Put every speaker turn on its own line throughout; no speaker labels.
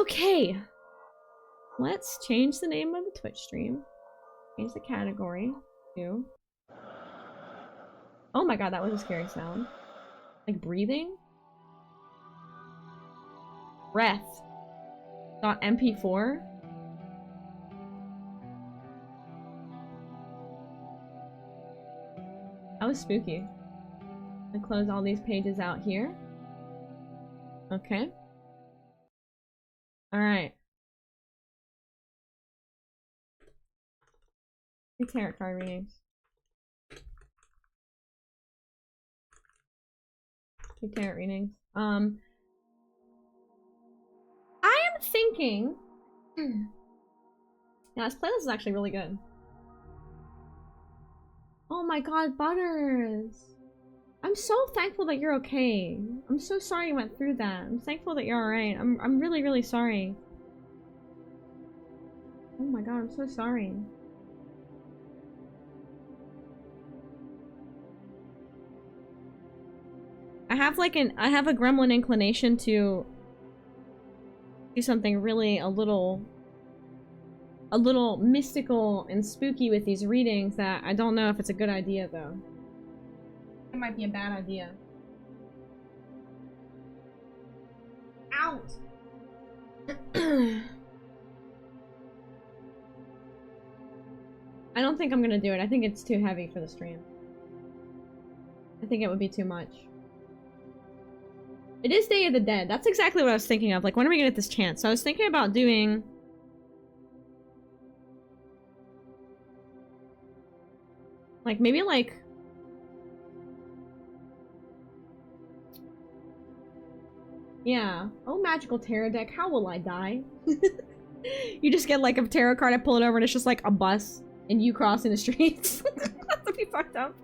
Okay. Let's change the name of the Twitch stream. Change the category to... Oh my god, that was a scary sound. Like breathing? Breath. .mp4? That was spooky. I close all these pages out here. Okay. Alright. Tarot card readings. Tarot readings. I am thinking... Yeah, this playlist is actually really good. Oh my god, Butters! I'm so thankful that you're okay. I'm so sorry you went through that. I'm thankful that you're alright. I'm really, really sorry. Oh my god, I'm so sorry. I have a gremlin inclination to do something really a little mystical and spooky with these readings that I don't know if it's a good idea though. It might be a bad idea. Out! I don't think I'm gonna do it. I think it's too heavy for the stream. I think it would be too much. It is Day of the Dead. That's exactly what I was thinking of. Like, when are we gonna get this chance? So I was thinking about doing... like, maybe like... yeah. Oh, magical tarot deck. How will I die? You just get like a tarot card, I pull it over, and it's just like a bus, and you crossing the streets. That'd be fucked up.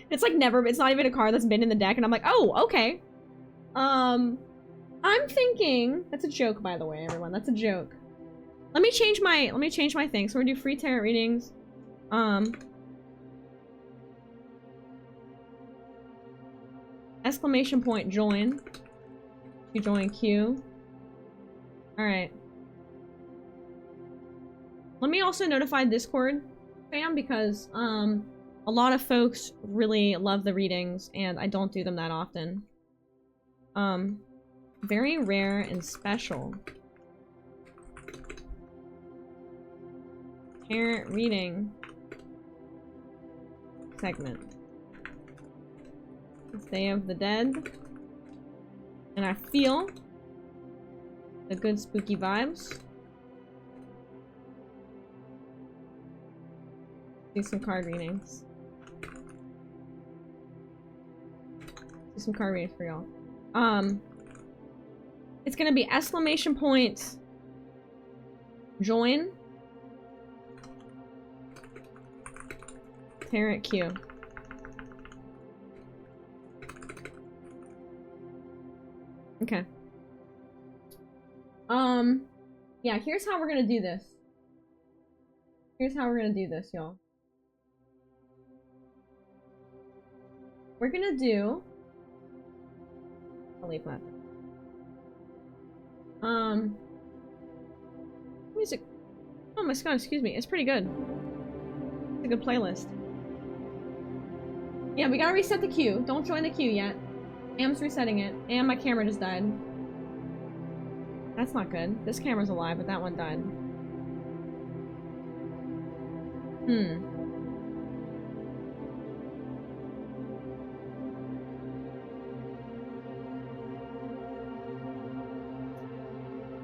It's like never, it's not even a card that's been in the deck, and I'm like, oh, okay. I'm thinking, that's a joke by the way, everyone, that's a joke. Let me change my thing. So we're gonna do free tarot readings. Exclamation point join. To join queue. Alright. Let me also notify Discord fam because a lot of folks really love the readings and I don't do them that often. Very rare and special. Tarot reading segment. It's Day of the Dead. And I feel the good spooky vibes. Do some card readings. Do some card readings for y'all. It's gonna be exclamation point join tarot queue. Okay. Yeah, here's how we're gonna do this. Here's how we're gonna do this, y'all. We're gonna do... I'll leave that. Music. Oh my god, excuse me. It's pretty good. It's a good playlist. Yeah, we gotta reset the queue. Don't join the queue yet. Am's resetting it. And my camera just died. That's not good. This camera's alive, but that one died.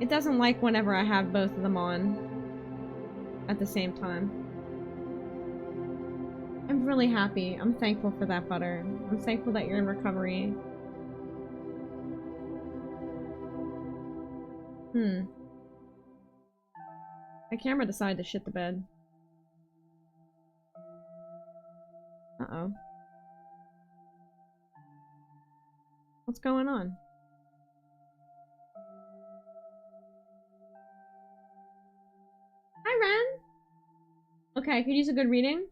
It doesn't like whenever I have both of them on at the same time. I'm really happy. I'm thankful for that, Butter. I'm thankful that you're in recovery. My camera decided to shit the bed. Uh-oh. What's going on? Hi, Ren! Okay, I could use a good reading.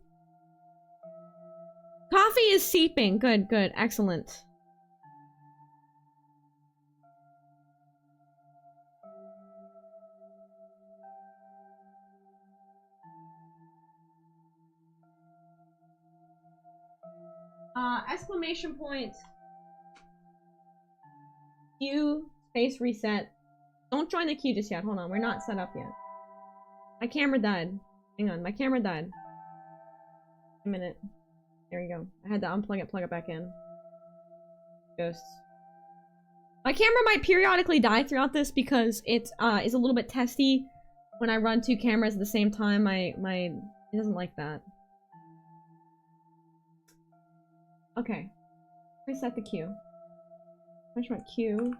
Coffee is seeping. Good, good. Excellent. exclamation point. Q space reset. Don't join the queue just yet. Hold on, we're not set up yet. My camera died. Hang on, my camera died. A minute. There we go. I had to unplug it, plug it back in. Ghosts. My camera might periodically die throughout this because it is a little bit testy. When I run 2 cameras at the same time, it doesn't like that. Okay. Reset the queue. Which one? Q.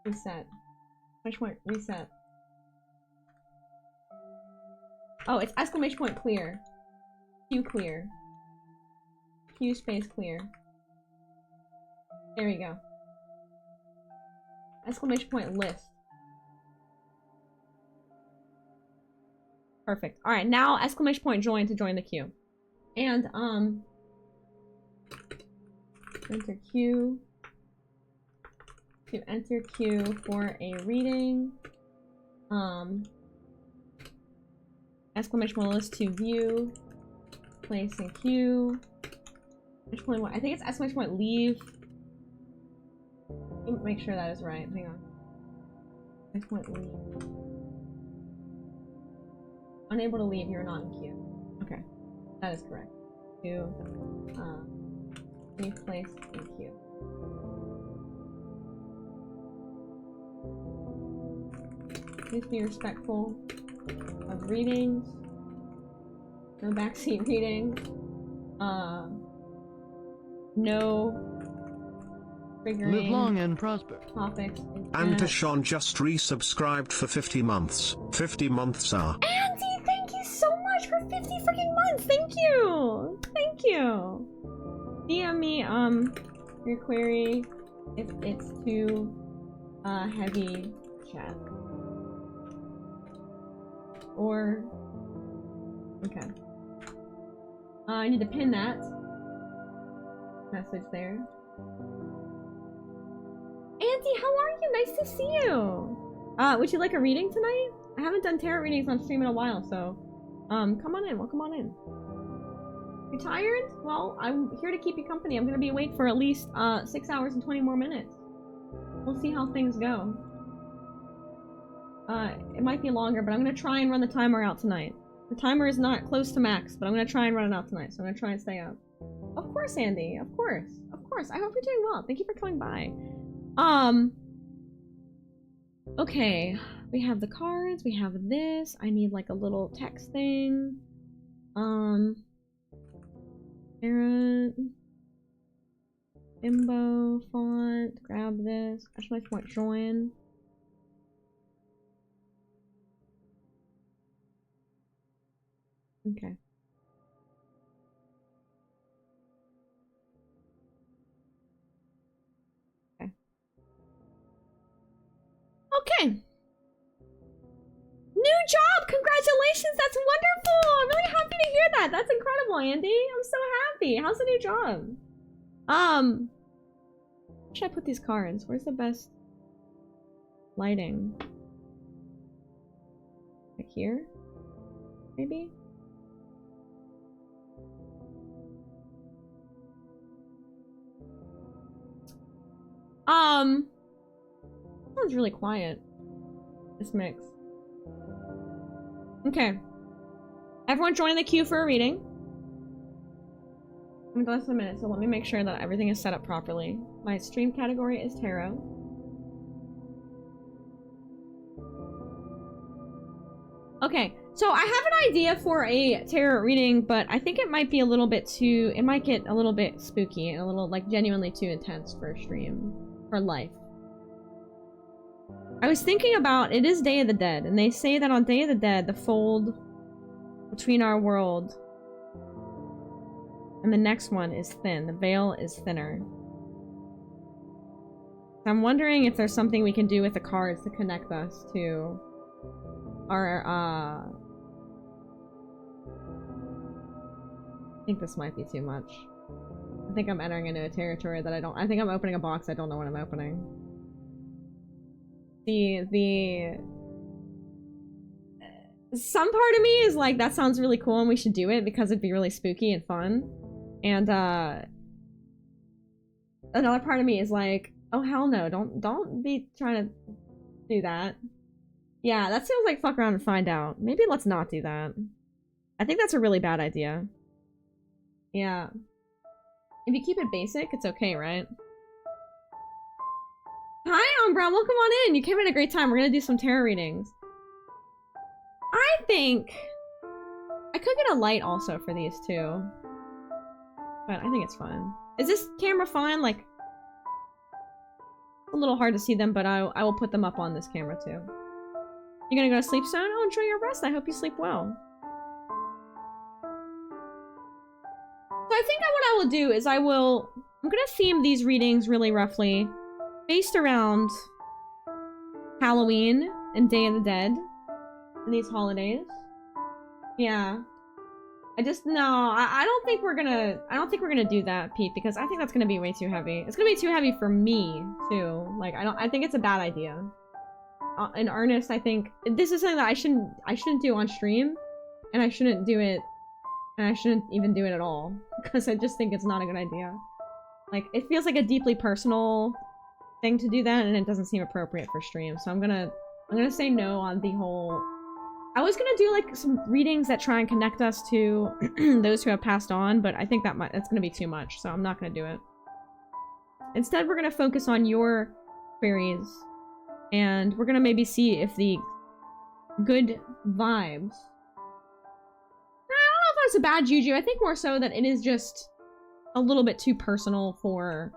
Reset. Which one? Reset. Oh, it's exclamation point clear. Q clear. Q space clear. There you go. Exclamation point list. Perfect. Alright, now exclamation point join to join the queue. And, enter queue. To enter queue for a reading. Exclamation point list to view. Place in queue. Exclamation point, I think it's exclamation point leave. Let me make sure that is right. Hang on. Exclamation point leave. Unable to leave, you're not in queue. Okay. That is correct. Queue. Be placed in queue. Please be respectful of readings. No backseat readings. No triggering.
Live long and prosper.
Topics.
And Deshaun just resubscribed for 50 months. 50 months are.
Andy, thank you so much for 50 freaking months. Thank you. Thank you. DM me your query if it's too heavy chat. Or okay. I need to pin that message there. Auntie, how are you? Nice to see you. Would you like a reading tonight? I haven't done tarot readings on stream in a while, so come on in. Welcome on in. You tired? Well, I'm here to keep you company. I'm gonna be awake for at least 6 hours and 20 more minutes. We'll see how things go. It might be longer, but I'm gonna try and run the timer out tonight. The timer is not close to max, but I'm gonna try and run it out tonight, so I'm gonna try and stay up. Of course, Andy. Of course. Of course. I hope you're doing well. Thank you for coming by. Okay. We have the cards. We have this. I need like a little text thing. Parent. Bimbo font. Grab this. Actually, I want join. Okay. Okay. Okay. New job! Congratulations! That's wonderful! I'm really happy to hear that. That's incredible, Andy. I'm so happy. How's the new job? Where should I put these cards? Where's the best lighting? Like here? Maybe? Sounds really quiet. This mix. Okay. Everyone join the queue for a reading. I'm less than a minute, so let me make sure that everything is set up properly. My stream category is tarot. Okay, so I have an idea for a tarot reading, but I think it might be a little bit too... It might get a little bit spooky and a little, like, genuinely too intense for a stream. For life. I was thinking about, it is Day of the Dead, and they say that on Day of the Dead, the fold between our world and the next one is thin. The veil is thinner. So I'm wondering if there's something we can do with the cards to connect us to our, I think this might be too much. I think I'm entering into a territory that I think I'm opening a box I don't know what I'm opening. Some part of me is like, that sounds really cool and we should do it because it'd be really spooky and fun. And another part of me is like, oh hell no, don't be trying to do that. Yeah, that sounds like fuck around and find out. Maybe let's not do that. I think that's a really bad idea. Yeah. If you keep it basic, it's okay, right? Hi, Umbra, welcome on in. You came at a great time. We're gonna do some tarot readings. I think I could get a light also for these too, but I think it's fine. Is this camera fine? Like, a little hard to see them, but I will put them up on this camera too. You gonna go to sleep soon? Oh, enjoy your rest. I hope you sleep well. So I think what I will do is I'm gonna theme these readings really roughly based around Halloween and Day of the Dead and these holidays. Yeah. I don't think we're gonna do that, Pete, because I think that's gonna be way too heavy. It's gonna be too heavy for me too. Like, I think it's a bad idea. In earnest, I think this is something that I shouldn't do on stream, and I shouldn't do it, and I shouldn't even do it at all, because I just think it's not a good idea. Like, it feels like a deeply personal thing to do that, and it doesn't seem appropriate for stream. So I'm gonna say no on the whole. I was gonna do like some readings that try and connect us to those who have passed on, but I think that's gonna be too much, so I'm not gonna do it. Instead, we're gonna focus on your queries, and we're gonna maybe see if the good vibes. I don't know if that's a bad juju. I think more so that it is just a little bit too personal for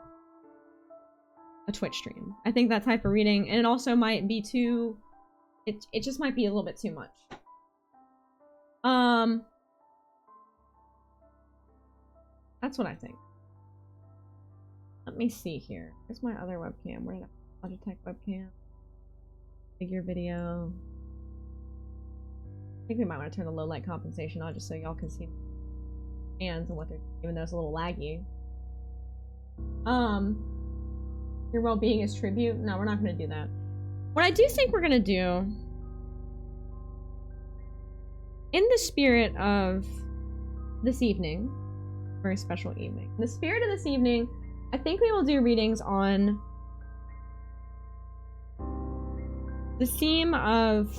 a Twitch stream. I think that type of reading, and it also might be too. It just might be a little bit too much. That's what I think. Let me see here. Where's my other webcam? Where did I Logitech webcam? Figure video. I think we might want to turn the low light compensation on just so y'all can see hands and what they're, even though it's a little laggy. Your well-being is tribute? No, we're not gonna do that. What I do think we're gonna do, in the spirit of this evening, very special evening, in the spirit of this evening, I think we will do readings on the theme of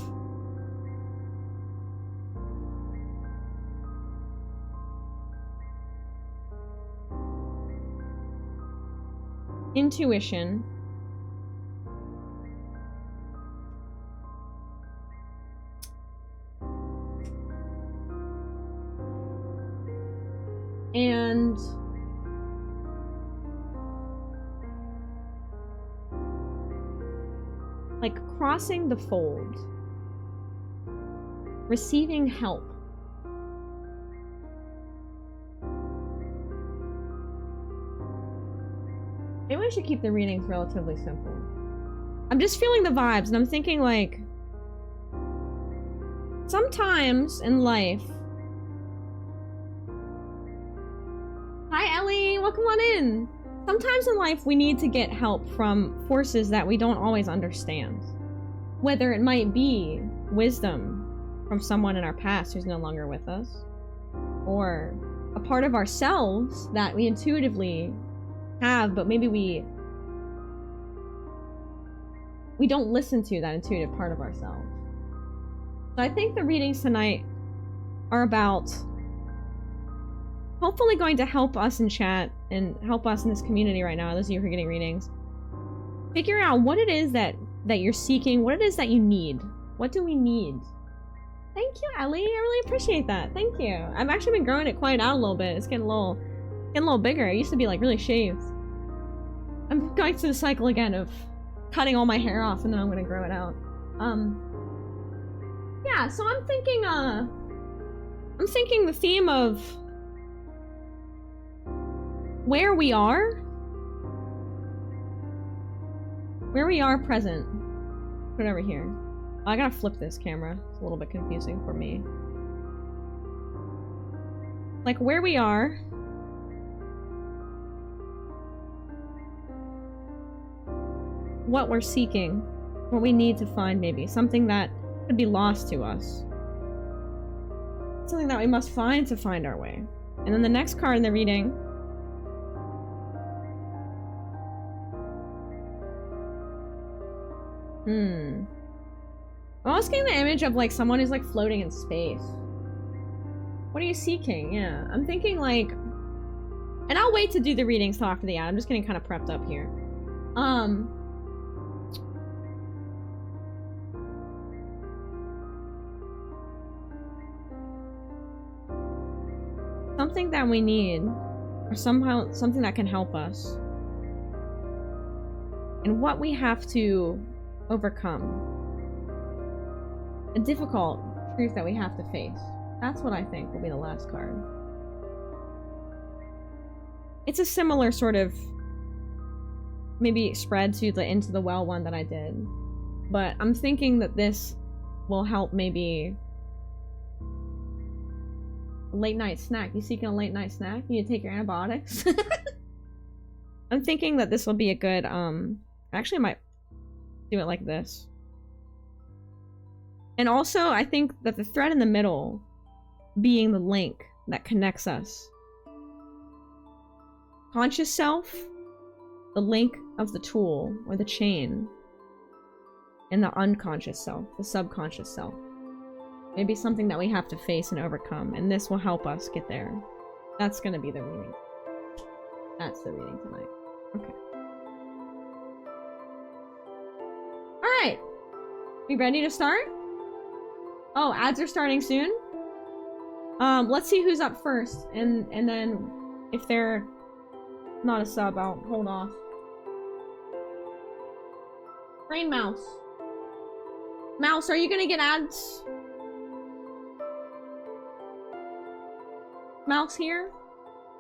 intuition, and like crossing the fold, receiving help. Maybe we should keep the readings relatively simple. I'm just feeling the vibes, and I'm thinking like, sometimes in life. Hi Ellie, welcome on in. Sometimes in life we need to get help from forces that we don't always understand. Whether it might be wisdom from someone in our past who's no longer with us, or a part of ourselves that we intuitively have, but maybe we don't listen to that intuitive part of ourselves. So I think the readings tonight are about hopefully going to help us in chat and help us in this community right now, those of you who are getting readings, figure out what it is that you're seeking, what it is that you need. What do we need? Thank you, Ellie. I really appreciate that. Thank you. I've actually been growing it quite out a little bit. It's getting a little bigger. It used to be like really shaved. I'm going through the cycle again of cutting all my hair off, and then I'm gonna grow it out. Yeah, so I'm thinking the theme of where we are present. Put it over here. Oh, I gotta flip this camera. It's a little bit confusing for me. Like where we are, what we're seeking, what we need to find, maybe something that could be lost to us, something that we must find to find our way. And then the next card in the reading I'm almost getting the image of like someone who's like floating in space. What are you seeking? Yeah, I'm thinking like, and I'll wait to do the readings till after the ad. I'm just getting kind of prepped up here. Something that we need, or somehow something that can help us, and what we have to overcome. A difficult truth that we have to face. That's what I think will be the last card. It's a similar sort of maybe spread to the Into the Well one that I did. But I'm thinking that this will help maybe a late night snack. You seeking a late night snack? You need to take your antibiotics? I'm thinking that this will be a good, actually I might do it like this. And also, I think that the thread in the middle being the link that connects us. Conscious self, the link of the tool or the chain, and the unconscious self, the subconscious self. Maybe something that we have to face and overcome, and this will help us get there. That's gonna be the reading. That's the reading tonight. Okay. Alright. We ready to start? Oh, ads are starting soon? Let's see who's up first, and then if they're not a sub, I'll hold off. Brain Mouse. Mouse, are you gonna get ads? Mouse here?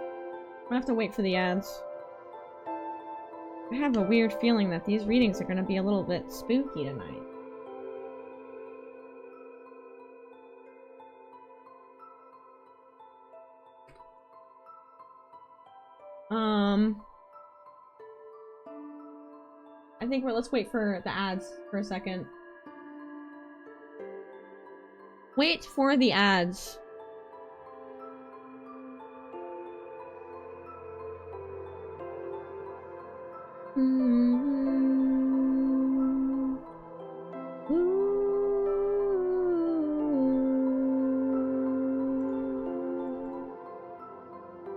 I'm gonna have to wait for the ads. I have a weird feeling that these readings are gonna be a little bit spooky tonight. I think let's wait for the ads for a second. Wait for the ads.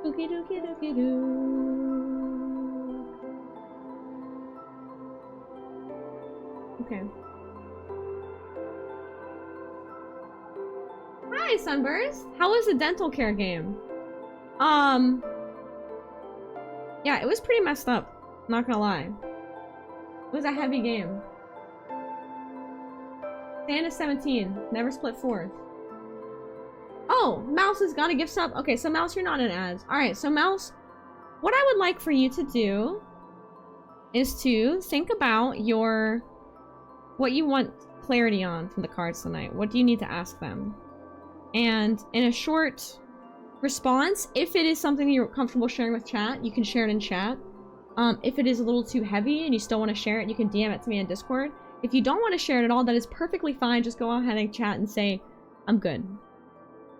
Dookie dookie dookie doo. Okay. Hi, Sunburst. How was the dental care game? Yeah, it was pretty messed up. Not gonna lie. It was a heavy game. Santa 17. Never split fourth. Oh, Mouse has got a gift sub. Okay, so Mouse, you're not in ads. Alright, so Mouse, what I would like for you to do is to think about what you want clarity on from the cards tonight. What do you need to ask them? And in a short response, if it is something you're comfortable sharing with chat, you can share it in chat. If it is a little too heavy and you still want to share it, you can DM it to me on Discord. If you don't want to share it at all, that is perfectly fine. Just go ahead and chat and say, I'm good.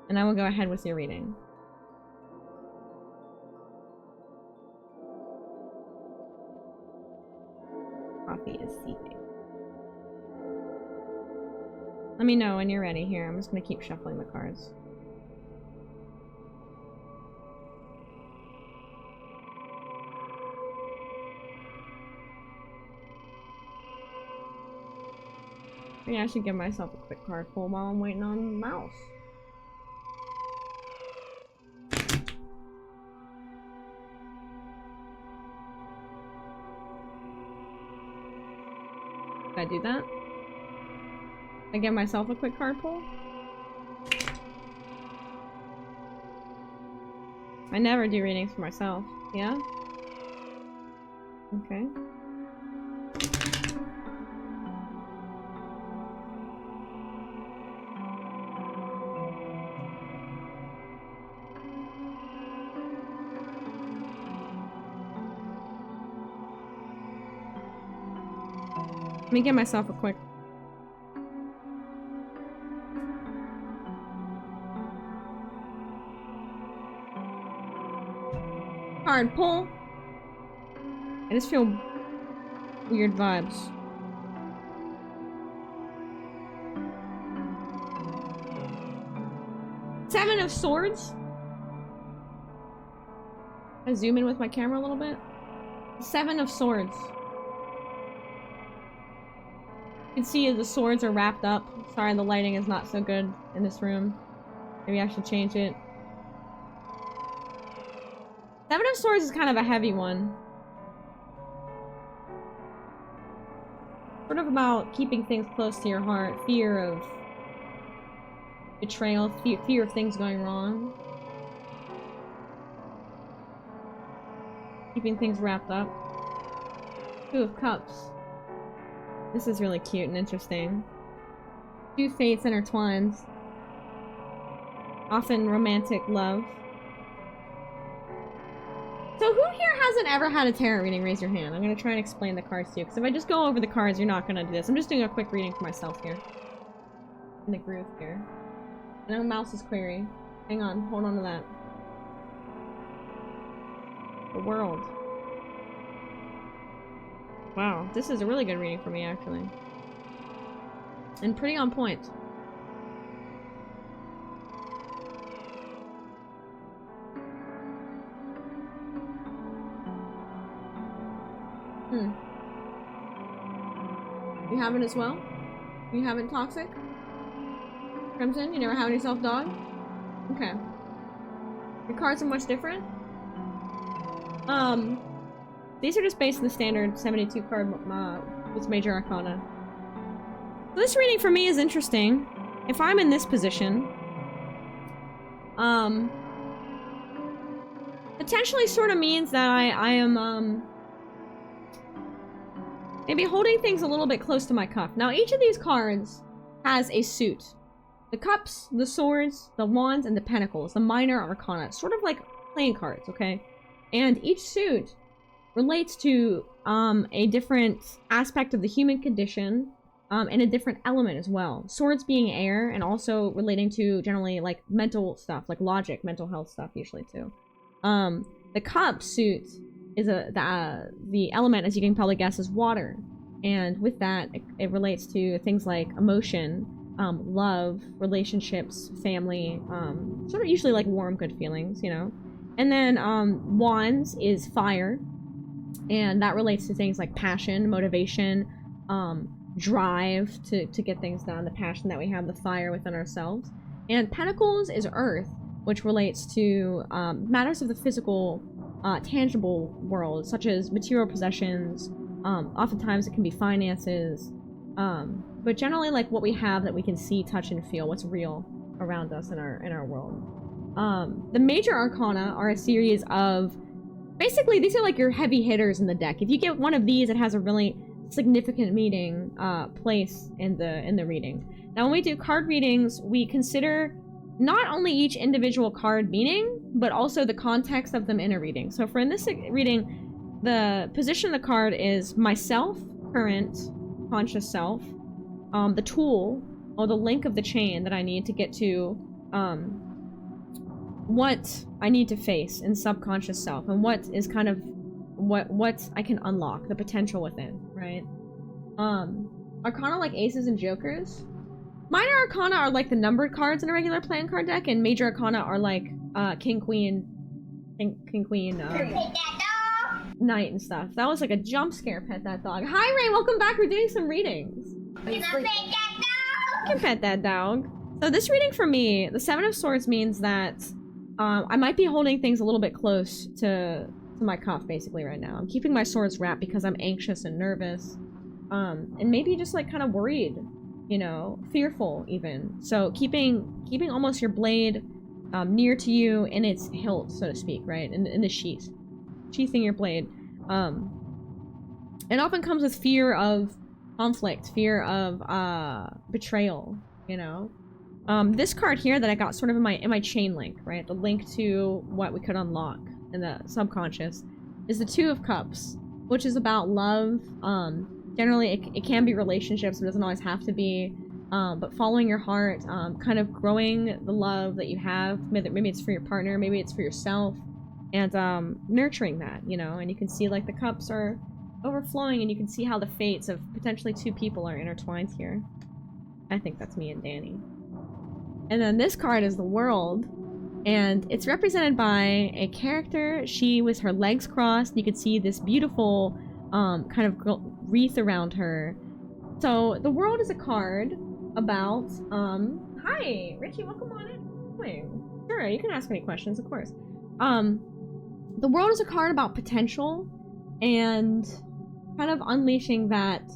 And I will go ahead with your reading. Coffee is seeping. Let me know when you're ready here. I'm just gonna keep shuffling the cards. Maybe I should give myself a quick card pull while I'm waiting on Mouse. Did I do that? I give myself a quick card pull? I never do readings for myself. Yeah? Okay. Let me give myself a quick... Hard pull. I just feel weird vibes. Seven of Swords. I zoom in with my camera a little bit. Seven of Swords. You can see the swords are wrapped up. Sorry, the lighting is not so good in this room. Maybe I should change it. Seven of Swords is kind of a heavy one. Sort of about keeping things close to your heart. Fear of betrayal. Fear of things going wrong. Keeping things wrapped up. Two of Cups. This is really cute and interesting. Two fates intertwined. Often romantic love. So who here hasn't ever had a tarot reading? Raise your hand. I'm gonna try and explain the cards to you, because if I just go over the cards, you're not gonna do this. I'm just doing a quick reading for myself here. In the groove here. I know mouse is query. Hang on, hold on to that. The World. Wow, this is a really good reading for me, actually. And pretty on point. You haven't as well? You haven't Toxic? Crimson, you never have any self-dog? Okay. Your cards are much different? These are just based on the standard 72 card with Major Arcana. So this reading for me is interesting. If I'm in this position, potentially sort of means that I am, maybe holding things a little bit close to my cuff. Now, each of these cards has a suit. The Cups, the Swords, the Wands, and the Pentacles, the Minor Arcana. Sort of like playing cards, okay? And each suit relates to a different aspect of the human condition, and a different element as well. Swords being air, and also relating to generally like mental stuff, like logic, mental health stuff usually too. The Cup suit is the element, as you can probably guess, is water. And with that, it relates to things like emotion, love, relationships, family, sort of usually like warm, good feelings, you know? And then Wands is fire, and that relates to things like passion, motivation, drive to get things done, the passion that we have, the fire within ourselves. And Pentacles is earth, which relates to matters of the physical, tangible world, such as material possessions. Oftentimes it can be finances, but generally like what we have that we can see, touch, and feel, what's real around us in our world. The Major Arcana are a series of, basically these are like your heavy hitters in the deck. If you get one of these, it has a really significant meaning, place in the reading. Now when we do card readings, we consider not only each individual card meaning, but also the context of them in a reading. So for in this reading, the position of the card is myself, current, conscious self, the tool, or the link of the chain that I need to get to, what I need to face in subconscious self, and what is kind of what I can unlock, the potential within, right? Arcana like aces and jokers. Minor Arcana are like the numbered cards in a regular playing card deck, and Major Arcana are like King, Queen, Knight and stuff. That was like a jump scare, pet that dog. Hi Ray, welcome back. We're doing some readings.
Can I pet that dog?
You can pet that dog. So this reading for me, the Seven of Swords means that I might be holding things a little bit close to my cuff basically right now. I'm keeping my swords wrapped because I'm anxious and nervous, and maybe just like kind of worried, you know, fearful even. So keeping almost your blade near to you in its hilt, so to speak, right, in the sheath, sheathing your blade. It often comes with fear of conflict, fear of betrayal, you know. This card here that I got sort of in my chain link, right, the link to what we could unlock in the subconscious, is the Two of Cups, which is about love. Generally it can be relationships, it doesn't always have to be, but following your heart, kind of growing the love that you have. Maybe it's for your partner, maybe it's for yourself, and nurturing that, you know. And you can see like the cups are overflowing, and you can see how the fates of potentially two people are intertwined here. I think that's me and Danny. And then this card is the world. And it's represented by a character. She with her legs crossed. You can see this beautiful kind of wreath around her. So the world is a card about hi Richie, welcome on in. Sure, you can ask any questions, of course. The world is a card about potential and kind of unleashing that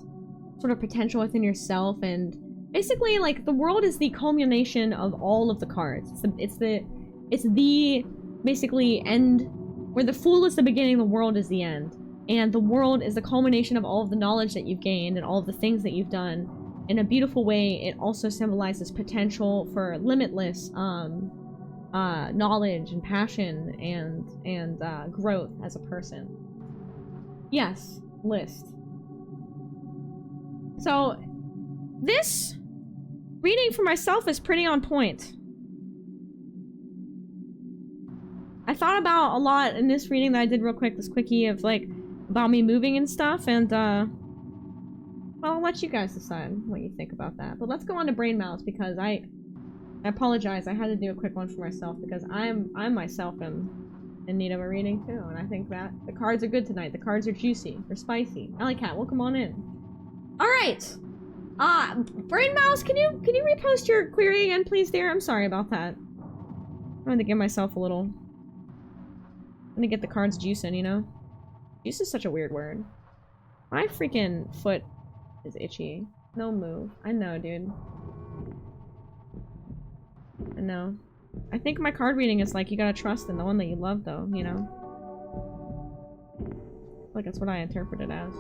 sort of potential within yourself, and basically like the world is the culmination of all of the cards. It's the basically end where the fool is the beginning, the world is the end. And the world is the culmination of all of the knowledge that you've gained and all of the things that you've done. In a beautiful way, it also symbolizes potential for limitless knowledge and passion and growth as a person. Yes, list. So, this reading for myself is pretty on point. I thought about a lot in this reading that I did real quick, this quickie of like, about me moving and stuff, and well, I'll let you guys decide what you think about that. But let's go on to Brain Mouse, because I apologize, I had to do a quick one for myself, because I myself am in need of a reading too, and I think that the cards are good tonight. The cards are juicy, they're spicy. Alley Cat, welcome on in. Alright! Brain Mouse, can you repost your query again, please, dear? I'm sorry about that. I wanted to give myself a little... I'm gonna get the cards juicing, you know? Juice is such a weird word. My freaking foot is itchy. No move. I know, dude. I know. I think my card reading is like, you gotta trust in the one that you love, though, you know? Like, that's what I interpret it as.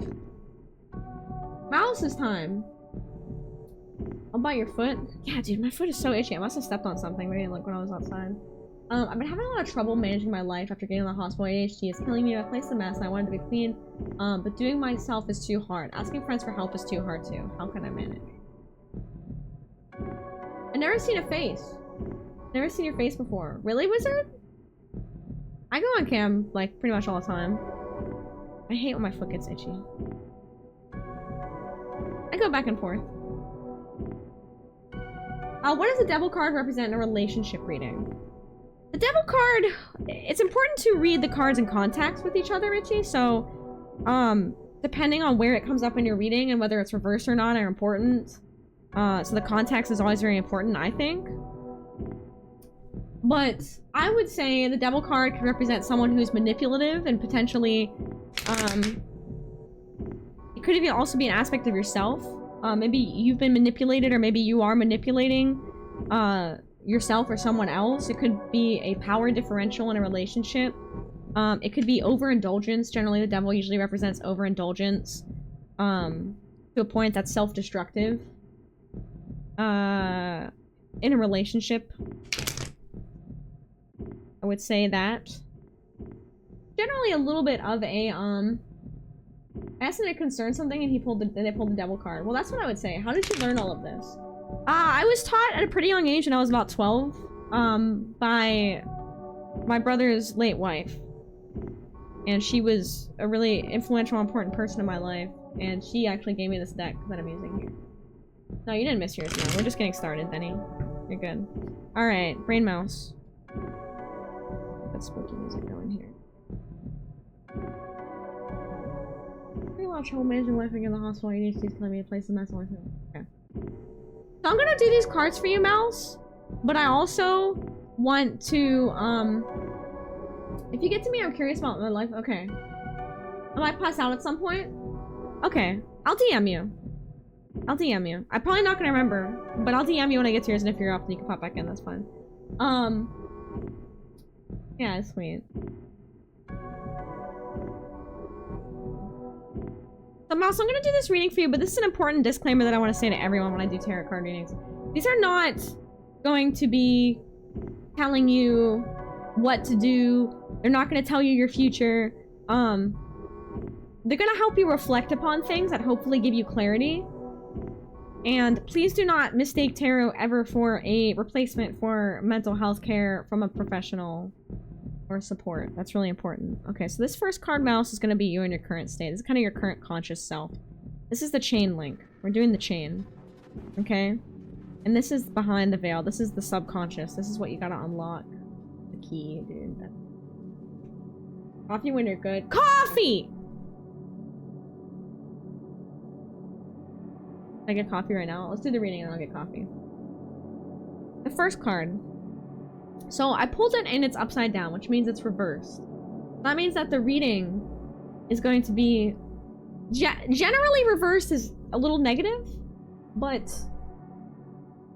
Mouse's time! I'll bite your foot. Yeah, dude, my foot is so itchy. I must have stepped on something, maybe like when I was outside. I've been having a lot of trouble managing my life after getting out of the hospital. ADHD is killing me. My place is a mess and I wanted to be clean. But doing myself is too hard. Asking friends for help is too hard too. How can I manage? I've never seen a face. Never seen your face before. Really, Wizard? I go on cam, like, pretty much all the time. I hate when my foot gets itchy. I go back and forth. What does the devil card represent in a relationship reading? The devil card, it's important to read the cards in context with each other, Richie, so, depending on where it comes up in your reading and whether it's reversed or not are important. So the context is always very important, I think. But I would say the devil card could represent someone who's manipulative and potentially, it could even also be an aspect of yourself. Maybe you've been manipulated, or maybe you are manipulating, yourself or someone else. It could be a power differential in a relationship. It could be overindulgence. Generally, the devil usually represents overindulgence to a point that's self-destructive in a relationship. I would say that. Generally, a little bit of a I asked him to concern something, and they pulled the devil card. Well, that's what I would say. How did you learn all of this? I was taught at a pretty young age when I was about 12, by my brother's late wife. And she was a really influential, important person in my life. And she actually gave me this deck that I'm using here. No, you didn't miss yours, no. We're just getting started, Benny. You're good. Alright, Brain Mouse. Got spooky music going here. Pretty much trouble managing life in the hospital. ADHD is telling me to place the mess on my phone. Okay. So I'm gonna do these cards for you, Mouse, but I also want to, if you get to me, I'm curious about my life. Okay. I might pass out at some point. Okay. I'll DM you. I'll DM you. I'm probably not gonna remember, but I'll DM you when I get to yours, and if you're up, then you can pop back in, that's fine. Yeah, it's sweet. So, Mouse, I'm gonna do this reading for you, but this is an important disclaimer that I want to say to everyone when I do tarot card readings. These are not going to be telling you what to do. They're not gonna tell you your future. They're gonna help you reflect upon things that hopefully give you clarity. And please do not mistake tarot ever for a replacement for mental health care from a professional or support. That's really important. Okay, so this first card, Mouse, is going to be you in your current state. This is kind of your current conscious self. This is the chain link. We're doing the chain. Okay? And this is behind the veil. This is the subconscious. This is what you gotta unlock. The key, dude. Coffee when you're good. Coffee! I get coffee right now. Let's do the reading and I'll get coffee. The first card. So I pulled it and it's upside down, which means it's reversed. That means that the reading is going to be generally reversed is a little negative, but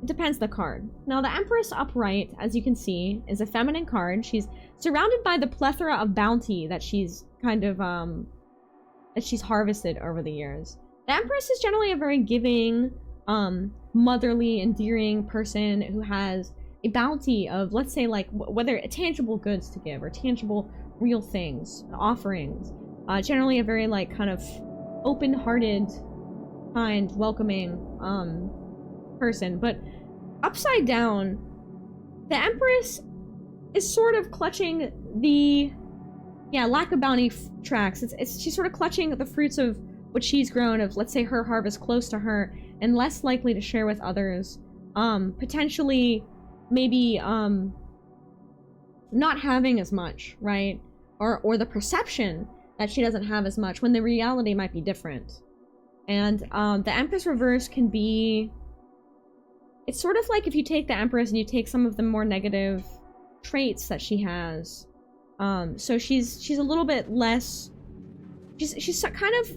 it depends the card. Now the Empress upright, as you can see, is a feminine card. She's surrounded by the plethora of bounty that she's kind of that she's harvested over the years. The Empress is generally a very giving, motherly, endearing person who has a bounty of, let's say, like, whether tangible goods to give or tangible real things, offerings. Generally a very, like, kind of open-hearted, kind, welcoming, person. But upside down, the Empress is sort of clutching the, lack of bounty tracks. She's sort of clutching the fruits of what she's grown, of, let's say, her harvest close to her, and less likely to share with others. Potentially, maybe, not having as much, right? Or the perception that she doesn't have as much, when the reality might be different. And, the Empress reverse can be... It's sort of like if you take the Empress and you take some of the more negative traits that she has. So she's a little bit less... She's kind of...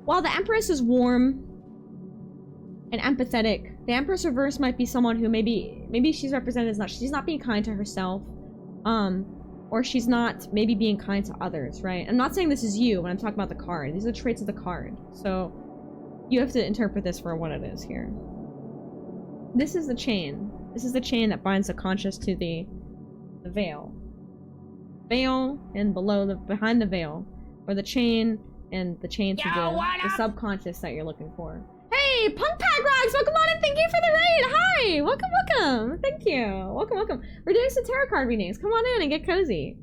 While the Empress is warm and empathetic, the Empress reverse might be someone who maybe she's represented as not, she's not being kind to herself, or she's not maybe being kind to others, right? I'm not saying this is you when I'm talking about the card. These are the traits of the card. So you have to interpret this for what it is here. This is the chain. This is the chain that binds the conscious to the veil. Veil, and behind the veil, or the chain, and the chain to the subconscious that you're looking for. Hey, Punk Pad Rocks! Welcome on and thank you for the raid! Hi! Welcome! Thank you! Welcome! We're doing some tarot card readings. Come on in and get cozy.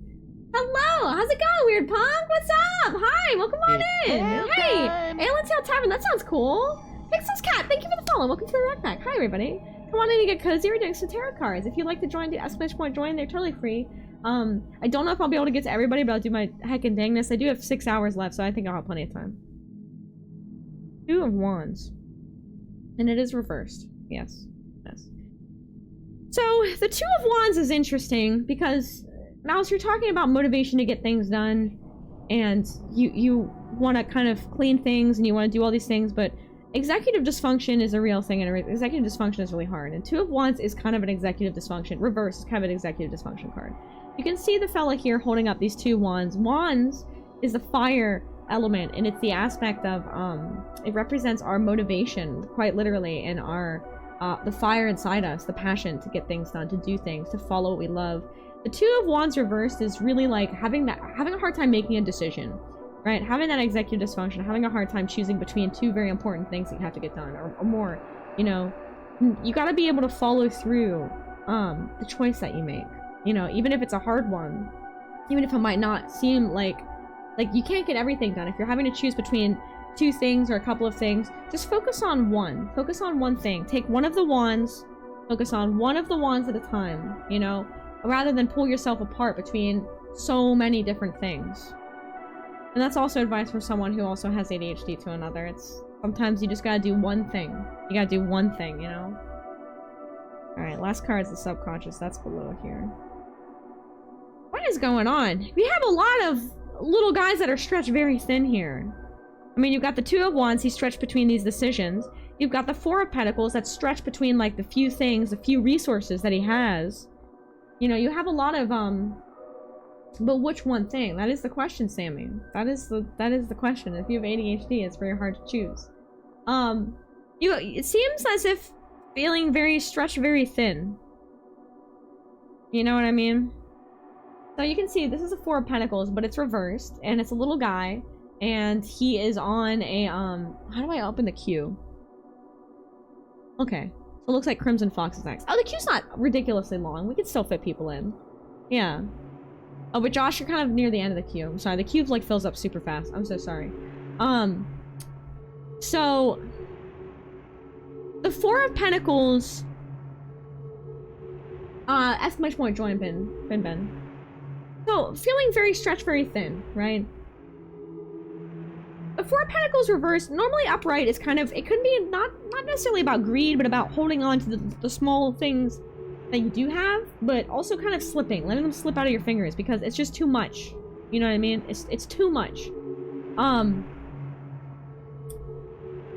Hello! How's it going, Weird Punk? What's up? Hi! Welcome on in! Hey! Alien Tail Tavern, that sounds cool! Pixels Cat, thank you for the follow. Welcome to the Backpack. Hi, everybody. Come on in and get cozy. We're doing some tarot cards. If you'd like to join, do !join. They're totally free. I don't know if I'll be able to get to everybody, but I'll do my heckin' dangness. I do have 6 hours left, so I think I'll have plenty of time. 2 of Wands. And it is reversed. Yes. So, the 2 of Wands is interesting because, Mouse, you're talking about motivation to get things done, and you want to kind of clean things, and you want to do all these things, but executive dysfunction is a real thing, and executive dysfunction is really hard. And 2 of Wands is kind of an executive dysfunction. Reverse is kind of an executive dysfunction card. You can see the fella here holding up these 2 wands. Wands is the fire element, and it's the aspect of, it represents our motivation, quite literally, and our, the fire inside us, the passion to get things done, to do things, to follow what we love. The 2 of Wands reversed is really like having a hard time making a decision, right? Having that executive dysfunction, having a hard time choosing between 2 very important things that you have to get done, or more, you know. You gotta be able to follow through, the choice that you make. You know, even if it's a hard one, even if it might not seem like you can't get everything done. If you're having to choose between 2 things or a couple of things, just focus on one. Focus on one thing. Take one of the wands, focus on one of the wands at a time, you know, rather than pull yourself apart between so many different things. And that's also advice from someone who also has ADHD to another. It's sometimes you just gotta do one thing. You gotta do one thing, you know? Alright, last card is the subconscious. That's below here. What is going on? We have a lot of little guys that are stretched very thin here. I mean, you've got the 2 of Wands, he's stretched between these decisions. You've got the 4 of Pentacles that's stretched between, like, the few things, the few resources that he has. You know, you have a lot of, but which one thing? That is the question, Sammy. That is the question. If you have ADHD, it's very hard to choose. It seems as if feeling very stretched very thin. You know what I mean? So you can see this is a 4 of Pentacles, but it's reversed, and it's a little guy, and he is on a, how do I open the queue? Okay. So it looks like Crimson Fox is next. Oh, the queue's not ridiculously long. We can still fit people in. Yeah. Oh, but Josh, you're kind of near the end of the queue. I'm sorry. The queue, like, fills up super fast. I'm so sorry. So... The Four of Pentacles. Exclamation point, join Ben. So, feeling very stretched, very thin, right? The Four of Pentacles reversed, normally upright, is kind of, it could be not necessarily about greed, but about holding on to the small things that you do have, but also kind of slipping, letting them slip out of your fingers because it's just too much. You know what I mean? It's too much.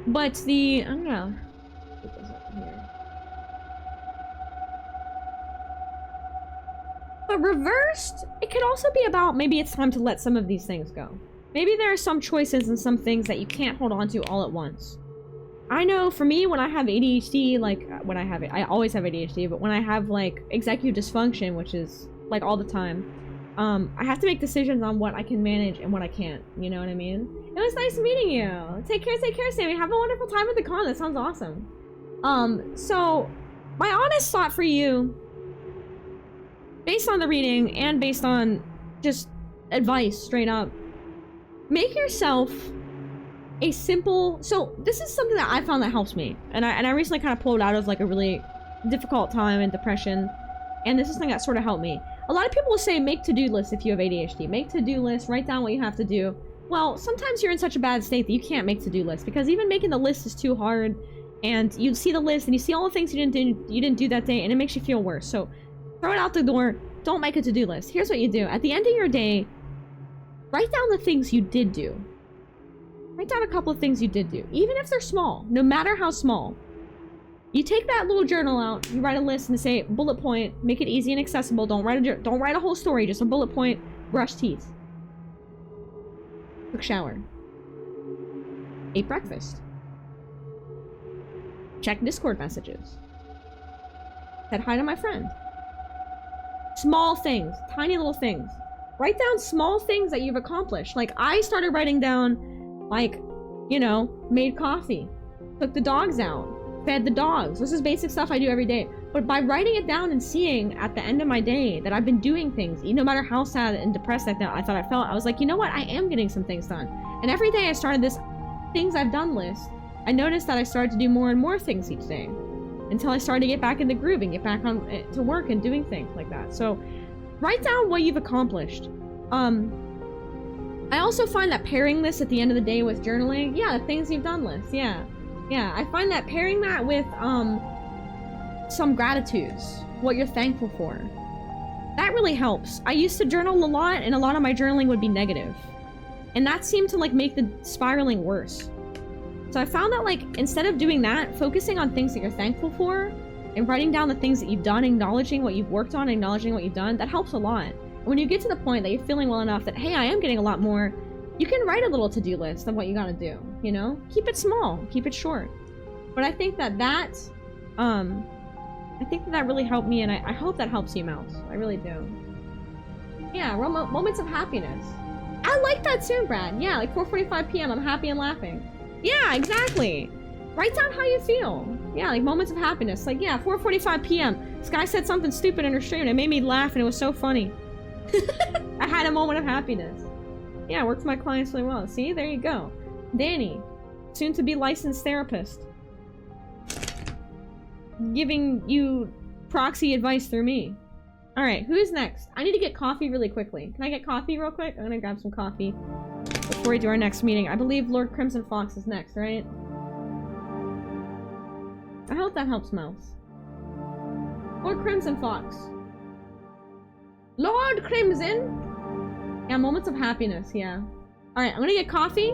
But the, I don't know. Put this up here. But reversed, it could also be about maybe it's time to let some of these things go. Maybe there are some choices and some things that you can't hold on to all at once. I know for me, when I have ADHD, like when I have it, I always have ADHD, but when I have like executive dysfunction, which is like all the time, I have to make decisions on what I can manage and what I can't. You know what I mean? It was nice meeting you. Take care, Sammy. Have a wonderful time at the con. That sounds awesome. So my honest thought for you, based on the reading and based on just advice straight up, make yourself a simple, so this is something that I found that helps me, and I recently kind of pulled out of like a really difficult time and depression, and this is something that sort of helped me. A lot of people will say make to-do lists if you have ADHD. Make to-do lists, write down what you have to do. Well, sometimes you're in such a bad state that you can't make to-do lists because even making the list is too hard, and you see the list and you see all the things you didn't do that day, and it makes you feel worse. So throw it out the door. Don't make a to-do list. Here's what you do. At the end of your day, write down the things you did do. Write down a couple of things you did do, even if they're small, no matter how small. You take that little journal out, you write a list and say bullet point, make it easy and accessible. Don't write a whole story, just a bullet point. Brush teeth. Took shower. Ate breakfast. Check Discord messages. Said hi to my friend. Small things, tiny little things. Write down small things that you've accomplished. Like I started writing down, like, you know, made coffee, took the dogs out, fed the dogs. This is basic stuff I do every day. But by writing it down and seeing at the end of my day that I've been doing things, no matter how sad and depressed I thought I felt, I was like, you know what? I am getting some things done. And every day I started this things I've done list. I noticed that I started to do more and more things each day until I started to get back in the groove and get back on to work and doing things like that. So write down what you've accomplished. I also find that pairing this at the end of the day with journaling, yeah, the things you've done list, yeah. I find that pairing that with some gratitudes, what you're thankful for, that really helps. I used to journal a lot, and a lot of my journaling would be negative, and that seemed to like make the spiraling worse. So I found that like instead of doing that, focusing on things that you're thankful for and writing down the things that you've done, acknowledging what you've worked on, acknowledging what you've done, that helps a lot. When you get to the point that you're feeling well enough that, hey, I am getting a lot more, you can write a little to-do list of what you gotta do, you know? Keep it small, keep it short. But I think that really helped me, and I hope that helps you, Mouse. I really do. Yeah, moments of happiness. I like that too, Brad. Yeah, like 4:45 p.m. I'm happy and laughing. Yeah, exactly. Write down how you feel. Yeah, like moments of happiness. Like, yeah, 4:45 p.m. Sky said something stupid in her stream and it made me laugh and it was so funny. I had a moment of happiness. Yeah, worked for my clients really well. See, there you go. Danny, soon to be licensed therapist. Giving you proxy advice through me. Alright, who's next? I need to get coffee really quickly. Can I get coffee real quick? I'm gonna grab some coffee before we do our next meeting. I believe Lord Crimson Fox is next, right? I hope that helps, Mouse. Lord Crimson Fox. Lord Crimson! Yeah, moments of happiness, yeah. Alright, I'm gonna get coffee.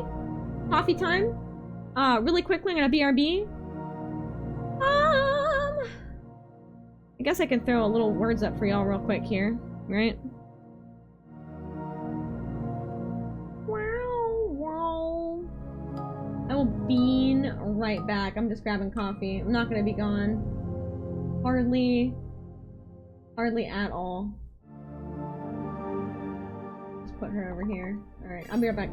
Coffee time. Really quickly, I'm gonna BRB. I guess I can throw a little words up for y'all real quick here, right? Wow. I will bean right back. I'm just grabbing coffee. I'm not gonna be gone. Hardly at all. Just put her over here. Alright, I'll be right back.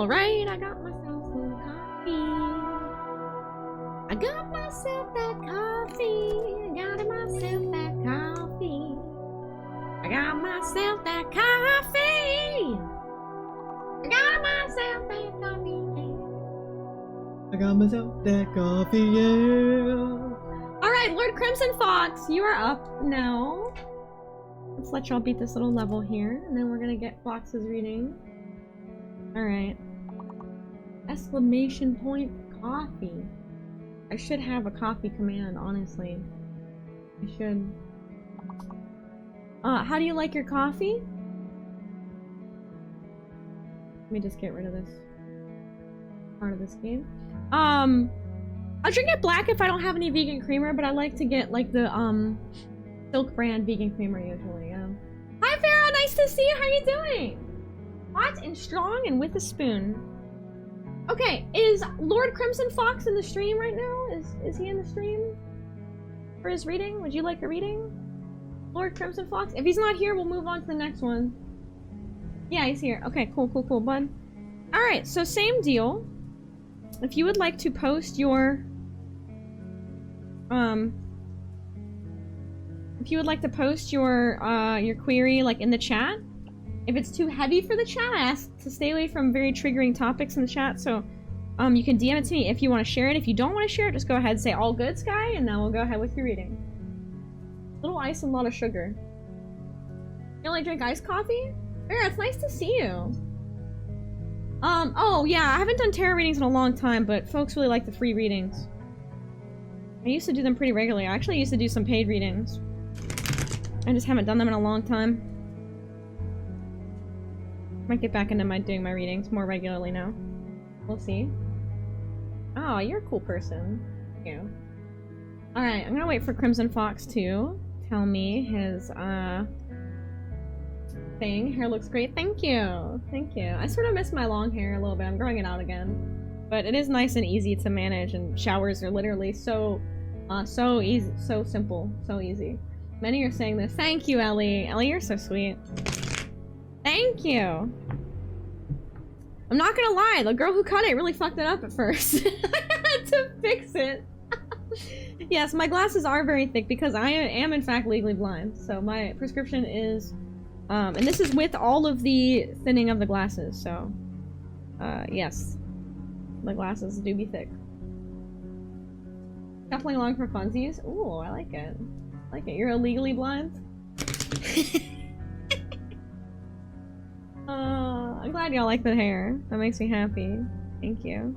Alright, I got myself some coffee. I got myself that coffee. I got myself that coffee. I got myself that coffee. I got myself that coffee.
I got myself that coffee, yeah.
Alright, Lord Crimson Fox, you are up now. Let's let y'all beat this little level here, and then we're gonna get Fox's reading. Alright. Exclamation point coffee. I should have a coffee command, honestly. I should. How do you like your coffee? Let me just get rid of this part of this game. I'll drink it black if I don't have any vegan creamer, but I like to get like the Silk brand vegan creamer usually. Hi Farah, nice to see you. How you doing? Hot and strong and with a spoon. Okay, is Lord Crimson Fox in the stream right now? Is he in the stream for his reading? Would you like a reading, Lord Crimson Fox? If he's not here, we'll move on to the next one. Yeah, he's here. Okay, cool, bud. All right, so same deal. If you would like to post your your query like in the chat, if it's too heavy for the chat, I ask to stay away from very triggering topics in the chat. So you can DM it to me if you want to share it. If you don't want to share it, just go ahead and say all good, Sky, and then we'll go ahead with your reading. Little ice and a lot of sugar. You only drink iced coffee? Vera, it's nice to see you. Oh yeah, I haven't done tarot readings in a long time, but folks really like the free readings. I used to do them pretty regularly. I actually used to do some paid readings. I just haven't done them in a long time. Might get back into doing my readings more regularly now. We'll see. Oh, you're a cool person. Thank you. Alright, I'm gonna wait for Crimson Fox to tell me his, thing. Hair looks great. Thank you. Thank you. I sort of miss my long hair a little bit. I'm growing it out again. But it is nice and easy to manage, and showers are literally so easy, so simple, so easy. Many are saying this. Thank you, Ellie. Ellie, you're so sweet. Thank you. I'm not gonna lie, the girl who cut it really fucked it up at first. I had to fix it. Yes, my glasses are very thick because I am in fact legally blind. So my prescription is, and this is with all of the thinning of the glasses, so, yes. The glasses do be thick. Definitely along for funsies. Ooh, I like it. I like it. You're illegally blind? I'm glad y'all like the hair. That makes me happy. Thank you.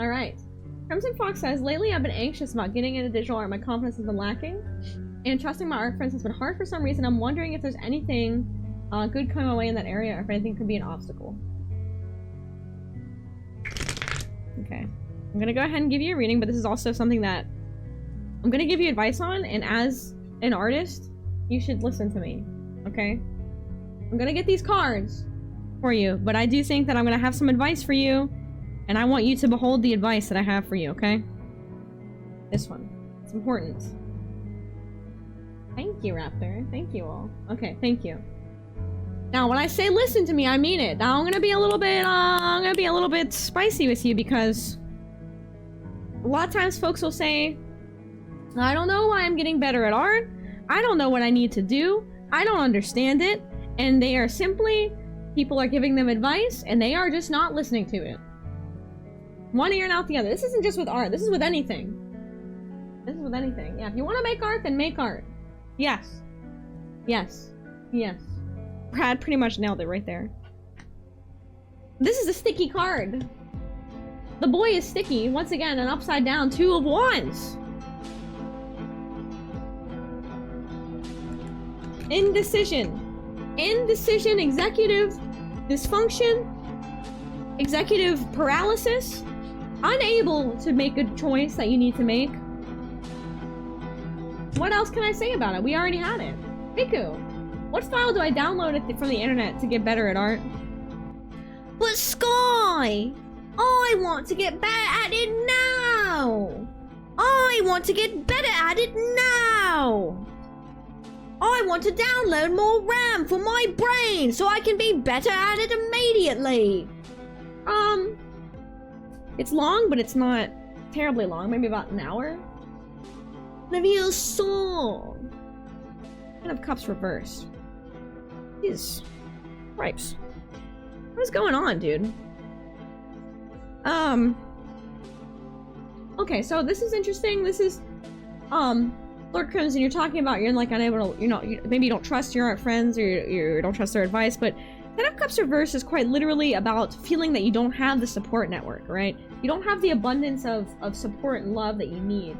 Alright. Crimson Fox says, lately I've been anxious about getting into digital art. My confidence has been lacking. And trusting my art friends has been hard for some reason. I'm wondering if there's anything good coming my way in that area, or if anything could be an obstacle. Okay. I'm gonna go ahead and give you a reading, but this is also something that I'm gonna give you advice on, and as an artist, you should listen to me. Okay? I'm gonna get these cards for you, but I do think that I'm gonna have some advice for you, and I want you to behold the advice that I have for you, okay? This one. It's important. Thank you, Raptor. Thank you all. Okay, thank you. Now, when I say listen to me, I mean it. Now, I'm gonna be a little bit spicy with you because a lot of times folks will say, I don't know why I'm getting better at art. I don't know what I need to do. I don't understand it. And they are simply, people are giving them advice and they are just not listening to it. One ear and out the other. This isn't just with art. This is with anything. This is with anything. Yeah, if you want to make art, then make art. Yes. Yes. Yes. Brad pretty much nailed it right there. This is a sticky card. The boy is sticky. Once again, an upside down 2 of Wands. Indecision. Indecision, executive dysfunction, executive paralysis, unable to make a choice that you need to make. What else can I say about it? We already had it. Miku, what file do I download from the internet to get better at art? But Sky, I want to get better at it now. I want to get better at it now. I want to download more RAM for my brain so I can be better at it immediately. It's long, but it's not terribly long. Maybe about an hour. Olivia Saw. Kind of cups reversed. Jeez. Cripes. What is going on, dude? Okay, so this is interesting. This is, Lord Crimson, you're talking about you're like unable to, maybe you don't trust your friends or you don't trust their advice, but Ten of Cups Reverse is quite literally about feeling that you don't have the support network, right? You don't have the abundance of support and love that you need.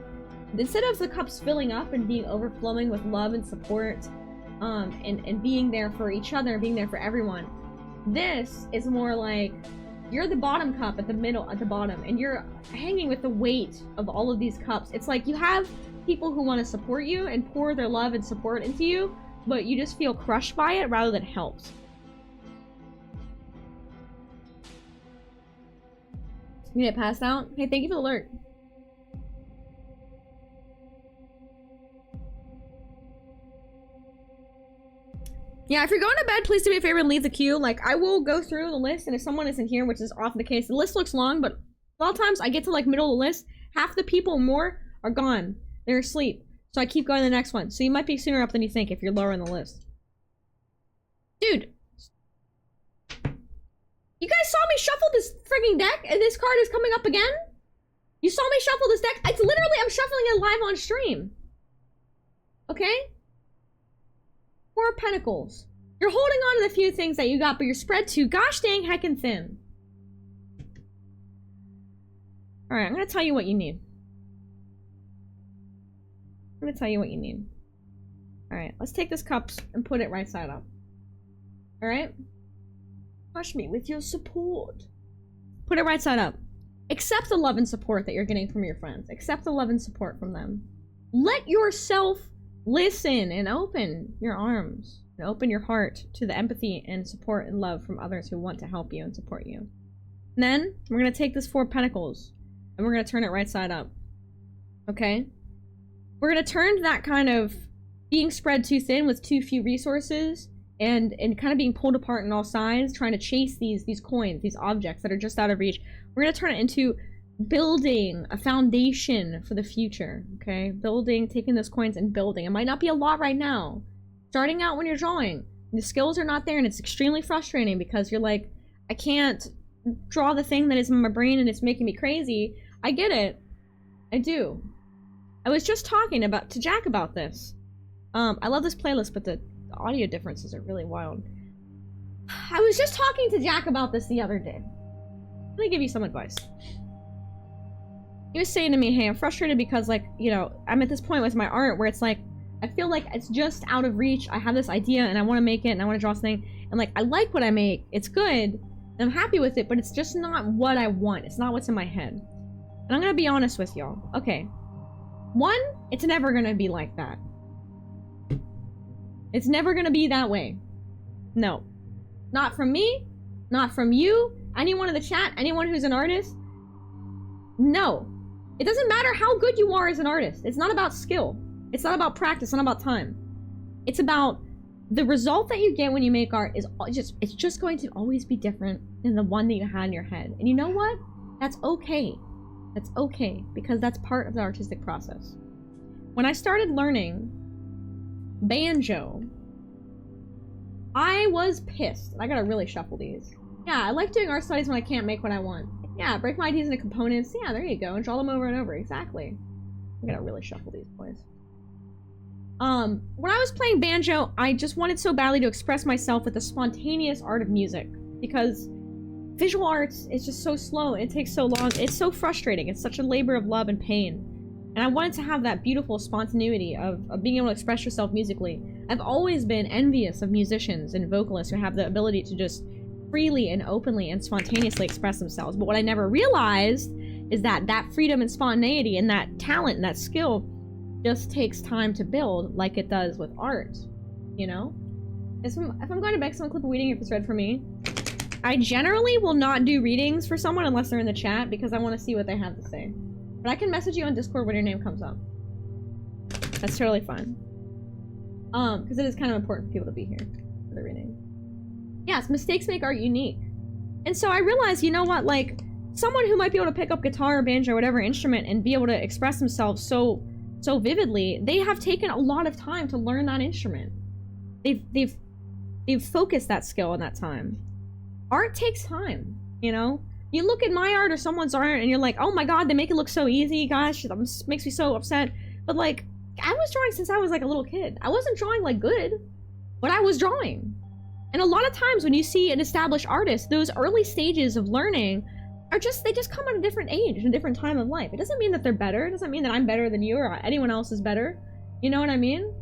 Instead of the cups filling up and being overflowing with love and support, and being there for each other, being there for everyone, this is more like you're the bottom cup at the bottom, and you're hanging with the weight of all of these cups. It's like you have people who want to support you and pour their love and support into you, but you just feel crushed by it rather than helped. You get passed out? Hey, thank you for the alert. Yeah, if you're going to bed, please do me a favor and leave the queue. Like, I will go through the list, and if someone isn't here, which is often the case, the list looks long, but a lot of times I get to, like, middle of the list, half the people or more are gone. They're asleep. So I keep going to the next one. So you might be sooner up than you think if you're lower in the list. Dude. You guys saw me shuffle this frigging deck, and this card is coming up again? You saw me shuffle this deck? It's literally, I'm shuffling it live on stream. Okay? 4 of Pentacles. You're holding on to the few things that you got, but you're spread too gosh dang heckin' thin. Alright, I'm gonna tell you what you need. Alright, let's take this cups and put it right side up. Alright? Crush me with your support. Put it right side up. Accept the love and support that you're getting from your friends. Accept the love and support from them. Let yourself listen and open your arms and open your heart to the empathy and support and love from others who want to help you and support you. And then we're going to take this 4 of Pentacles and we're going to turn it right side up. Okay? We're going to turn that kind of being spread too thin with too few resources and kind of being pulled apart on all sides, trying to chase these coins, these objects that are just out of reach. We're going to turn it into building a foundation for the future, okay? Building, taking those coins and building. It might not be a lot right now. Starting out when you're drawing, the skills are not there and it's extremely frustrating because you're like, I can't draw the thing that is in my brain and it's making me crazy. I get it. I do. I was just talking to Jack about this. I love this playlist, but the audio differences are really wild. I was just talking to Jack about this the other day. Let me give you some advice. He was saying to me, hey, I'm frustrated because, like, you know, I'm at this point with my art where it's like, I feel like it's just out of reach. I have this idea and I want to make it and I want to draw something. And, like, I like what I make. It's good. And I'm happy with it, but it's just not what I want. It's not what's in my head. And I'm going to be honest with y'all. Okay. 1, it's never going to be like that. It's never going to be that way. No. Not from me. Not from you. Anyone in the chat. Anyone who's an artist. No. It doesn't matter how good you are as an artist. It's not about skill. It's not about practice. It's not about time. It's about the result that you get when you make art is it's just going to always be different than the one that you had in your head. And you know what? That's okay. That's okay because that's part of the artistic process. When I started learning banjo, I was pissed. I gotta really shuffle these. Yeah, I like doing art studies when I can't make what I want. Yeah, break my ideas into components. Yeah, there you go. And draw them over and over. Exactly. I gotta really shuffle these boys. When I was playing banjo, I just wanted so badly to express myself with the spontaneous art of music. Because visual arts is just so slow. It takes so long. It's so frustrating. It's such a labor of love and pain. And I wanted to have that beautiful spontaneity of being able to express yourself musically. I've always been envious of musicians and vocalists who have the ability to just freely and openly and spontaneously express themselves. But what I never realized is that that freedom and spontaneity and that talent and that skill just takes time to build like it does with art, you know? If I'm going to beg someone clip a reading if it's read for me, I generally will not do readings for someone unless they're in the chat because I want to see what they have to say. But I can message you on Discord when your name comes up. That's totally fine. Because it is kind of important for people to be here for the reading. Yes, mistakes make art unique. And so I realized, you know what, like, someone who might be able to pick up guitar or banjo or whatever instrument and be able to express themselves so vividly, they have taken a lot of time to learn that instrument. They've focused that skill in that time. Art takes time, you know? You look at my art or someone's art and you're like, oh my god, they make it look so easy, gosh, that makes me so upset. But like, I was drawing since I was like a little kid. I wasn't drawing like good, but I was drawing. And a lot of times when you see an established artist, those early stages of learning are they just come at a different age, and a different time of life. It doesn't mean that they're better. It doesn't mean that I'm better than you or anyone else is better. You know what I mean?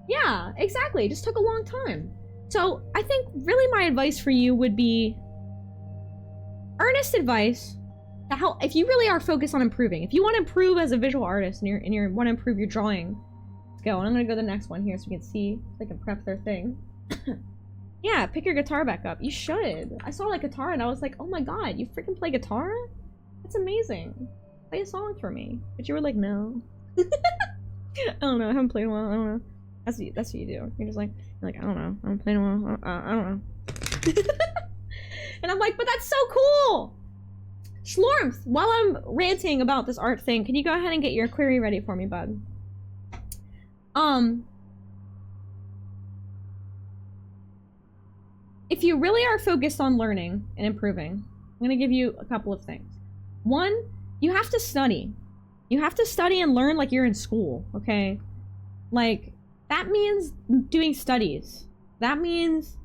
Yeah, exactly. It just took a long time. So I think really my advice for you would be earnest advice to help if you really are focused on improving. If you want to improve as a visual artist and you want to improve your drawing skill, and I'm going to go to the next one here so you can see, so they can prep their thing. Yeah, pick your guitar back up. You should. I saw that guitar and I was like, oh my god, you freaking play guitar? That's amazing. Play a song for me. But you were like, no. I don't know. I haven't played in a while. I don't know. That's what you do. You're just like, I don't know. I haven't played in a while. I don't know. And I'm like, but that's so cool! Schlormth, while I'm ranting about this art thing, can you go ahead and get your query ready for me, bud? If you really are focused on learning and improving, I'm going to give you a couple of things. One, you have to study. You have to study and learn like you're in school, okay? Like, that means doing studies. That means,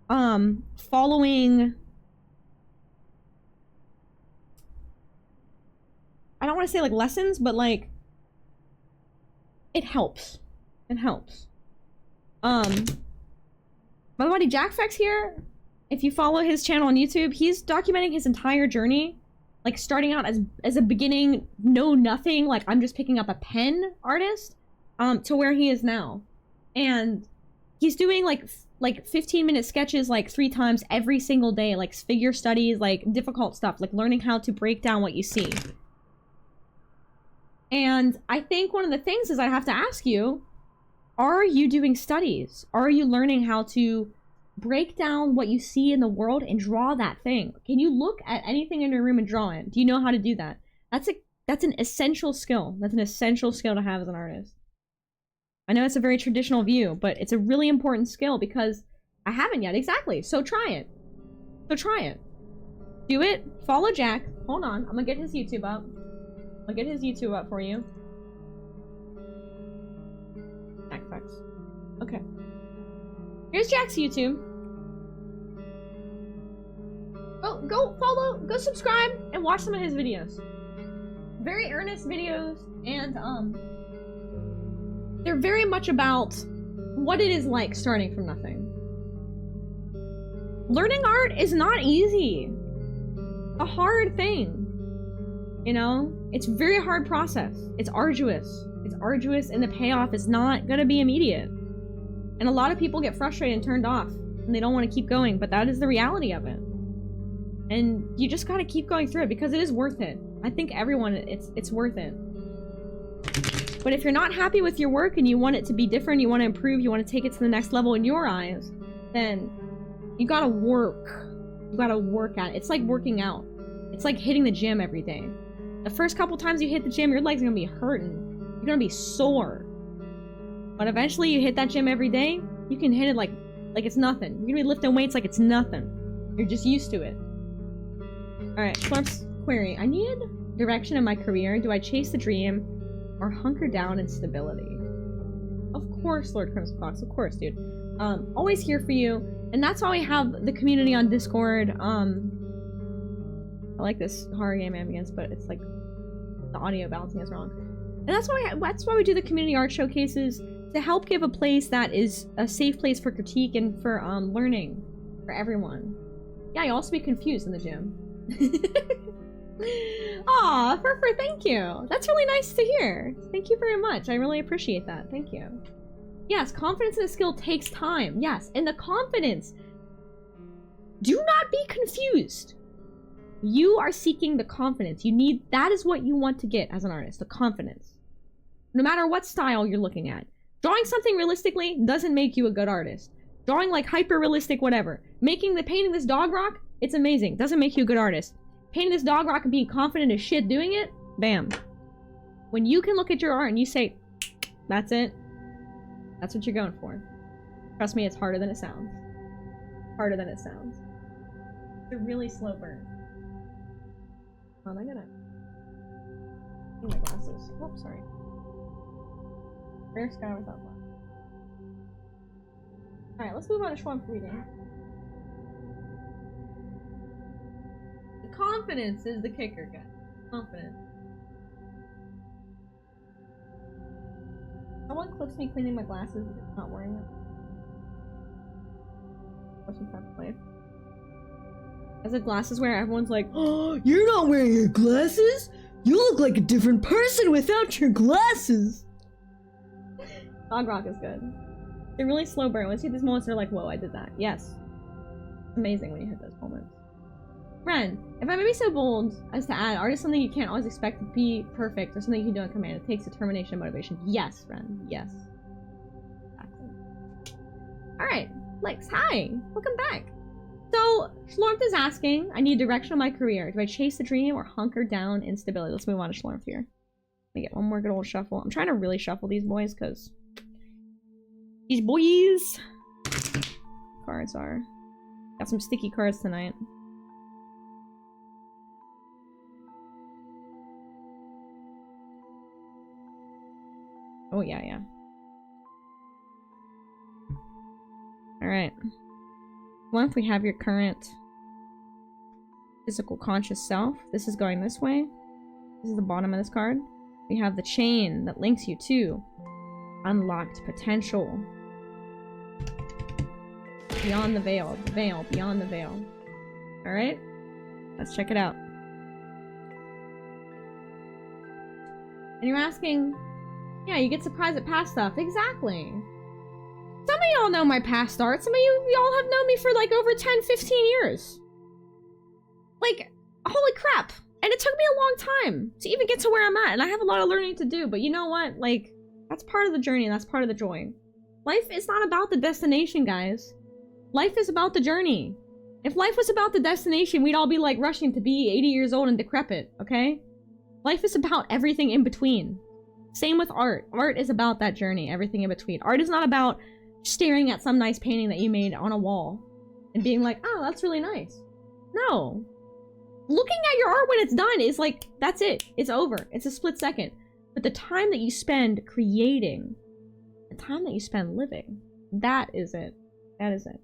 following... I don't want to say, like, lessons, but, like, it helps. It helps. My buddy Jackfex here, if you follow his channel on YouTube, he's documenting his entire journey. Like, starting out as a beginning, know nothing, like, I'm just picking up a pen artist, to where he is now. And he's doing, like 15-minute sketches, like, 3 times every single day, like, figure studies, like, difficult stuff, like, learning how to break down what you see. And I think one of the things is I have to ask you, are you doing studies? Are you learning how to break down what you see in the world and draw that thing? Can you look at anything in your room and draw it? Do you know how to do that? That's an essential skill. That's an essential skill to have as an artist. I know it's a very traditional view, but it's a really important skill because I haven't yet. Exactly. So try it. So try it. Do it. Follow Jack. Hold on. I'm gonna get his YouTube up. I'll get his YouTube up for you. Okay. Here's Jack's YouTube. Go follow, go subscribe, and watch some of his videos. Very earnest videos, and they're very much about what it is like starting from nothing. Learning art is not easy. A hard thing. You know? It's a very hard process. It's arduous. It's arduous, and the payoff is not gonna be immediate. And a lot of people get frustrated and turned off, and they don't want to keep going, but that is the reality of it. And you just gotta keep going through it, because it is worth it. I think everyone, it's worth it. But if you're not happy with your work, and you want it to be different, you want to improve, you want to take it to the next level in your eyes, then you gotta work. You gotta work at it. It's like working out. It's like hitting the gym every day. The first couple times you hit the gym, your legs are gonna be hurting. You're gonna be sore. But eventually you hit that gym every day, you can hit it like it's nothing. You're gonna be lifting weights like it's nothing. You're just used to it. Alright, Slurp's query. I need direction in my career. Do I chase the dream or hunker down in stability? Of course, Lord Crimson Fox. Of course, dude. Always here for you. And that's why we have the community on Discord. I like this horror game ambience, but it's like the audio balancing is wrong. And that's why we do the community art showcases, to help give a place that is a safe place for critique and for learning for everyone. Yeah, you'll also be confused in the gym. Aw, Furfur, thank you. That's really nice to hear. Thank you very much. I really appreciate that. Thank you. Yes, confidence in a skill takes time. Yes, and the confidence. Do not be confused. You are seeking the confidence. You need, that is what you want to get as an artist, the confidence. No matter what style you're looking at. Drawing something realistically doesn't make you a good artist. Drawing like hyper-realistic whatever. Painting this dog rock, it's amazing. Doesn't make you a good artist. Painting this dog rock and being confident as shit doing it, bam. When you can look at your art and you say, that's it, that's what you're going for. Trust me, it's harder than it sounds. Harder than it sounds. It's a really slow burn. Hold on, I gotta... need my glasses. Oh, sorry. Rare sky without glasses. Alright, let's move on to Schwamp reading. The confidence is the kicker, guys. Confidence. Someone clips me cleaning my glasses because I'm not wearing them. As a glasses wearer, everyone's like, oh, you're not wearing your glasses? You look like a different person without your glasses. Dog rock is good. They're really slow burn. Once you hit these moments, they're like, whoa, I did that. Yes. It's amazing when you hit those moments. Ren, if I may be so bold as to add, art is something you can't always expect to be perfect or something you can do on command. It takes determination and motivation. Yes, Ren. Yes. Alright. Lex, hi! Welcome back! So, Schlorth is asking, I need direction on my career. Do I chase the dream or hunker down in stability? Let's move on to Schlorth here. Let me get one more good old shuffle. I'm trying to really shuffle these boys, because... these boys... cards are... got some sticky cards tonight. Oh, yeah. Alright. Once we have your current physical conscious self, this is going this way. This is the bottom of this card. We have the chain that links you to unlocked potential. Beyond the veil, beyond the veil. Alright? Let's check it out. And you're asking, yeah, you get surprised at past stuff. Exactly. Some of y'all know my past art. Some of y'all have known me for like over 10, 15 years. Like, holy crap. And it took me a long time to even get to where I'm at. And I have a lot of learning to do. But you know what? Like, that's part of the journey. And that's part of the joy. Life is not about the destination, guys. Life is about the journey. If life was about the destination, we'd all be like rushing to be 80 years old and decrepit, okay? Life is about everything in between. Same with art. Art is about that journey, everything in between. Art is not about staring at some nice painting that you made on a wall and being like, oh, that's really nice. No. Looking at your art when it's done is like, that's it. It's over. It's a split second. But the time that you spend creating, the time that you spend living, that is it. That is it.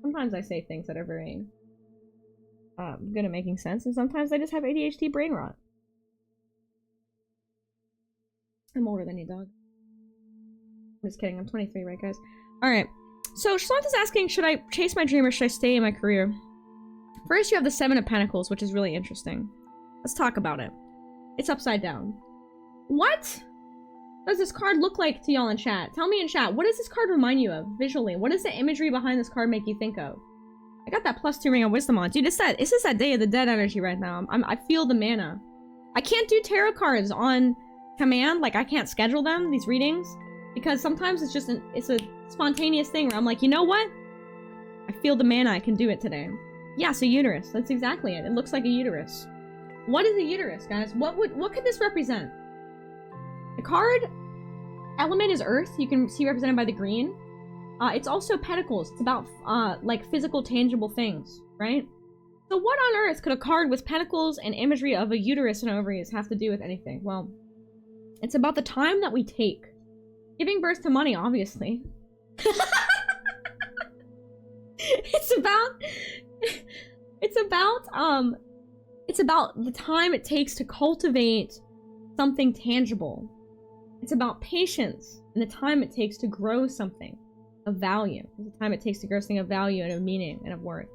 Sometimes I say things that are very good at making sense, and sometimes I just have ADHD brain rot. I'm older than you, dog. I'm just kidding. I'm 23, right, guys? Alright. So, Schlonth is asking, should I chase my dream or should I stay in my career? First, you have the Seven of Pentacles, which is really interesting. Let's talk about it. It's upside down. What does this card look like to y'all in chat? Tell me in chat, what does this card remind you of visually? What does the imagery behind this card make you think of? I got that +2 ring of wisdom on. Dude, it's just that Day of the Dead energy right now. I feel the mana. I can't do tarot cards on command. Like, I can't schedule them, these readings, because sometimes it's just it's a spontaneous thing where I'm like, you know what? I feel the mana. I can do it today. Yeah, so uterus. That's exactly it. It looks like a uterus. What is a uterus, guys? What could this represent? The card element is earth. You can see represented by the green. It's also pentacles. It's about like physical, tangible things, right? So what on earth could a card with pentacles and imagery of a uterus and ovaries have to do with anything? Well, it's about the time that we take. Giving birth to money, obviously. It's about the time it takes to cultivate something tangible. It's about patience and the time it takes to grow something of value. The time it takes to grow something of value and of meaning and of worth.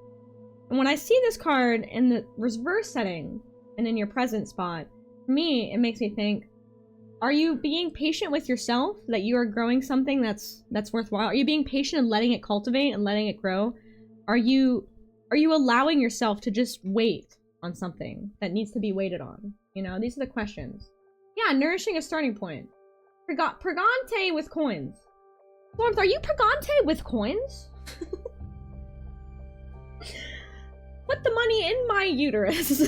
And when I see this card in the reverse setting and in your present spot, for me, it makes me think, are you being patient with yourself that you are growing something that's worthwhile? Are you being patient and letting it cultivate and letting it grow? Are you allowing yourself to just wait on something that needs to be waited on? You know, these are the questions. Yeah, nourishing a starting point. Pregante with coins. Storms, are you Pregante with coins? Put the money in my uterus.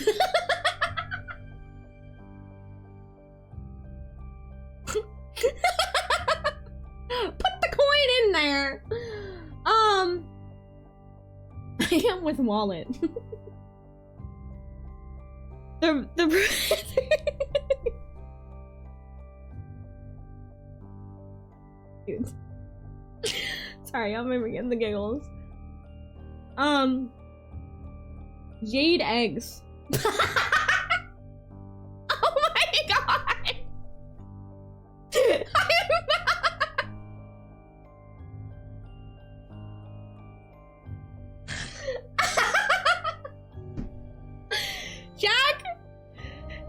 Put the coin in there. I am with wallet. the Dude. Sorry, I'm getting the giggles. Jade eggs. Oh my god!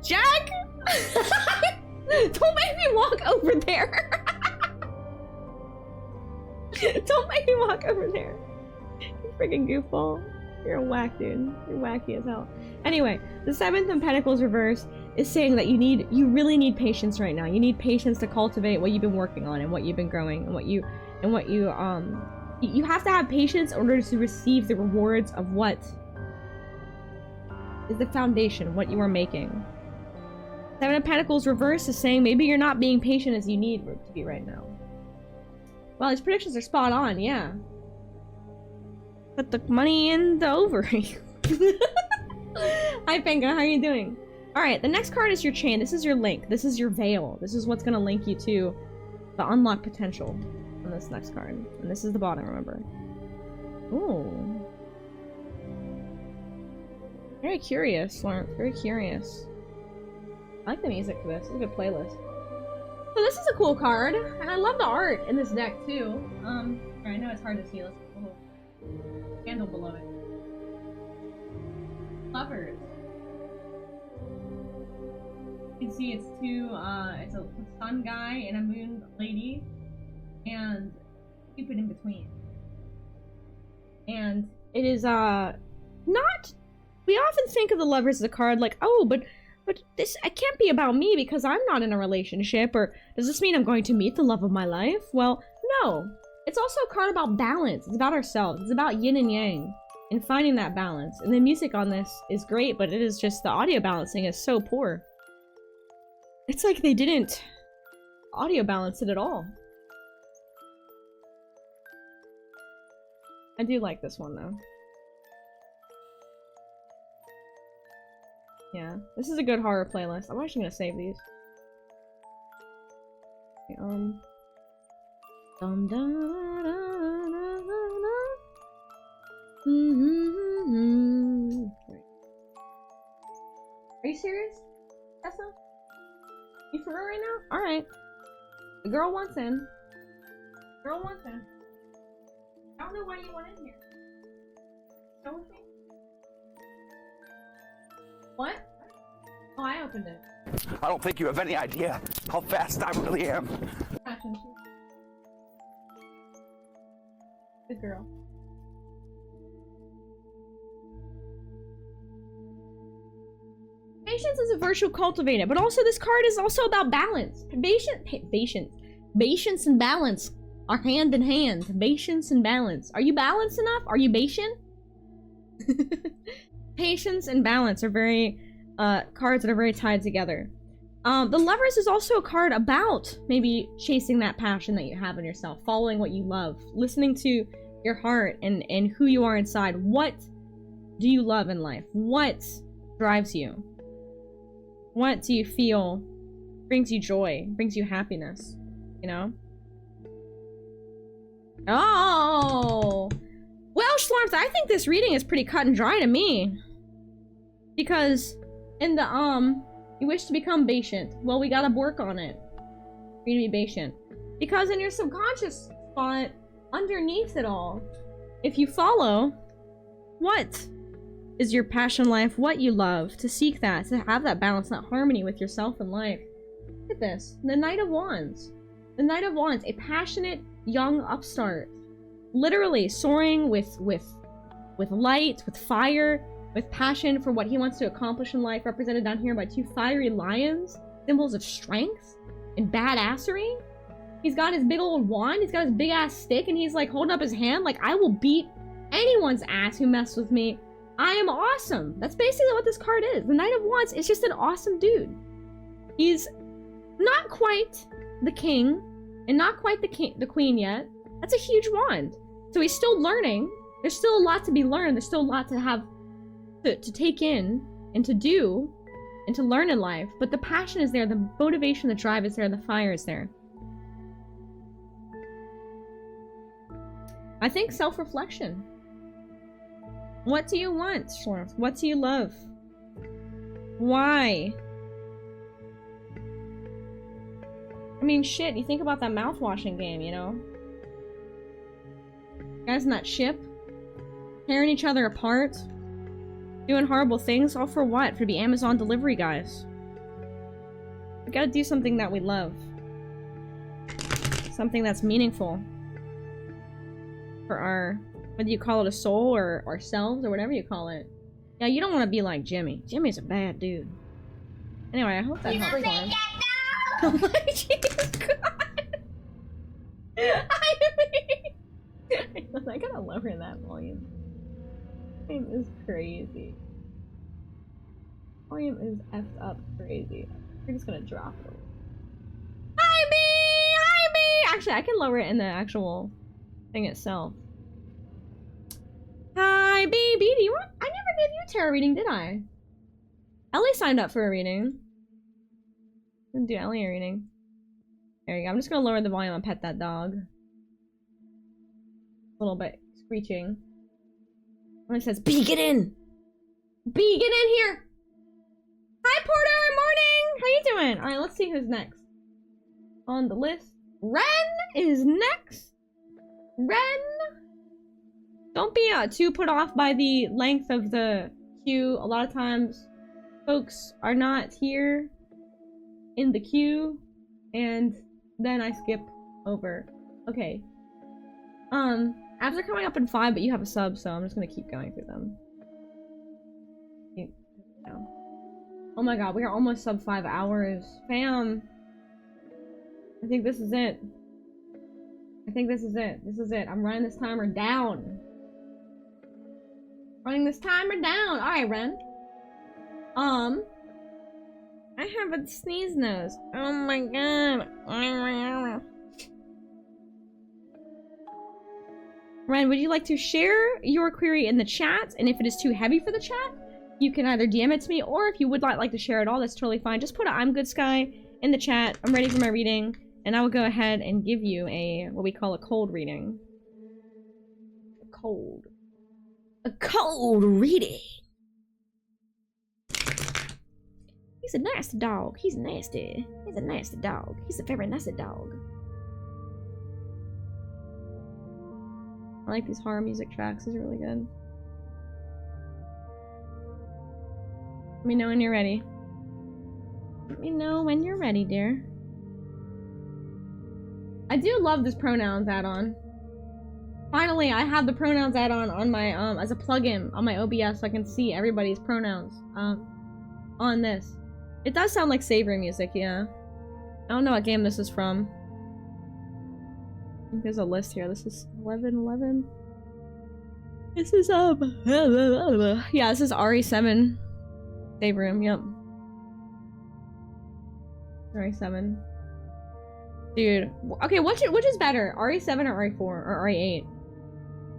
Jack! Don't make me walk over there. Don't make me walk over there. You freaking goofball. You're a whack, dude. You're wacky as hell. Anyway, the Seventh of Pentacles reverse is saying that you really need patience right now. You need patience to cultivate what you've been working on and what you've been growing and you have to have patience in order to receive the rewards of what is the foundation, what you are making. Seven of Pentacles reverse is saying maybe you're not being patient as you need to be right now. Well, his predictions are spot on, yeah. Put the money in the ovary. Hi, Penga, how are you doing? Alright, the next card is your chain. This is your link. This is your veil. This is what's gonna link you to the unlocked potential on this next card. And this is the bottom, remember. Ooh. Very curious, Lawrence. Very curious. I like the music for this. It's a good playlist. So this is a cool card, and I love the art in this deck too. I know it's hard to see. Let's put a little candle below it. Lovers. You can see it's two. It's a sun guy and a moon lady, and Cupid in between. And it is not. We often think of the Lovers as a card like, oh, but this, it can't be about me because I'm not in a relationship, or does this mean I'm going to meet the love of my life? Well, no. It's also a card about balance. It's about ourselves. It's about yin and yang and finding that balance. And the music on this is great, but it is just the audio balancing is so poor. It's like they didn't audio balance it at all. I do like this one though. Yeah, this is a good horror playlist. I'm actually gonna save these. Okay, dum, da, da, da, da, Are you serious, Tessa? You for real right now? Alright. The girl wants in. Girl wants in. I don't know why you went in here. Go with me? What? Oh, I opened it.
I don't think you have any idea how fast I really am.
Good girl. Patience is a virtue cultivated, but also this card is also about balance. Patience and balance are hand in hand. Patience and balance. Are you balanced enough? Are you patient? Patience and balance are very cards that are very tied together. The Lovers is also a card about maybe chasing that passion that you have in yourself, following what you love, listening to your heart and who you are inside. What do you love in life? What drives you? What do you feel brings you joy, brings you happiness, you know? Oh! Well, Schlarms, I think this reading is pretty cut and dry to me. Because in the, you wish to become patient. Well, we gotta work on it for you to be patient. Because in your subconscious spot, underneath it all, if you follow what is your passion life, what you love, to seek that, to have that balance, that harmony with yourself and life. Look at this. The Knight of Wands. The Knight of Wands, a passionate young upstart. Literally soaring with light, with fire, with passion for what he wants to accomplish in life, represented down here by two fiery lions, symbols of strength. and badassery. He's got his big old wand, he's got his big ass stick, and he's like holding up his hand like, I will beat anyone's ass who messes with me. I am awesome. That's basically what this card is. The Knight of Wands is just an awesome dude. He's not quite the king, and not quite the queen yet. That's a huge wand. So he's still learning. There's still a lot to be learned. There's still a lot to have to take in and to do and to learn in life. But the passion is there, the motivation, the drive is there, the fire is there. I think self-reflection. What do you want, Schlorf? What do you love? Why? I mean, shit, you think about that mouth-washing game, you know? Guys in that ship, tearing each other apart, doing horrible things, all for what? For the Amazon delivery guys. We gotta do something that we love. Something that's meaningful. For our, whether you call it a soul or ourselves or whatever you call it. Yeah, you don't want to be like Jimmy. Jimmy's a bad dude. Anyway, I hope that helps for him. Oh my Jesus God! I gotta lower that volume. Volume is crazy. Volume is effed up crazy. We're just gonna drop it. Hi B! Hi B! Actually, I can lower it in the actual thing itself. Hi B! B, do you want? I never gave you a tarot reading, did I? Ellie signed up for a reading. I'm gonna do Ellie a reading. There you go. I'm just gonna lower the volume and pet that dog. A little bit screeching. And it says, B, get in! B, get in here! Hi, Porter! Morning! How you doing? Alright, let's see who's next. On the list. Ren is next! Ren! Don't be too put off by the length of the queue. A lot of times, folks are not here in the queue, and then I skip over. Okay. Abs are coming up in 5, but you have a sub, so I'm just gonna keep going through them. Oh my god, we are almost sub 5 hours. Fam! I think this is it. I think this is it. This is it. I'm running this timer down. Running this timer down. Alright, Ren. I have a sneeze nose. Oh my god. Ren, would you like to share your query in the chat? And if it is too heavy for the chat, you can either DM it to me, or if you would not like to share it all, that's totally fine. Just put a I'm good Sky in the chat. I'm ready for my reading, and I will go ahead and give you a, what we call a cold reading. A cold reading. He's a nasty dog. He's nasty. He's a nasty dog. He's a very nasty dog. I like these horror music tracks. It's really good. Let me know when you're ready. Let me know when you're ready, dear. I do love this pronouns add-on. Finally, I have the pronouns add-on on my, as a plugin on my OBS so I can see everybody's pronouns, on this. It does sound like savory music, yeah. I don't know what game this is from. I think there's a list here. This is 1111. This is, yeah, this is RE7. Save room, yep. RE7. Dude. Okay, which is better? RE7 or RE4? Or RE8?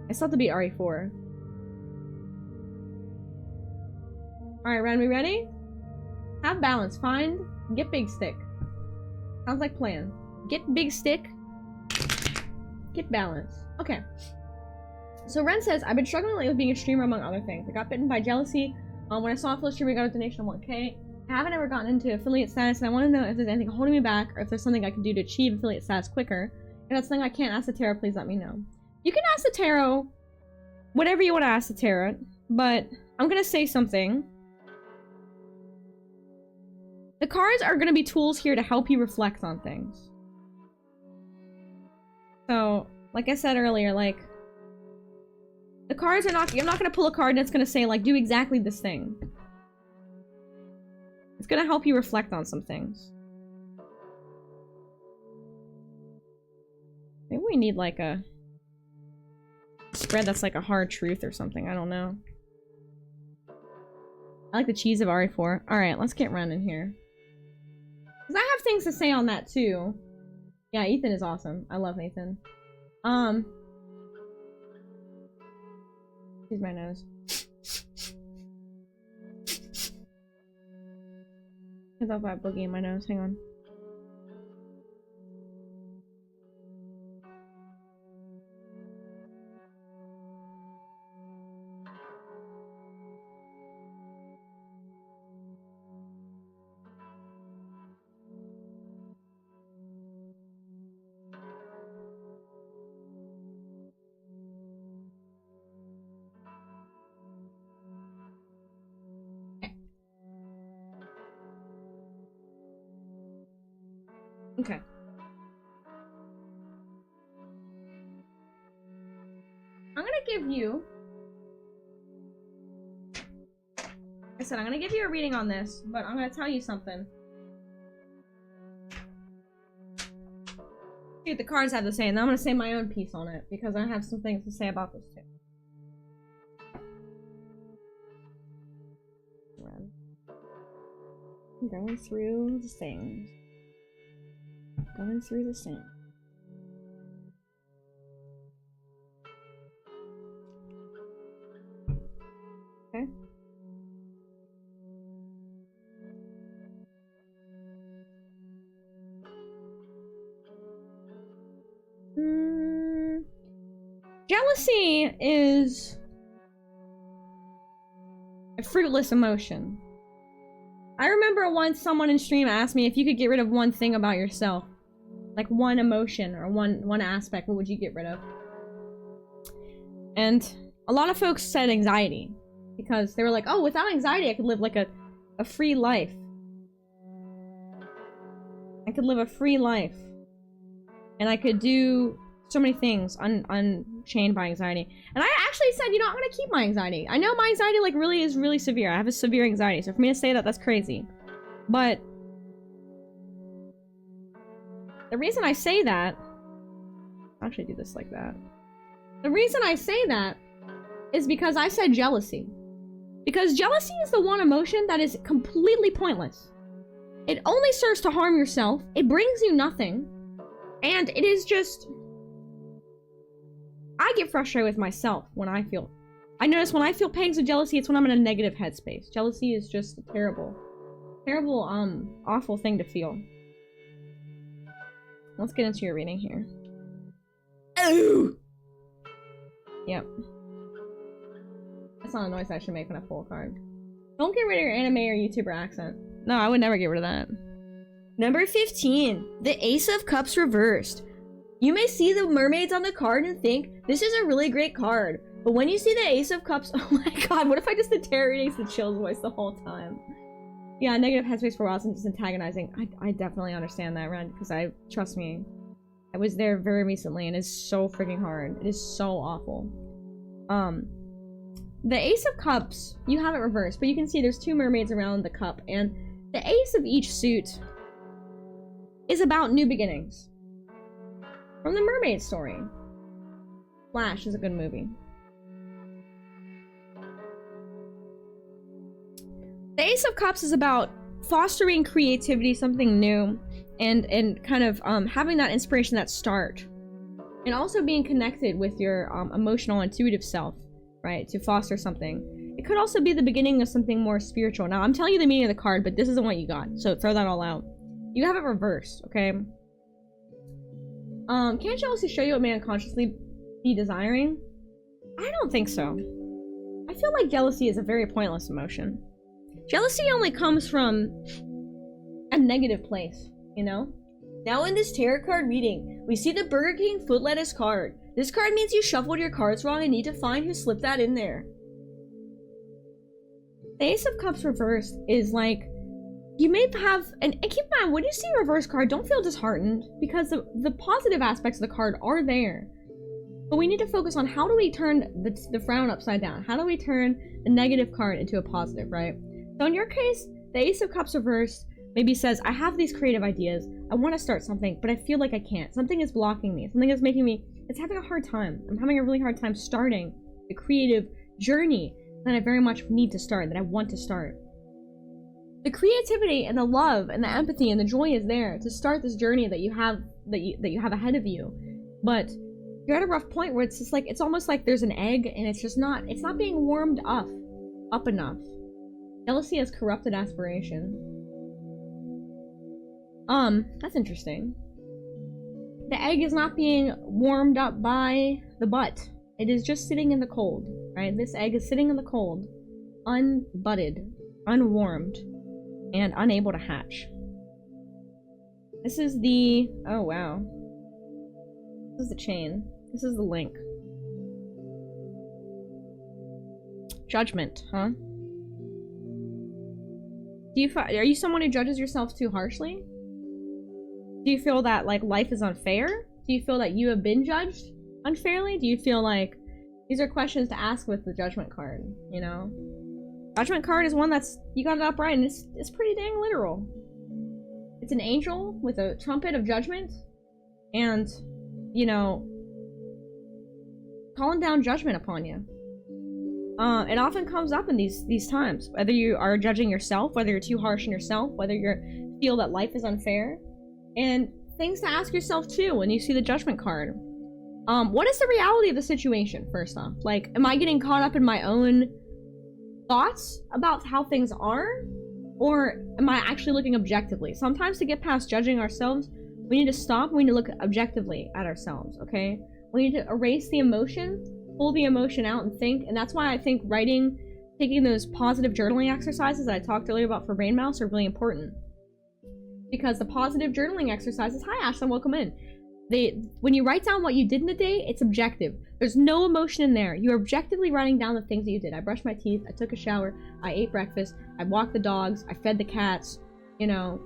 I still have to beat RE4. Alright, Ren, we ready? Have balance. Find. Get big stick. Sounds like plan. Get big stick. Get balance. Okay. So Ren says, I've been struggling lately with being a streamer among other things. I got bitten by jealousy. When I saw a fellow streamer, I got a donation of 1K. I haven't ever gotten into affiliate status, and I want to know if there's anything holding me back, or if there's something I can do to achieve affiliate status quicker. If that's something I can't ask the tarot, please let me know. You can ask the tarot whatever you want to ask the tarot, but I'm gonna say something. The cards are gonna be tools here to help you reflect on things. So, like I said earlier, like, the cards are not, you're not gonna pull a card that's gonna say, like, do exactly this thing. It's gonna help you reflect on some things. we need like a spread that's like a hard truth or something. I don't know. I like the cheese of RE4. Alright, let's get running here. Because I have things to say on that too. Yeah, Ethan is awesome. I love Ethan. Excuse my nose. I thought about boogie in my nose. Hang on. Okay. I'm gonna give you... I said I'm gonna give you a reading on this, but I'm gonna tell you something. See what the cards have to say, and then I'm gonna say my own piece on it, because I have some things to say about this too. I'm going through the things. Going through the sand. Okay. Jealousy is a fruitless emotion. I remember once someone in stream asked me if you could get rid of one thing about yourself. Like one emotion or one aspect, what would you get rid of? And a lot of folks said anxiety. Because they were like, oh, without anxiety I could live like a free life. I could live a free life. And I could do so many things unchained by anxiety. And I actually said, you know, I'm gonna keep my anxiety. I know my anxiety like is really severe. I have a severe anxiety, so for me to say that, that's crazy. But the reason I say that, I'll actually do this like that. The reason I say that is because I said jealousy. Because jealousy is the one emotion that is completely pointless. It only serves to harm yourself. It brings you nothing. And it is just... I get frustrated with myself when I feel... I notice when I feel pangs of jealousy, it's when I'm in a negative headspace. Jealousy is just a terrible, awful thing to feel. Let's get into your reading here. Oh! Yep. That's not a noise I should make when I pull a card. Don't get rid of your anime or YouTuber accent. No, I would never get rid of that. Number 15. The Ace of Cups reversed. You may see the mermaids on the card and think, this is a really great card. But when you see the Ace of Cups... Oh my god, what if I just did Tarot readings to Chill's voice the whole time? Yeah, negative headspace for a while since it's antagonizing. I definitely understand that, Ren, because trust me, I was there very recently and it's so freaking hard. It is so awful. The Ace of Cups, you have it reversed, but you can see there's two mermaids around the cup, and the ace of each suit is about new beginnings. From the mermaid story. Flash is a good movie. The Ace of Cups is about fostering creativity, something new, and kind of having that inspiration, that start. And also being connected with your emotional, intuitive self, right? To foster something. It could also be the beginning of something more spiritual. Now, I'm telling you the meaning of the card, but this isn't what you got, so throw that all out. You have it reversed, okay? Can't jealousy show you what may unconsciously be desiring? I don't think so. I feel like jealousy is a very pointless emotion. Jealousy only comes from a negative place, you know? Now in this tarot card reading, we see the Burger King foot lettuce card. This card means you shuffled your cards wrong and need to find who slipped that in there. The Ace of Cups reversed is like, you may have, and keep in mind, when you see a reverse card, don't feel disheartened, because the positive aspects of the card are there. But we need to focus on how do we turn the frown upside down? How do we turn the negative card into a positive, right? So in your case, the Ace of Cups reversed maybe says, I have these creative ideas, I want to start something, but I feel like I can't. Something is blocking me. Something is making me, it's having a hard time. I'm having a really hard time starting the creative journey that I very much need to start, that I want to start. The creativity and the love and the empathy and the joy is there to start this journey that you have that you have ahead of you. But you're at a rough point where it's just like, it's almost like there's an egg and it's not being warmed up enough. Jealousy has corrupted aspiration. That's interesting. The egg is not being warmed up by the butt. It is just sitting in the cold, right? This egg is sitting in the cold, unbutted, unwarmed, and unable to hatch. This is the... oh, wow. This is the chain. This is the link. Judgment, huh? Are you someone who judges yourself too harshly? Do you feel that, like, life is unfair? Do you feel that you have been judged unfairly? Do you feel like... these are questions to ask with the judgment card, you know? Judgment card is one that's... you got it up right, and it's pretty dang literal. It's an angel with a trumpet of judgment, and, you know, calling down judgment upon you. It often comes up in these times, whether you are judging yourself, whether you're too harsh on yourself, whether you feel that life is unfair, and things to ask yourself too when you see the judgment card. What is the reality of the situation, first off? Like, am I getting caught up in my own thoughts about how things are? Or am I actually looking objectively? Sometimes to get past judging ourselves, we need to stop and we need to look objectively at ourselves, okay? We need to erase the emotion, pull the emotion out and think, and that's why I think writing, taking those positive journaling exercises that I talked earlier about for Brain Mouse are really important. Because the positive journaling exercises, hi Ashlyn, welcome in. When you write down what you did in the day, it's objective. There's no emotion in there. You're objectively writing down the things that you did. I brushed my teeth, I took a shower, I ate breakfast, I walked the dogs, I fed the cats, you know.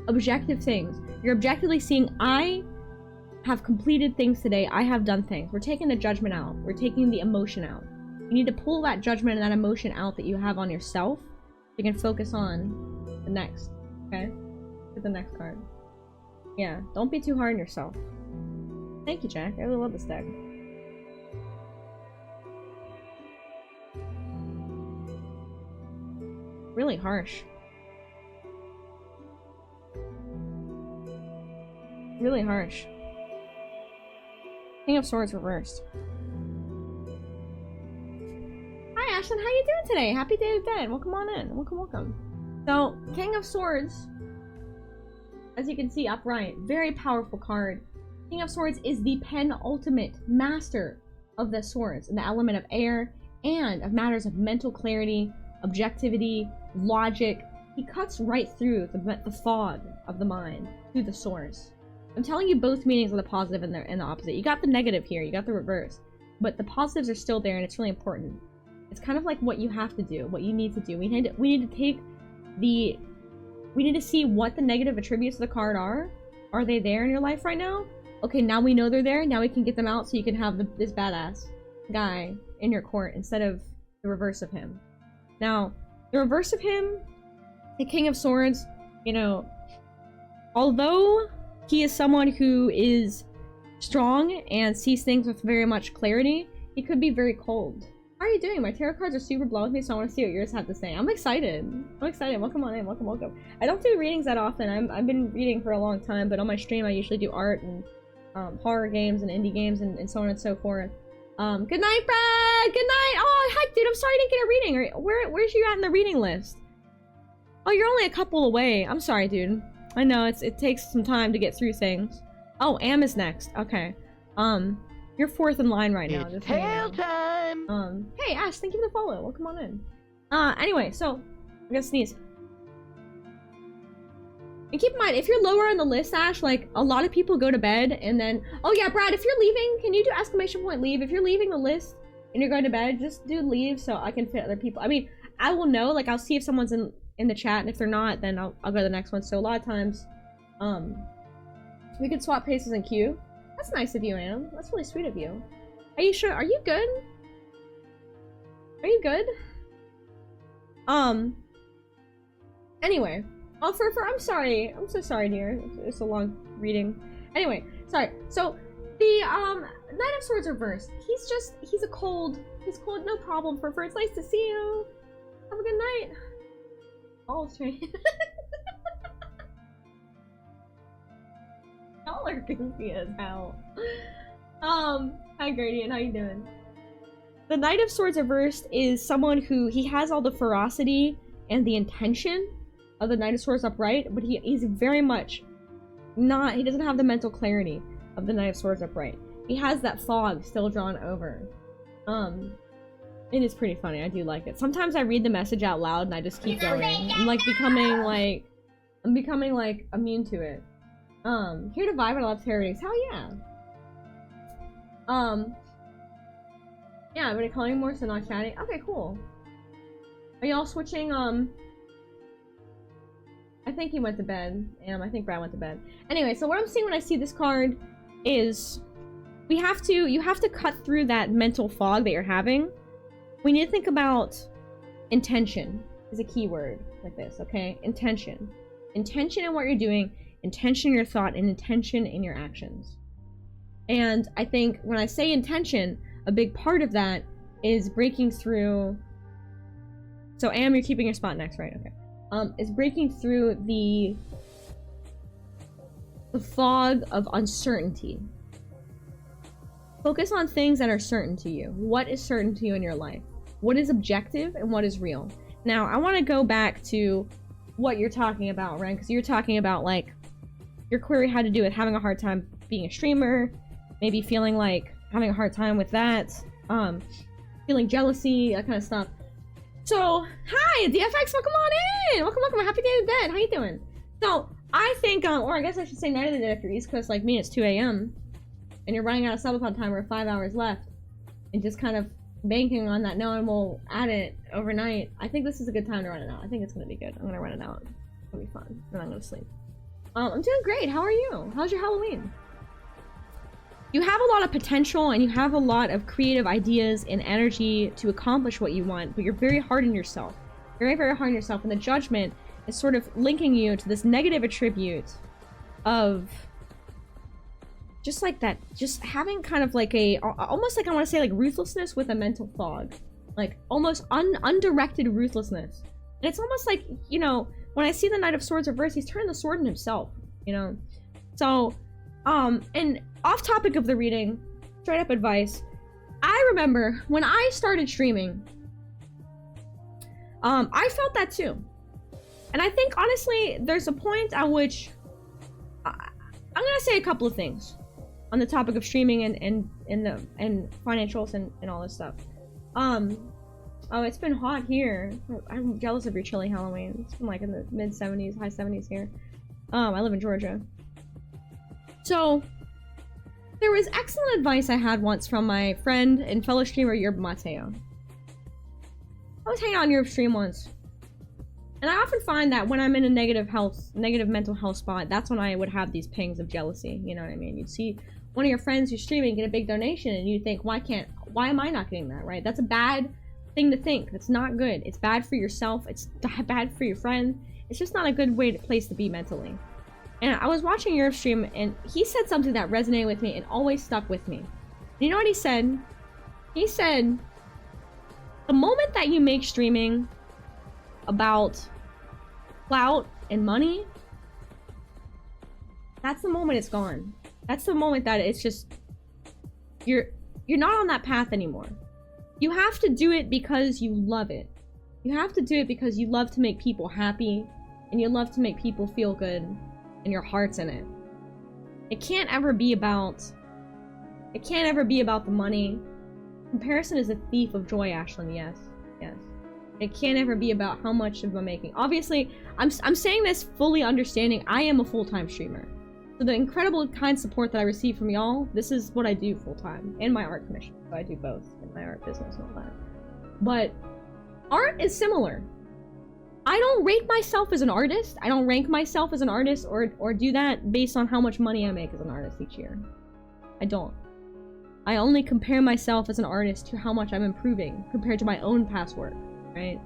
Objective things. You're objectively seeing, I have completed things today, I have done things. We're taking the judgment out. We're taking the emotion out. You need to pull that judgment and that emotion out that you have on yourself. You can focus on the next, okay? Get the next card. Yeah, don't be too hard on yourself. Thank you, Jack. I really love this deck. Really harsh. Really harsh. King of Swords reversed. Hi, Ashlyn. How you doing today? Happy Day of the Dead. Welcome on in. Welcome, welcome. So, King of Swords, as you can see upright, very powerful card. King of Swords is the penultimate master of the swords, and the element of air, and of matters of mental clarity, objectivity, logic. He cuts right through the fog of the mind to the source. I'm telling you both meanings of the positive and the opposite. You got the negative here, you got the reverse, but the positives are still there, and it's really important. It's kind of like what you have to do, what you need to do. We need to see what the negative attributes of the card are. Are they there in your life right now? Okay, now we know they're there. Now we can get them out so you can have this badass guy in your court instead of the reverse of him. Now, the reverse of him, the King of Swords, you know, although he is someone who is strong and sees things with very much clarity, he could be very cold. How are you doing? My tarot cards are super blown with me, so I want to see what yours have to say. I'm excited. I'm excited. Welcome on in. Welcome, welcome. I don't do readings that often. I've been reading for a long time, but on my stream I usually do art and horror games and indie games and so on and so forth. Good night, Brad! Good night! Oh, hi, dude. I'm sorry I didn't get a reading. Where's you at in the reading list? Oh, you're only a couple away. I'm sorry, dude. I know, it takes some time to get through things. Oh, Am is next. Okay. You're fourth in line right now.
It's tail time!
Hey, Ash, thank you for the follow. Welcome on in. Anyway, so, I'm gonna sneeze. And keep in mind, if you're lower on the list, Ash, like, a lot of people go to bed and then... oh yeah, Brad, if you're leaving, can you do exclamation point leave? If you're leaving the list and you're going to bed, just do leave so I can fit other people. I mean, I will know, like, I'll see if someone's in the chat, and if they're not, then I'll go to the next one. So a lot of times, we could swap places in queue. That's nice of you, Anne. That's really sweet of you. Are you sure? Are you good? Are you good? Anyway, Oh, I'm sorry. I'm so sorry, dear. It's a long reading. Anyway, sorry. So, the, Knight of Swords reversed. He's cold, no problem, Fur. It's nice to see you. Have a good night. Oh, straight. Y'all are goofy as hell. Hi Gradient, how you doing? The Knight of Swords reversed is someone who, he has all the ferocity and the intention of the Knight of Swords upright, but he's very much not, he doesn't have the mental clarity of the Knight of Swords upright. He has that fog still drawn over. It is pretty funny, I do like it. Sometimes I read the message out loud and I just keep going. I'm becoming immune to it. Here to vibe, I love tarot readings. Hell yeah! Yeah, everybody calling more, so not chatting. Okay, cool. Are y'all switching, I think he went to bed. I think Brad went to bed. Anyway, so what I'm seeing when I see this card is you have to cut through that mental fog that you're having. We need to think about intention is a key word like this, okay? Intention. Intention in what you're doing, intention in your thought, and intention in your actions. And I think when I say intention, a big part of that is breaking through. So Am, you're keeping your spot next, right? Okay. Is breaking through the fog of uncertainty. Focus on things that are certain to you. What is certain to you in your life? What is objective and what is real? Now, I want to go back to what you're talking about, Ren, because you're talking about, like, your query had to do with having a hard time being a streamer, maybe feeling like having a hard time with that, feeling jealousy, that kind of stuff. So, hi, DFX, welcome on in! Welcome, welcome, happy day to dead, how you doing? So, I think, or I guess I should say night of the dead if you're East Coast like me, it's 2 a.m. and you're running out of subathon time or 5 hours left, and just kind of banking on that no one will add it overnight. I think this is a good time to run it out. I think it's gonna be good. I'm gonna run it out. It's gonna be fun. And I'm gonna sleep. I'm doing great. How are you? How's your Halloween? You have a lot of potential and you have a lot of creative ideas and energy to accomplish what you want, but you're very hard on yourself. Very, very hard on yourself, and the judgment is sort of linking you to this negative attribute of just like that, just having kind of like a, almost like I want to say like ruthlessness with a mental fog. Like almost undirected ruthlessness. And it's almost like, you know, when I see the Knight of Swords reverse, he's turned the sword in himself, you know? So, and off topic of the reading, straight up advice, I remember when I started streaming, I felt that too. And I think, honestly, there's a point at which, I'm gonna say a couple of things on the topic of streaming and financials and all this stuff. Oh, it's been hot here. I'm jealous of your chilly Halloween. It's been like in the mid 70s, high 70s here. I live in Georgia. So, there was excellent advice I had once from my friend and fellow streamer Yerb Mateo. I was hanging out on your stream once. And I often find that when I'm in a negative mental health spot, that's when I would have these pangs of jealousy, you know what I mean? You'd see one of your friends who's streaming get a big donation and you think, why am I not getting that, right? That's a bad thing to think. That's not good. It's bad for yourself. It's bad for your friend. It's just not a good place to be mentally. And I was watching your stream and he said something that resonated with me and always stuck with me. And you know what he said? He said, the moment that you make streaming about clout and money, that's the moment it's gone. That's the moment that it's just, you're not on that path anymore. You have to do it because you love it. You have to do it because you love to make people happy and you love to make people feel good and your heart's in it. It can't ever be about the money. Comparison is a thief of joy, Ashlyn. Yes. Yes. It can't ever be about how much am I making. Obviously, I'm saying this fully understanding I am a full-time streamer. So the incredible kind support that I receive from y'all, this is what I do full-time. And my art commission. So I do both in my art business and all that. But art is similar. I don't rank myself as an artist. I don't rank myself as an artist or do that based on how much money I make as an artist each year. I don't. I only compare myself as an artist to how much I'm improving compared to my own past work, right?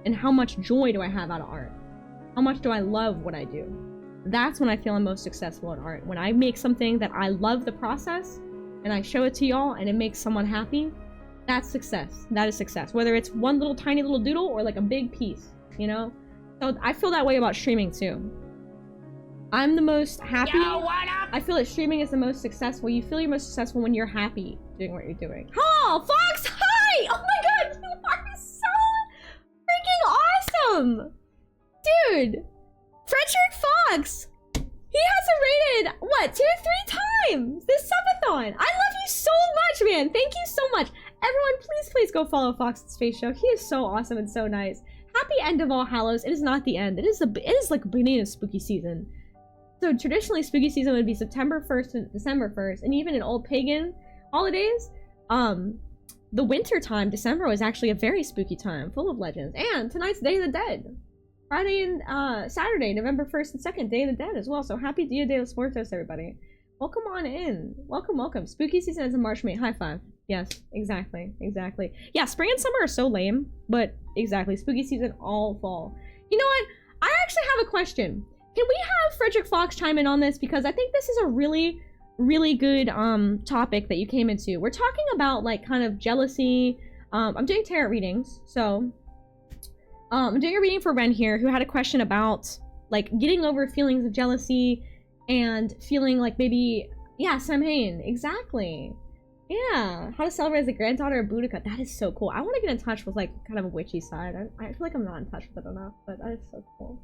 And how much joy do I have out of art? How much do I love what I do? That's when I feel I'm most successful in art. When I make something that I love the process, and I show it to y'all, and it makes someone happy, that's success. That is success. Whether it's one little tiny little doodle or like a big piece, you know? So I feel that way about streaming too. I'm the most happy.
Yo, what up?
I feel that streaming is the most successful. You feel you're most successful when you're happy doing what you're doing. Oh, Fox, hi! Oh my god, you are so freaking awesome! Dude, Frederick Fox! He has it rated, what, 2 or 3 times this subathon! I love you so much, man! Thank you so much! Everyone, please go follow Fox's face show. He is so awesome and so nice. Happy end of All Hallows. It is not the end. It is like a beginning of spooky season. So traditionally, spooky season would be September 1st to December 1st, and even in old pagan holidays, the winter time, December, was actually a very spooky time, full of legends. And tonight's Day of the Dead. Friday and Saturday, November 1st and 2nd, Day of the Dead as well. So happy Dia de los Muertos, everybody. Welcome on in. Welcome. Spooky season ends in March, May. High five. Yes, exactly. Yeah, spring and summer are so lame, but exactly. Spooky season, all fall. You know what? I actually have a question. Can we have Frederick Fox chime in on this? Because I think this is a really, really good topic that you came into. We're talking about like kind of jealousy. I'm doing tarot readings, so I'm doing a reading for Ren here, who had a question about like getting over feelings of jealousy and feeling like maybe, yeah, Samhain, exactly. Yeah, how to celebrate as the granddaughter of Boudica. That is so cool. I want to get in touch with like kind of a witchy side. I feel like I'm not in touch with it enough, but that is so cool.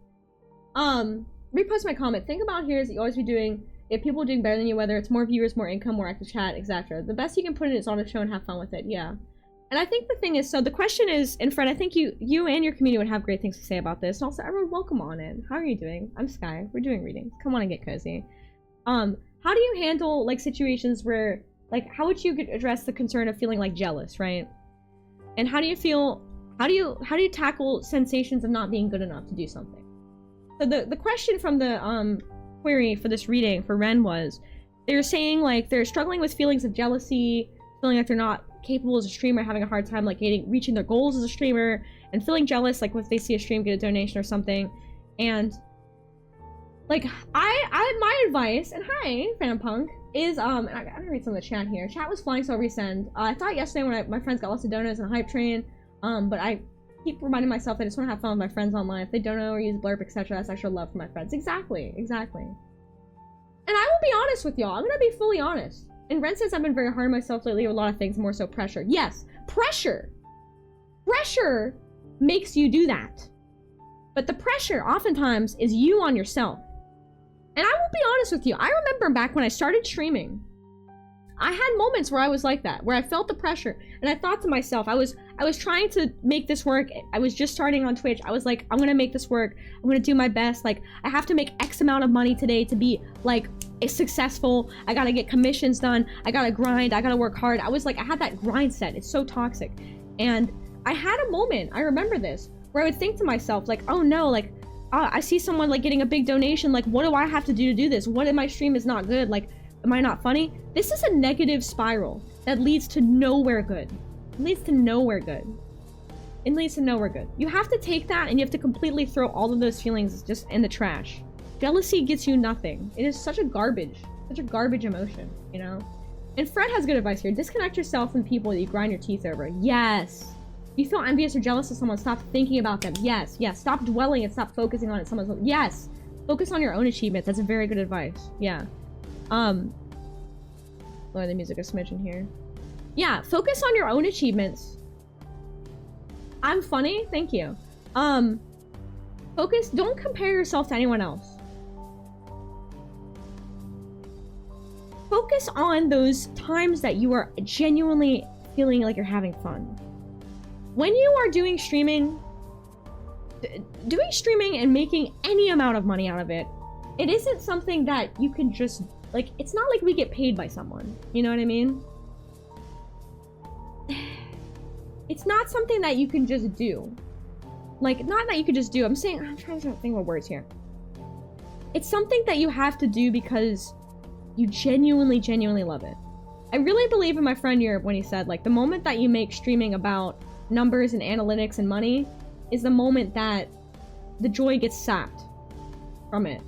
Repost my comment. Think about here is that you always be doing, if people are doing better than you, whether it's more viewers, more income, more active chat, etc. The best you can put it is on a show and have fun with it. Yeah. And I think the thing is, so the question is, and Fred, I think you and your community would have great things to say about this. And also, everyone, welcome on in. How are you doing? I'm Sky. We're doing readings. Come on and get cozy. How do you handle like situations where, like, how would you address the concern of feeling like jealous, right? And how do you feel? How do you tackle sensations of not being good enough to do something? So the question from the query for this reading for Ren was, they're saying like they're struggling with feelings of jealousy, feeling like they're not capable as a streamer, having a hard time like reaching their goals as a streamer, and feeling jealous like if they see a stream get a donation or something. And like my advice, and hi Phantom Punk, is and I'm gonna read some of the chat here. Chat was flying, so I'll resend. I thought yesterday when my friends got lots of donuts and a hype train, but I keep reminding myself that I just want to have fun with my friends online. If they don't know or use blurb, etc., that's actual love for my friends. Exactly. And I will be honest with y'all. I'm gonna be fully honest. And Ren says I've been very hard on myself lately with a lot of things, more so pressure. Yes, pressure. Pressure makes you do that. But the pressure oftentimes is you on yourself. And I will be honest with you. I remember back when I started streaming, I had moments where I was like that, where I felt the pressure, and I thought to myself, I was trying to make this work. I was just starting on Twitch. I was like, I'm gonna make this work. I'm gonna do my best. Like, I have to make X amount of money today to be like successful. I gotta get commissions done. I gotta grind. I gotta work hard. I was like, I had that grind set. It's so toxic. And I had a moment, I remember this, where I would think to myself, like, oh no, like, I see someone like getting a big donation. Like, what do I have to do this? What if my stream is not good? Like, am I not funny? This is a negative spiral that leads to nowhere good. It leads to nowhere good. It leads to nowhere good. You have to take that and you have to completely throw all of those feelings just in the trash. Jealousy gets you nothing. It is such a garbage emotion, you know? And Fred has good advice here. Disconnect yourself from people that you grind your teeth over. Yes. You feel envious or jealous of someone, stop thinking about them. Yes. Stop dwelling and stop focusing on it. Yes. Focus on your own achievements. That's a very good advice. Yeah. Lower the music a smidgen here. Yeah, focus on your own achievements. I'm funny, thank you. Focus, don't compare yourself to anyone else. Focus on those times that you are genuinely feeling like you're having fun. When you are doing streaming and making any amount of money out of it, it isn't something that you can just, like, it's not like we get paid by someone. You know what I mean? It's not something that you can just do. Like, not that you could just do. I'm trying to think of words here. It's something that you have to do because you genuinely love it. I really believe in my friend Europe when he said, like, the moment that you make streaming about numbers and analytics and money is the moment that the joy gets sapped from it.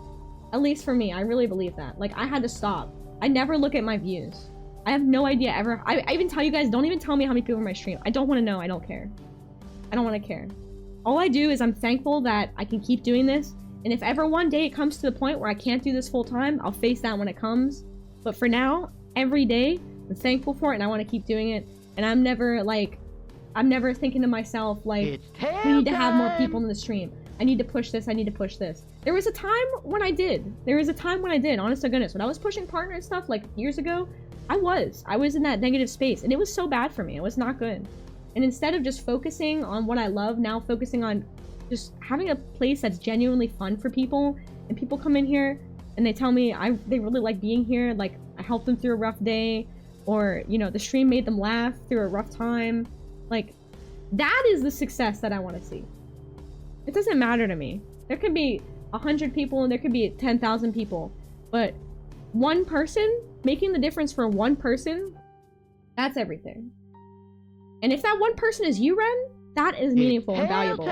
At least for me, I really believe that. Like, I had to stop. I never look at my views. I have no idea ever. I even tell you guys, don't even tell me how many people are in my stream. I don't want to know. I don't care. I don't want to care. All I do is I'm thankful that I can keep doing this. And if ever one day it comes to the point where I can't do this full time, I'll face that when it comes. But for now, every day, I'm thankful for it and I want to keep doing it. And I'm never thinking to myself, like, we need to have more people in the stream. I need to push this, I need to push this. There was a time when I did. Honest to goodness. When I was pushing partner and stuff, like, years ago, I was in that negative space. And it was so bad for me. It was not good. And instead of just focusing on what I love, now focusing on just having a place that's genuinely fun for people. And people come in here and they tell me they really like being here. Like, I helped them through a rough day. Or, you know, the stream made them laugh through a rough time. Like, that is the success that I want to see. It doesn't matter to me. There could be 100 people and there could be 10,000 people. But one person, making the difference for one person, that's everything. And if that one person is you, Ren, that is meaningful and valuable.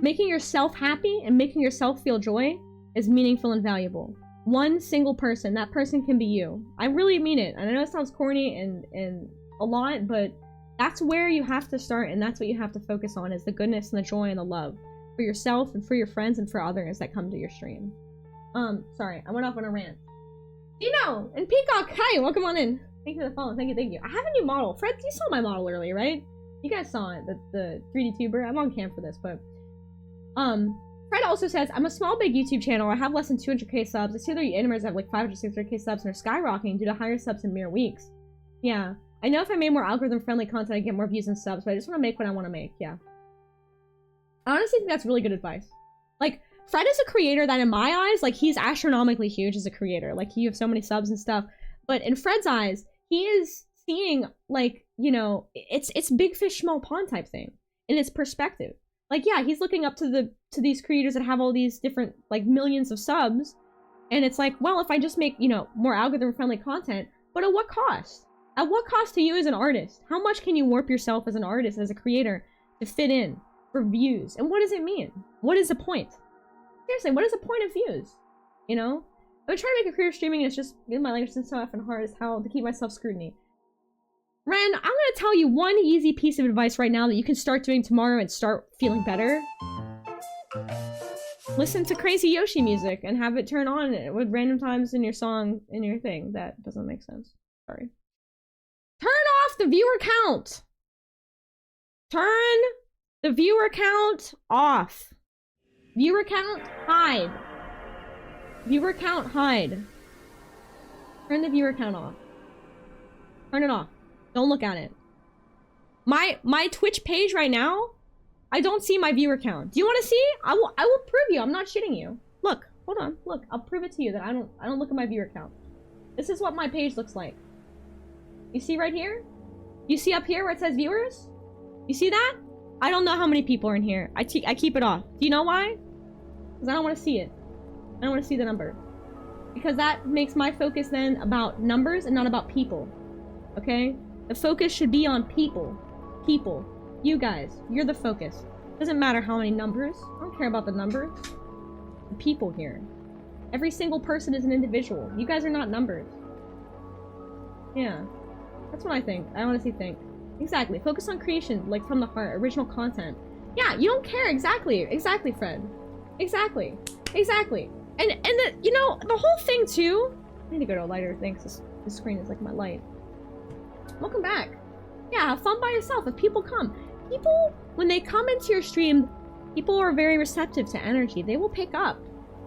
Making yourself happy and making yourself feel joy is meaningful and valuable. One single person, that person can be you. I really mean it. And I know it sounds corny and a lot, but that's where you have to start, and that's what you have to focus on, is the goodness and the joy and the love for yourself and for your friends and for others that come to your stream. Sorry, I went off on a rant. Dino and Peacock, hi, welcome on in. Thank you for the follow. Thank you. I have a new model. Fred, you saw my model earlier, right? You guys saw it, the 3D tuber. I'm on cam for this, but Fred also says, I'm a small big YouTube channel. I have less than 200k subs. I see other animators have like 500, 600k subs and are skyrocketing due to higher subs in mere weeks. Yeah. I know if I made more algorithm-friendly content, I'd get more views and subs, but I just want to make what I want to make, yeah. I honestly think that's really good advice. Like, Fred is a creator that in my eyes, like, he's astronomically huge as a creator. Like, you have so many subs and stuff. But in Fred's eyes, he is seeing, like, you know, it's big fish, small pond type thing. In its perspective. Like, yeah, he's looking up to these creators that have all these different, like, millions of subs. And it's like, well, if I just make, you know, more algorithm-friendly content, but at what cost? At what cost to you as an artist? How much can you warp yourself as an artist, as a creator, to fit in for views? And what does it mean? What is the point? Seriously, what is the point of views? You know? I've been trying to make a career streaming and it's just in my language since so effing hard as how to keep myself scrutiny. Ren, I'm gonna tell you one easy piece of advice right now that you can start doing tomorrow and start feeling better. Listen to Crazy Yoshi music and have it turn on with random times in your song, in your thing. That doesn't make sense. Sorry. Turn off the viewer count! Turn the viewer count off. Viewer count, hide. Viewer count, hide. Turn the viewer count off. Turn it off. Don't look at it. My Twitch page right now, I don't see my viewer count. Do you want to see? I will prove you. I'm not shitting you. Look, hold on. Look, I'll prove it to you that I don't look at my viewer count. This is what my page looks like. You see right here? You see up here where it says viewers? You see that? I don't know how many people are in here. I keep it off. Do you know why? Because I don't want to see it. I don't want to see the number. Because that makes my focus then about numbers and not about people. Okay? The focus should be on people. People. You guys. You're the focus. Doesn't matter how many numbers. I don't care about the numbers. The people here. Every single person is an individual. You guys are not numbers. Yeah. That's what I think. I honestly think. Exactly. Focus on creation, like from the heart, original content. Yeah, you don't care. Exactly. Exactly, Fred. Exactly. Exactly. And the, you know, the whole thing too. I need to go to a lighter thing because this screen is like my light. Welcome back. Yeah, have fun by yourself. If people come. People, when they come into your stream, people are very receptive to energy. They will pick up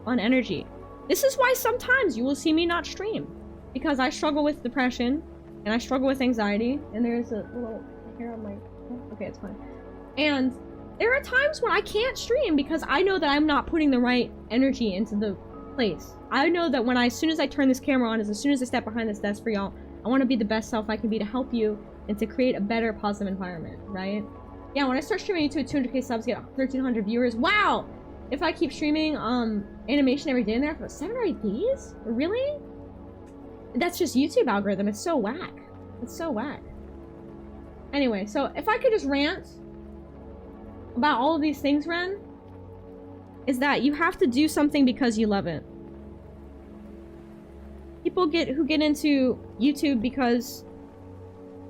on energy. This is why sometimes you will see me not stream. Because I struggle with depression. And I struggle with anxiety, and there's a little hair on my... Okay, it's fine. And there are times when I can't stream because I know that I'm not putting the right energy into the place. I know that when as soon as I turn this camera on, as soon as I step behind this desk for y'all, I want to be the best self I can be to help you and to create a better, positive environment, right? Yeah, when I start streaming to 200k subs, get 1,300 viewers. Wow! If I keep streaming animation every day in there for 7 or 8 days? Really? That's just YouTube algorithm. It's so whack. It's so whack. Anyway, so if I could just rant about all of these things, Ren. is that you have to do something because you love it. People who get into YouTube because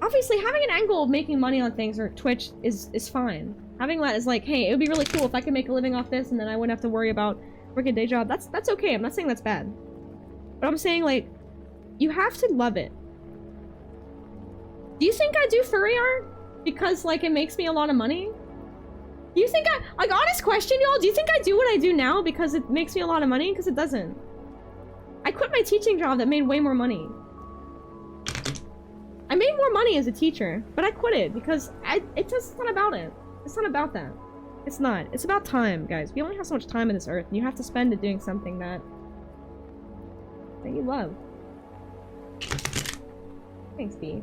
obviously having an angle of making money on things or Twitch is fine. Having that is like, hey, it would be really cool if I could make a living off this and then I wouldn't have to worry about working a day job. That's okay. I'm not saying that's bad. But I'm saying, like, you have to love it. Do you think I do furry art because, like, it makes me a lot of money? Do you think like, honest question, y'all, do you think I do what I do now because it makes me a lot of money? Because it doesn't. I quit my teaching job that made way more money. I made more money as a teacher, but I quit it because it's not about it. It's not about that. It's not. It's about time, guys. We only have so much time on this earth, and you have to spend it doing something that you love. Thanks, B.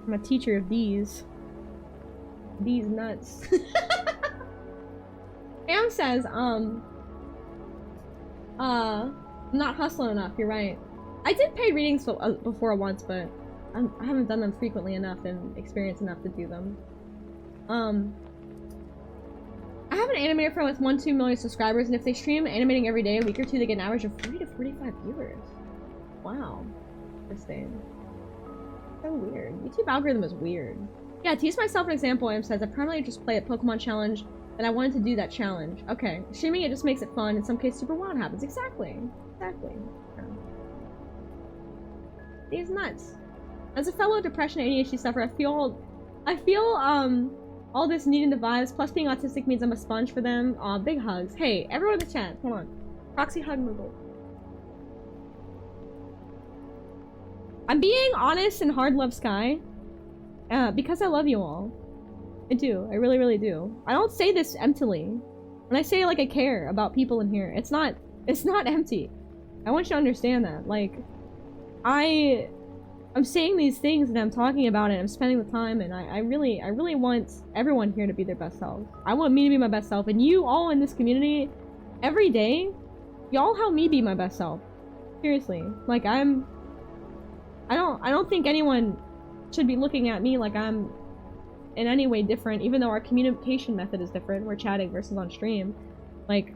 I'm a teacher of these nuts. Am says, I'm not hustling enough. You're right. I did paid readings before once, but I haven't done them frequently enough and experienced enough to do them. I have an animator friend with 1-2 million subscribers, and if they stream animating every day, a week or two, they get an average of 40 to 45 viewers. Wow. Interesting. So weird. YouTube algorithm is weird. Yeah, to use myself an example, Am says, I primarily just play a Pokemon challenge, and I wanted to do that challenge. Okay. Streaming it just makes it fun. In some cases, super wild happens. Exactly. Exactly. Yeah. These nuts. As a fellow depression and ADHD sufferer, I feel all this needing the vibes, plus being autistic means I'm a sponge for them. Aw, big hugs. Hey, everyone in the chat, hold on. Proxy hug Moogle. I'm being honest and hard love Sky. Because I love you all. I do. I really, really do. I don't say this emptily. When I say, like, I care about people in here, it's not empty. I want you to understand that. Like, I'm saying these things and I'm talking about it, I'm spending the time, and I really want everyone here to be their best self. I want me to be my best self, and you all in this community, every day, y'all help me be my best self. Seriously. Like, I don't think anyone should be looking at me like I'm in any way different, even though our communication method is different. We're chatting versus on stream. Like,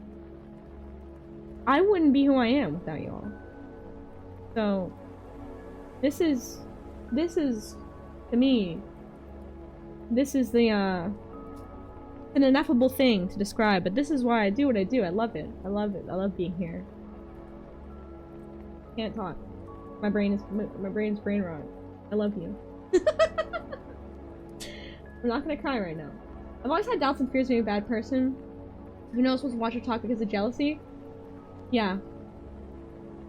I wouldn't be who I am without y'all. So, this is, to me, this is an ineffable thing to describe, but this is why I do what I do. I love it. I love it. I love being here. Can't talk. My brain's brain rot. I love you. I'm not gonna cry right now. I've always had doubts and fears of being a bad person. You know I'm supposed to watch her talk because of jealousy? Yeah.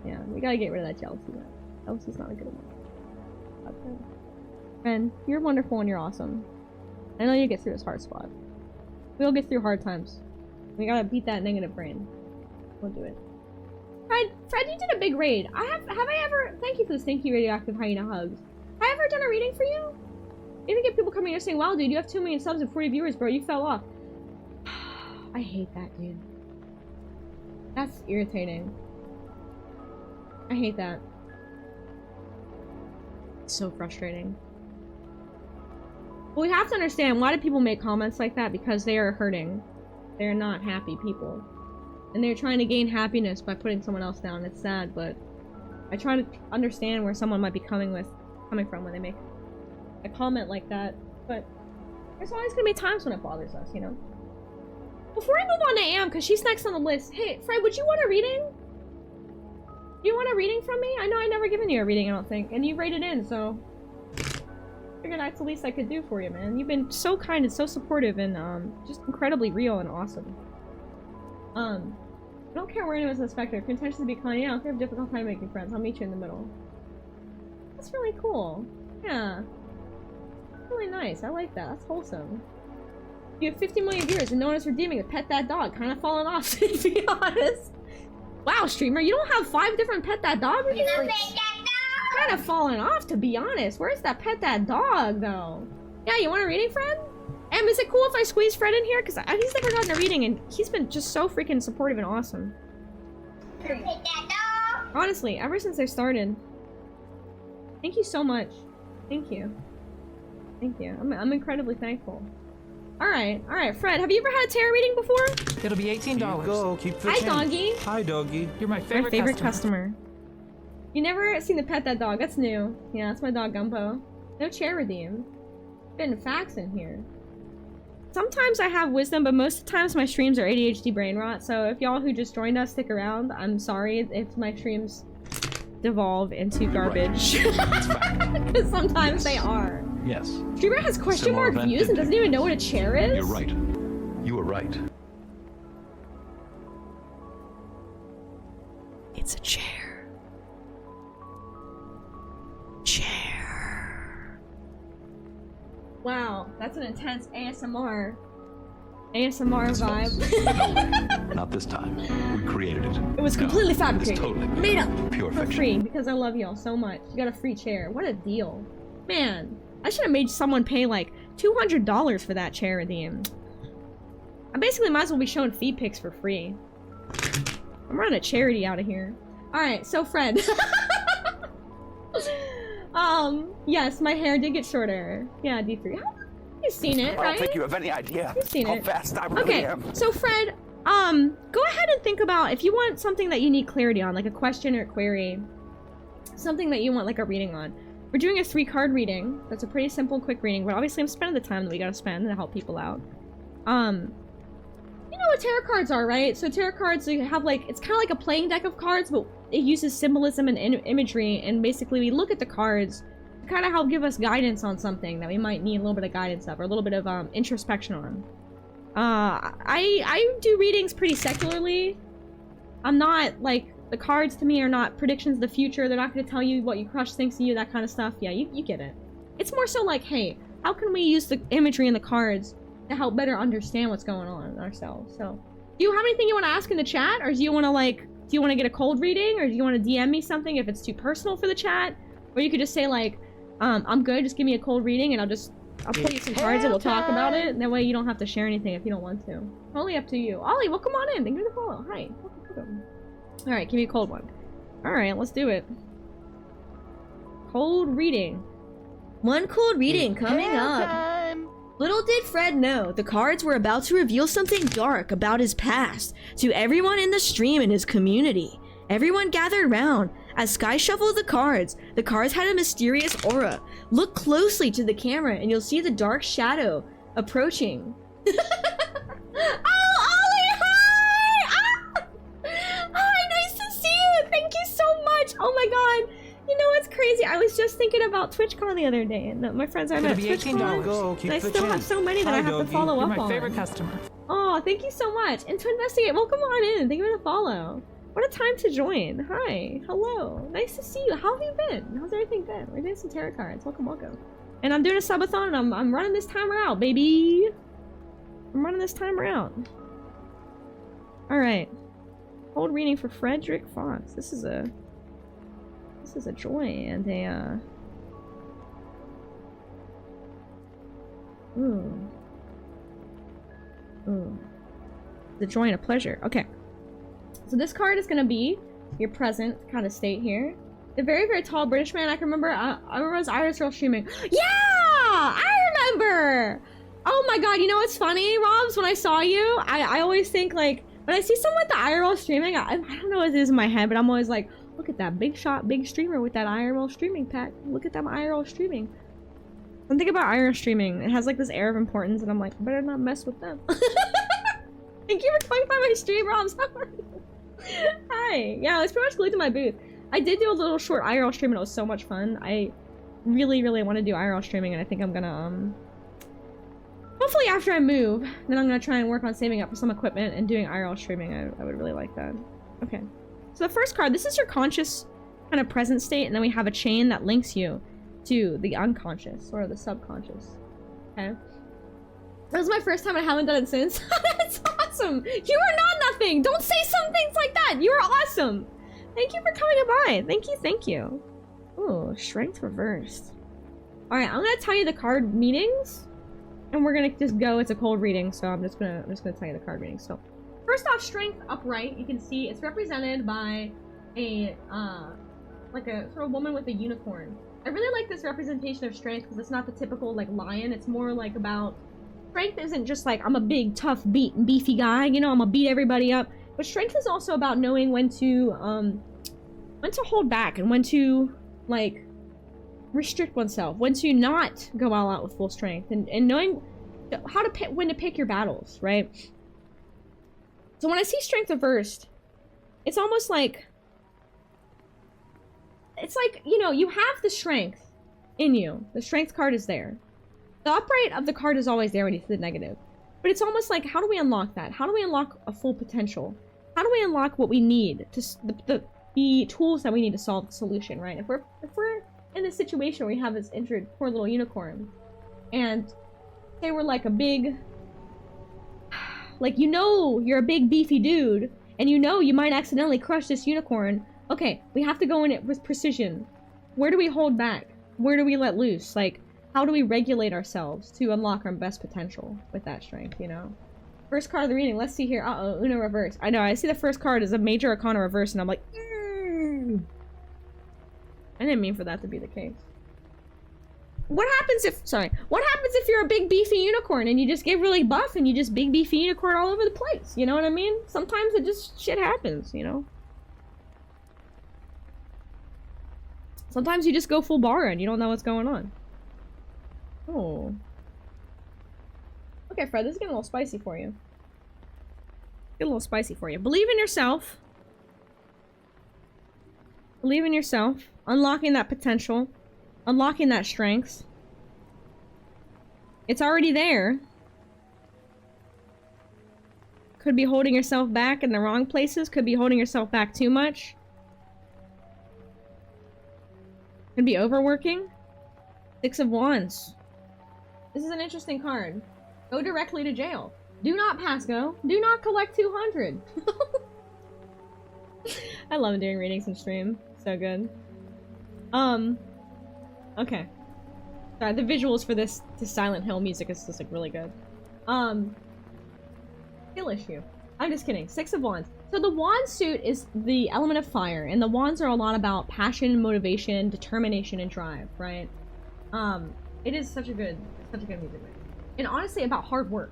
Yeah, we gotta get rid of that jealousy. Jealousy's not a good one. And you're wonderful and you're awesome. I know you get through this hard spot. We all get through hard times. We gotta beat that negative brain. We'll do it. Fred, you did a big raid. Have I ever... Thank you for the stinky radioactive hyena hugs. Have I ever done a reading for you? You even get people coming here saying, wow, dude, you have 2 million subs and 40 viewers, bro. You fell off. I hate that, dude. That's irritating. I hate that. It's so frustrating. But we have to understand, why do people make comments like that? Because they are hurting. They're not happy people. And they're trying to gain happiness by putting someone else down. It's sad, but I try to understand where someone might be coming from when they make a comment like that. But there's always gonna be times when it bothers us, you know? Before I move on to Am, because she's next on the list, hey, Fred, would you want a reading? You want a reading from me? I know I've never given you a reading, I don't think. And you rated in, so... I figured that's the least I could do for you, man. You've been so kind and so supportive and, just incredibly real and awesome. I don't care where anyone's in the spectrum. If your intention is to be kind, yeah, I don't care if you have a difficult time making friends. I'll meet you in the middle. That's really cool. Yeah. Really nice. I like that. That's wholesome. You have 50 million viewers and no one is redeeming it. Pet that dog. Kind of falling off, to be honest. Wow, streamer, you don't have 5 different pet that dog reviews? Kind of falling off, to be honest. Where's that pet that dog, though? Yeah, you want a reading, Fred? Em, is it cool if I squeeze Fred in here? Because he's never gotten a reading, and he's been just so freaking supportive and awesome. Honestly, ever since I started. Thank you so much. Thank you. Thank you. I'm incredibly thankful. Alright, Fred, have you ever had a tarot reading before?
It'll be $18.
Go, keep the
Hi,
change.
doggy.
Hi, doggy.
You're my
My favorite customer. You never seen the pet that dog, that's new. Yeah, that's my dog Gumbo. No chair redeem. Been facts in here. Sometimes I have wisdom, but most of the times my streams are ADHD brain rot, so if y'all who just joined us stick around, I'm sorry if my streams devolve into garbage. Because sometimes they are.
Yes.
Streamer has question
Similar
mark
event
views and doesn't even know what a chair is?
You're right. You were right.
It's a chair. Chair. Wow, that's an intense ASMR vibe.
Not this time. We created it.
It was completely
It's
fabricated.
totally
Made up.
pure
For
fiction.
free, because I love y'all so much. You got a free chair. What a deal. Man, I should have made someone pay like $200 for that chair redeem. I basically might as well be showing feed pics for free. I'm running a charity out of here. Alright, so Fred. Yes, my hair did get shorter. Yeah, D3. You've seen it,
I
right?
don't think you have any idea
You've seen
how
it.
fast I really
Okay,
am.
so Fred, go ahead and think about if you want something that you need clarity on, like a question or query, something that you want like a reading on. We're doing a 3-card reading. That's a pretty simple, quick reading, but obviously I'm spending the time that we gotta spend to help people out. You know what tarot cards are, right? So tarot cards, you have like, it's kind of like a playing deck of cards, but it uses symbolism and imagery, and basically we look at the cards to kind of help give us guidance on something that we might need a little bit of guidance of, or a little bit of introspection on. I do readings pretty secularly. I'm not, like, the cards to me are not predictions of the future. They're not going to tell you what your crush thinks of you, that kind of stuff. Yeah, you get it. It's more so like, hey, how can we use the imagery in the cards to help better understand what's going on in ourselves? So, do you have anything you want to ask in the chat? Or do you want to, like, do you want to get a cold reading? Or do you want to DM me something if it's too personal for the chat? Or you could just say, like, I'm good, just give me a cold reading and I'll play you some cards and we'll talk about it. That way you don't have to share anything if you don't want to. Totally up to you. Ollie, welcome on in. Thank you for the follow. Hi. Welcome. Alright, give me a cold one. Alright, let's do it. Cold reading.
One cold reading coming up. Little did Fred know, the cards were about to reveal something dark about his past to everyone in the stream and his community. Everyone gathered round. As Sky shuffled the cards had a mysterious aura. Look closely to the camera and you'll see the dark shadow approaching. Oh, Ollie, hi! Ah! Hi, nice to see you! Thank you so much! Oh my god! You know what's crazy? I was just thinking about TwitchCon the other day, and my friends I met at
It'll be $18.
Go, keep
I
the
still have
change.
so many that
Hi,
I have to
doggy.
follow
You're
up
my
on.
favorite customer.
Oh, thank you so much. And to investigate, welcome on in. Thank you for the follow. What a time to join. Hi. Hello. Nice to see you. How have you been? How's everything been? We're doing some tarot cards. Welcome, welcome. And I'm doing a subathon and I'm running this timer out, baby. I'm running this timer out. Alright. Cold reading for Frederick Fox. This is a joy and a ooh. The joy and a pleasure. Okay. So this card is gonna be your present kind of state here. The very, very tall British man. I can remember. I remember as Iris Girl streaming. Yeah, I remember. Oh my god. You know what's funny, Robs? When I saw you, I always think like when I see someone with the IRL streaming, I don't know what it is in my head, but I'm always like, look at that big shot, big streamer with that IRL streaming pack. Look at them IRL streaming. When I think about IRL streaming, it has like this air of importance, and I'm like, I better not mess with them. Thank you for coming by my stream, Robs. Hi. Yeah, I was pretty much glued to my booth. I did do a little short IRL stream and it was so much fun. I really, really want to do IRL streaming and I think I'm gonna, hopefully after I move, then I'm gonna try and work on saving up for some equipment and doing IRL streaming. I would really like that. Okay. So the first card, this is your conscious kind of present state, and then we have a chain that links you to the unconscious or the subconscious. Okay. That was my first time. I haven't done it since. That's awesome. You are not nothing. Don't say some things like that. You are awesome. Thank you for coming by. Thank you. Thank you. Ooh, strength reversed. All right, I'm gonna tell you the card meanings, and we're gonna just go. It's a cold reading, so I'm just gonna tell you the card meanings. So, first off, strength upright. You can see it's represented by a like a sort of woman with a unicorn. I really like this representation of strength because it's not the typical like lion. It's more like about strength isn't just like, I'm a big, tough, beefy guy, you know, I'm gonna beat everybody up. But strength is also about knowing when to hold back and when to, like, restrict oneself, when to not go all out with full strength, and knowing how to pick, when to pick your battles, right? So when I see strength reversed, it's almost like, it's like, you know, you have the strength in you. The strength card is there. The upright of the card is always there when you see the negative. But it's almost like, how do we unlock that? How do we unlock a full potential? How do we unlock what we need to the tools that we need to solve the solution, right? If we're in this situation where we have this injured poor little unicorn, and they were like a big, like, you know, you're a big beefy dude, and you know you might accidentally crush this unicorn. Okay, we have to go in it with precision. Where do we hold back? Where do we let loose? Like, how do we regulate ourselves to unlock our best potential with that strength, you know? First card of the reading, let's see here. Uh-oh, Uno reverse. I know, I see the first card is a major arcana reverse, and I'm like, I didn't mean for that to be the case. What happens if you're a big beefy unicorn and you just get really buff and you just big beefy unicorn all over the place? You know what I mean? Sometimes it just, shit happens, you know? Sometimes you just go full bar and you don't know what's going on. Oh. Okay, Fred, this is getting a little spicy for you. Get a little spicy for you. Believe in yourself. Believe in yourself. Unlocking that potential. Unlocking that strength. It's already there. Could be holding yourself back in the wrong places. Could be holding yourself back too much. Could be overworking. Six of Wands. This is an interesting card. Go directly to jail. Do not pass go. Do not collect 200. I love doing readings in stream. So good. Okay. Sorry, the visuals for this Silent Hill music is just like really good. Skill issue. I'm just kidding. Six of Wands. So the wand suit is the element of fire, and the wands are a lot about passion, motivation, determination, and drive, right? It is such a good music, and honestly about hard work.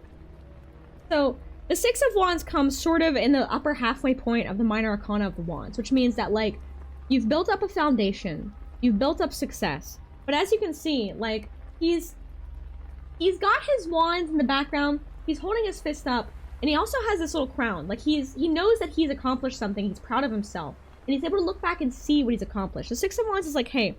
So the Six of Wands comes sort of in the upper halfway point of the minor arcana of the wands, which means that, like, you've built up a foundation, you've built up success, but as you can see, like, he's got his wands in the background, he's holding his fist up, and he also has this little crown. Like, he knows that he's accomplished something, he's proud of himself, and he's able to look back and see what he's accomplished. The Six of Wands is like, hey,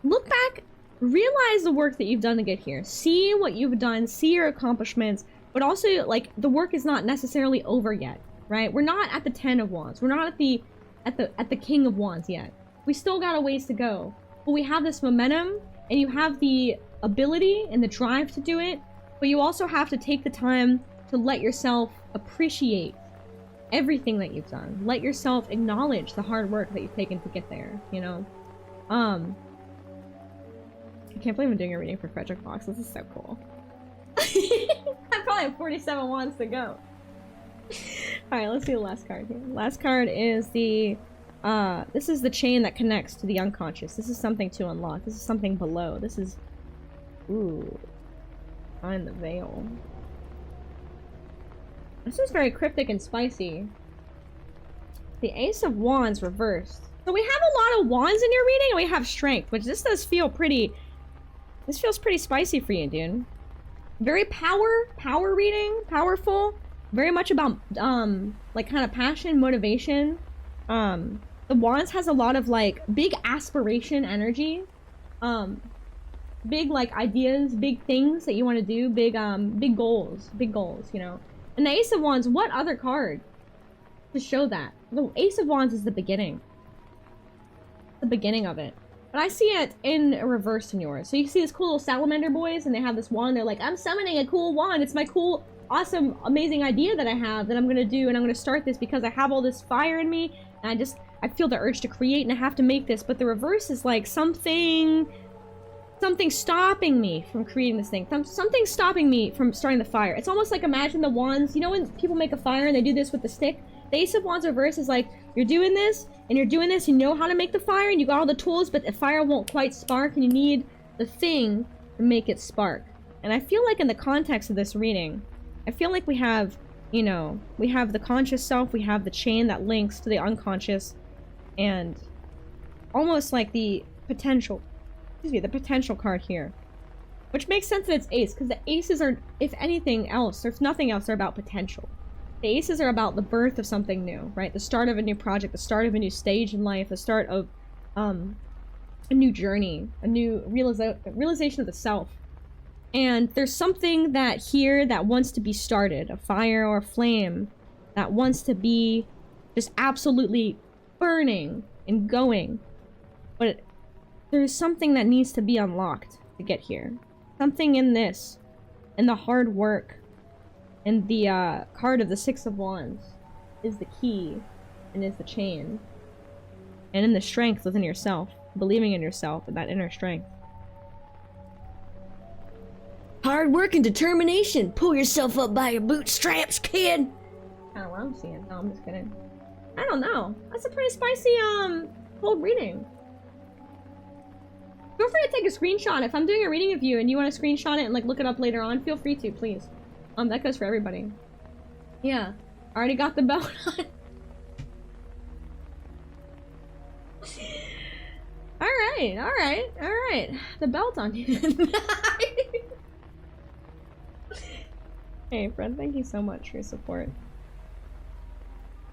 look back, realize the work that you've done to get here, see what you've done, see your accomplishments, but also, like, the work is not necessarily over yet, right? We're not at the 10 of Wands, we're not at the King of Wands yet. We still got a ways to go, but we have this momentum, and you have the ability and the drive to do it, but you also have to take the time to let yourself appreciate everything that you've done. Let yourself acknowledge the hard work that you've taken to get there, you know? I can't believe I'm doing a reading for Frederick Fox. This is so cool. I probably have 47 wands to go. Alright, let's see the last card here. Last card is the, this is the chain that connects to the unconscious. This is something to unlock. This is something below. This is, ooh, behind the veil. This is very cryptic and spicy. The Ace of Wands reversed. So we have a lot of wands in your reading, and we have strength, which this does feel pretty, this feels pretty spicy for you, dude. Very power reading, powerful. Very much about, like, kind of passion, motivation. The Wands has a lot of, like, big aspiration energy. Big, like, ideas, big things that you want to do, big goals, you know. And the Ace of Wands, what other card to show that? The Ace of Wands is the beginning. The beginning of it. But I see it in reverse in yours. So you see this cool little salamander boys, and they have this wand. They're like, I'm summoning a cool wand. It's my cool, awesome, amazing idea that I have that I'm gonna do, and I'm gonna start this because I have all this fire in me, and I feel the urge to create, and I have to make this. But the reverse is like something stopping me from creating this thing. Something stopping me from starting the fire. It's almost like, imagine the wands. You know when people make a fire and they do this with the stick? The Ace of Wands reverse is like, you're doing this, and you're doing this, you know how to make the fire, and you got all the tools, but the fire won't quite spark, and you need the thing to make it spark. And I feel like in the context of this reading, I feel like we have, you know, we have the conscious self, we have the chain that links to the unconscious, and almost like the potential, excuse me, the potential card here. Which makes sense that it's ace, because the aces are, if anything else, there's nothing else, they're about potential. The aces are about the birth of something new, right? The start of a new project, the start of a new stage in life, the start of a new journey, a new realization of the self. And there's something that here that wants to be started, a fire or a flame that wants to be just absolutely burning and going. But there's something that needs to be unlocked to get here. Something in this, in the hard work, and the card of the Six of Wands is the key and is the chain. And in the strength within yourself, believing in yourself and that inner strength.
Hard work and determination. Pull yourself up by your bootstraps, kid.
Kind of what I'm seeing. No, I'm just kidding. I don't know. That's a pretty spicy cold reading. Feel free to take a screenshot. If I'm doing a reading of you and you want to screenshot it and like look it up later on, feel free to, please. That goes for everybody. Yeah. Already got the belt on. Alright. The belt on you. Hey, Fred, thank you so much for your support.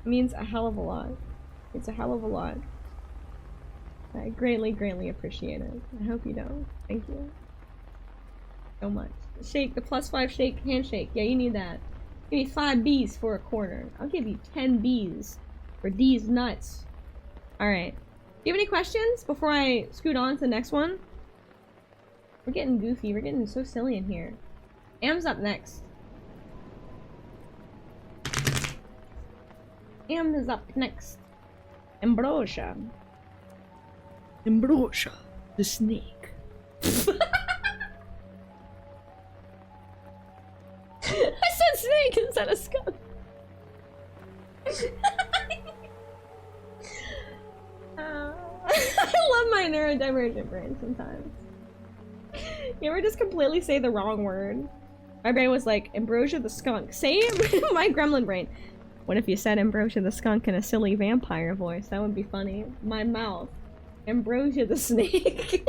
It means a hell of a lot. It's a hell of a lot. I greatly, greatly appreciate it. I hope you know. Thank you so much. Shake, the +5 shake, handshake. Yeah, you need that. Give me 5 B's for a quarter. I'll give you 10 B's for these nuts. Alright. Do you have any questions before I scoot on to the next one? We're getting goofy. We're getting so silly in here. Am's up next. Am is up next. Ambrosia.
Ambrosia, the snake.
I said snake instead of skunk. I love my neurodivergent brain sometimes. You ever just completely say the wrong word? My brain was like, Ambrosia the skunk. Say it, my gremlin brain. What if you said Ambrosia the skunk in a silly vampire voice? That would be funny. My mouth. Ambrosia the snake.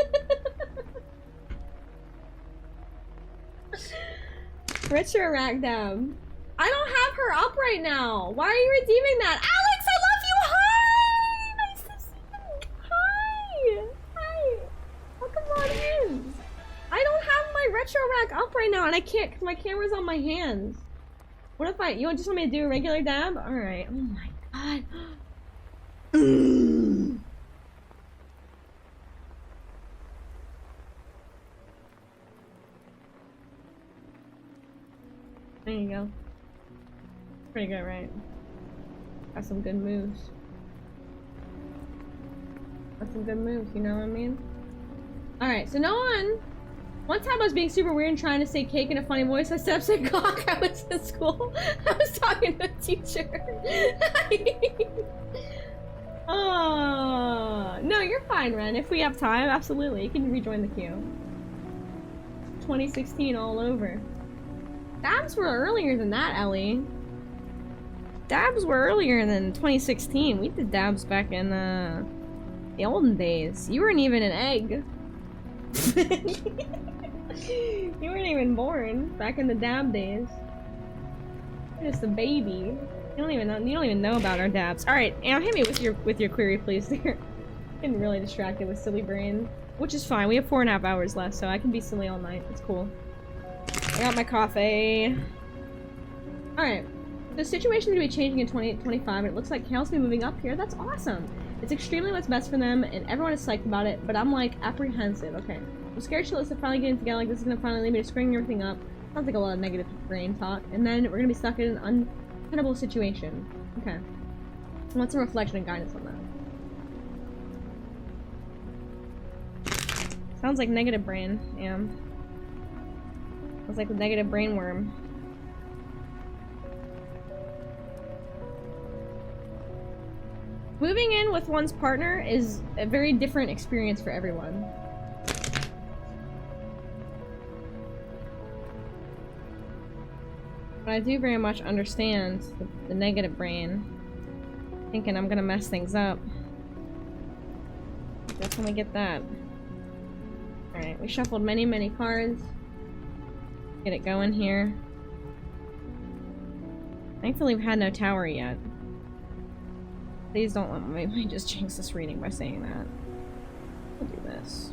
Richard Ragdam. I don't have her up right now. Why are you redeeming that? Alex, I love you! Hi! Nice to see you. Hi! Welcome on in. I don't have my retro rack up right now, and I can't because my camera's on my hands. What if you just want me to do a regular dab? Alright. Oh my god. There you go. Pretty good, right? Got some good moves. Got some good moves, you know what I mean? Alright, so one time I was being super weird and trying to say cake in a funny voice. I said upside cock. I was in school. I was talking to a teacher. Oh, no, you're fine, Ren. If we have time, absolutely. You can rejoin the queue. 2016 all over. Dabs were earlier than that, Ellie. Dabs were earlier than 2016. We did dabs back in the olden days. You weren't even an egg. You weren't even born back in the dab days. You're just a baby. You don't even know about our dabs. All right, Am, hit me with your query, please. Getting really distracted with silly brain, which is fine. We have 4.5 hours left, so I can be silly all night. It's cool. I got my coffee. All right. The situation is going to be changing in 2025, and it looks like Kale's going to be moving up here. That's awesome. It's extremely what's best for them, and everyone is psyched about it, but I'm like apprehensive. Okay. I'm scared shitless of finally getting together like this is going to finally lead me to screwing everything up. Sounds like a lot of negative brain talk. And then we're going to be stuck in an untenable situation. Okay. I want some reflection and guidance on that. Sounds like negative brain, Am. Sounds like the negative brain worm. Moving in with one's partner is a very different experience for everyone. But I do very much understand the negative brain. Thinking I'm gonna mess things up. Definitely get that. Alright, we shuffled many cards. Get it going here. Thankfully we've had no tower yet. Please don't let me just jinx this reading by saying that. We'll do this.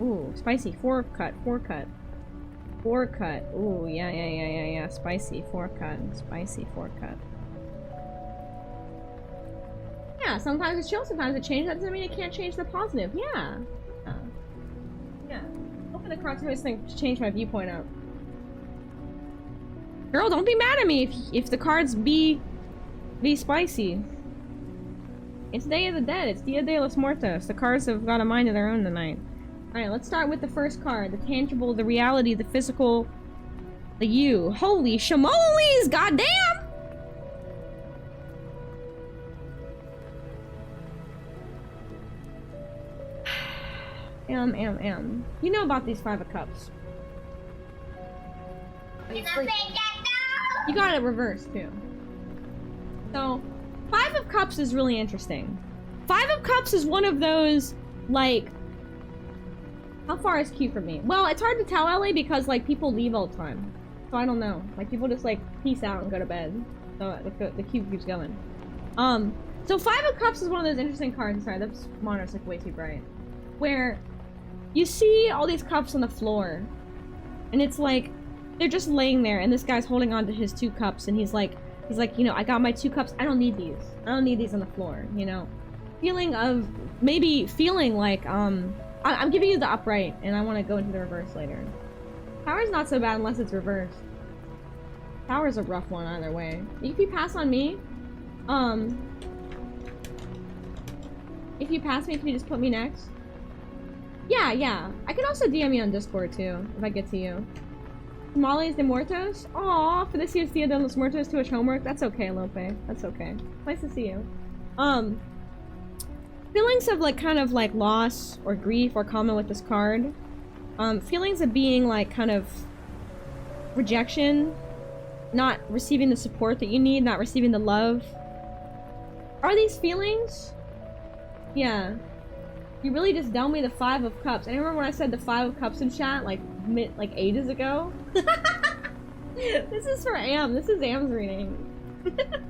Ooh, spicy 4 cut. 4 cut. Ooh, yeah. Spicy 4 cut. Spicy 4 cut. Yeah, sometimes it's chill, sometimes it changes. That doesn't mean it can't change the positive. Yeah. Yeah. Hoping the cartoonist thing to change my viewpoint up. Girl, don't be mad at me if the cards be spicy. It's Day of the Dead. It's Dia de los Muertos. The cards have got a mind of their own tonight. Alright, let's start with the first card. The tangible, the reality, the physical, the you. Holy shamoles! Goddamn! You know about these 5 of Cups. You got it reversed, too. So, 5 of Cups is really interesting. 5 of Cups is one of those, like... How far is Q from me? Well, it's hard to tell, LA, because, like, people leave all the time. So I don't know. Like, people just, like, peace out and go to bed. So the Q keeps going. So 5 of Cups is one of those interesting cards. Sorry, this monitor's, like, way too bright. Where you see all these cups on the floor. And it's like, they're just laying there, and this guy's holding on to his 2 cups, and he's like, you know, I got my 2 cups, I don't need these. I don't need these on the floor, you know? Maybe feeling like, I'm giving you the upright, and I want to go into the reverse later. Tower's not so bad unless it's reversed. Tower's a rough one either way. If you pass on me, if you pass me, can you just put me next? Yeah. I can also DM you on Discord too, if I get to you. Tamales de Muertos? Aww, for this year's Dia de los Muertos too much homework? That's okay, Lope. That's okay. Nice to see you. Feelings of like kind of like loss or grief are common with this card. Feelings of being like kind of rejection, not receiving the support that you need, not receiving the love. Are these feelings? Yeah. You really just dealt me the 5 of Cups. I remember when I said the 5 of Cups in chat, like ages ago. This is for Am. This is Am's reading.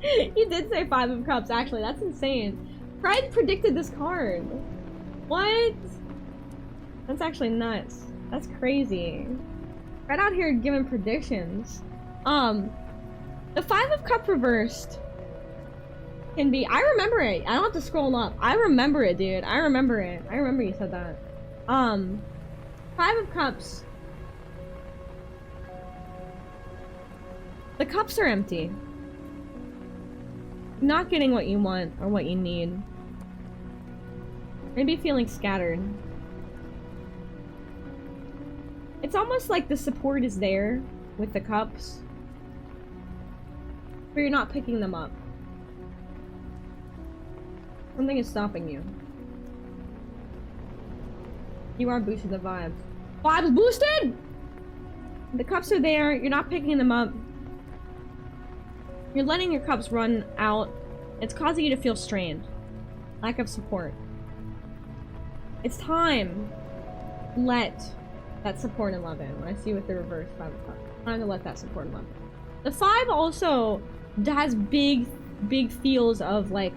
He did say 5 of Cups, actually. That's insane. Pride predicted this card. What? That's actually nuts. That's crazy. Right out here giving predictions. The 5 of Cups reversed can be... I remember it. I don't have to scroll up. I remember it, dude. I remember it. I remember you said that. 5 of Cups. The cups are empty. Not getting what you want or what you need. Maybe feeling scattered. It's almost like the support is there with the cups, but you're not picking them up. Something is stopping you. You are boosting the vibes. Vibes boosted! The cups are there, you're not picking them up. You're letting your cups run out. It's causing you to feel strained. Lack of support. It's time to let that support and love in. When I see with the reverse 5 of Cups. Time to let that support and love in. The 5 also has big feels of like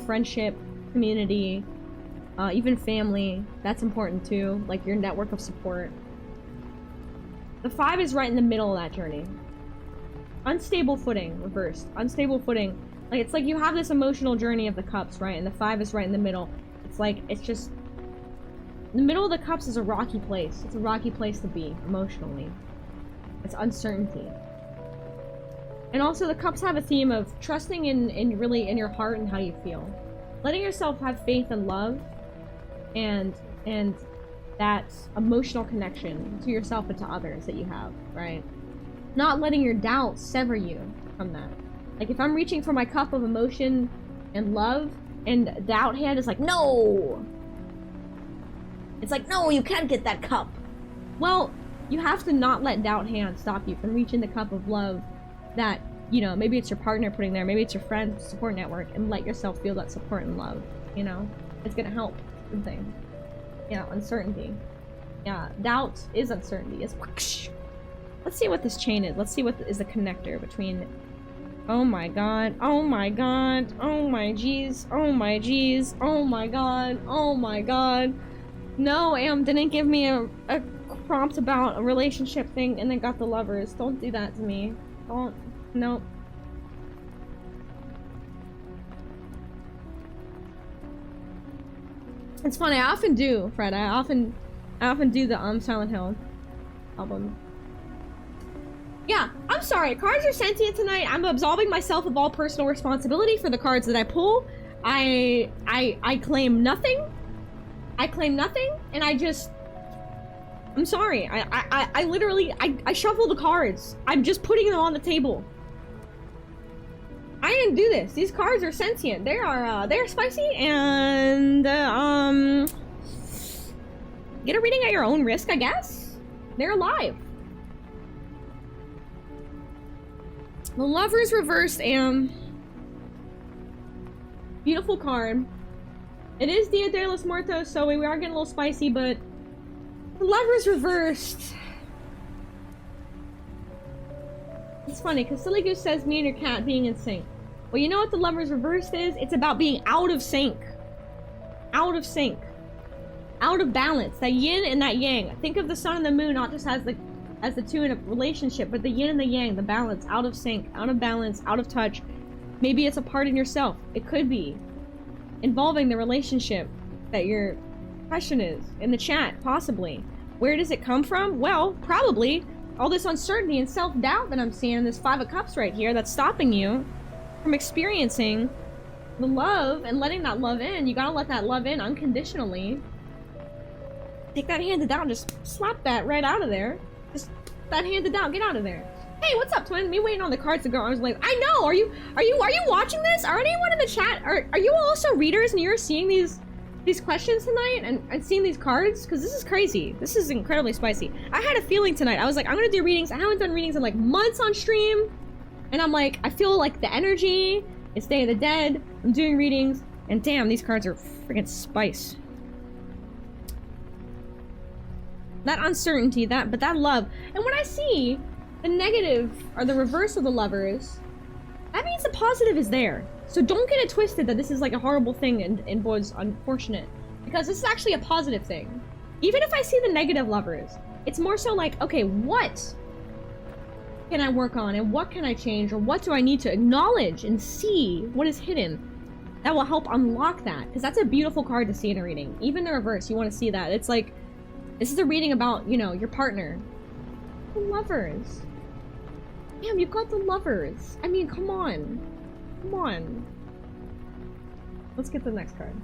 friendship, community, even family. That's important too. Like your network of support. The 5 is right in the middle of that journey. Unstable footing, reversed. Unstable footing. Like, it's like you have this emotional journey of the cups, right? And the 5 is right in the middle. It's like, it's just... The middle of the cups is a rocky place. It's a rocky place to be, emotionally. It's uncertainty. And also, the cups have a theme of trusting in really in your heart and how you feel. Letting yourself have faith and love. And that emotional connection to yourself and to others that you have, right? Not letting your doubt sever you from that. Like, if I'm reaching for my cup of emotion and love, and doubt hand is like, no! It's like, no, you can't get that cup. Well, you have to not let doubt hand stop you from reaching the cup of love that, you know, maybe it's your partner putting there, maybe it's your friend support network, and let yourself feel that support and love, you know? It's gonna help. Good thing. Yeah, uncertainty. Yeah, doubt is uncertainty. It's whoosh. Let's see what this chain is. Let's see what is the connector between... Oh my god. Oh my god. Oh my jeez. Oh my jeez. Oh my god. Oh my god. No, Am didn't give me a prompt about a relationship thing and then got the lovers. Don't do that to me. Don't. Nope. It's funny, I often do, Fred. I often do the Silent Hill album. Yeah, I'm sorry. Cards are sentient tonight. I'm absolving myself of all personal responsibility for the cards that I pull. I claim nothing. I claim nothing, and I'm sorry. I literally shuffle the cards. I'm just putting them on the table. I didn't do this. These cards are sentient. They're spicy, and get a reading at your own risk, I guess. They're alive. The Lover's reversed, and beautiful card. It is Dia de los Muertos, so we are getting a little spicy, but the Lover's reversed. It's funny, because Silly Goose says me and your cat being in sync. Well, you know what the Lover's reversed is? It's about being out of sync. Out of sync. Out of balance. That yin and that yang. Think of the sun and the moon not just as the two in a relationship, but the yin and the yang, the balance, out of sync, out of balance, out of touch. Maybe it's a part in yourself. It could be involving the relationship that your question is in the chat, possibly. Where does it come from? Well, probably all this uncertainty and self-doubt that I'm seeing in this Five of Cups right here that's stopping you from experiencing the love and letting that love in. You gotta let that love in unconditionally. Take that handed down, just slap that right out of there. Just that handed down, get out of there. Hey, what's up, twin? Me waiting on the cards to go. I was like, I know. Are you watching this? Are anyone in the chat? Are you also readers and you're seeing these questions tonight and seeing these cards? Because this is crazy. This is incredibly spicy. I had a feeling tonight. I was like, I'm gonna do readings. I haven't done readings in like months on stream, and I'm like, I feel like the energy. It's Day of the Dead. I'm doing readings, and damn, these cards are freaking spice. That uncertainty, but that love. And when I see the negative or the reverse of the Lovers, that means the positive is there. So don't get it twisted that this is like a horrible thing and boys unfortunate. Because this is actually a positive thing. Even if I see the negative Lovers, it's more so like, okay, what can I work on and what can I change or what do I need to acknowledge and see what is hidden that will help unlock that. Because that's a beautiful card to see in a reading. Even the reverse, you want to see that. It's like, this is a reading about, you know, your partner. The Lovers. Damn, you've got the Lovers. I mean, come on. Come on. Let's get the next card.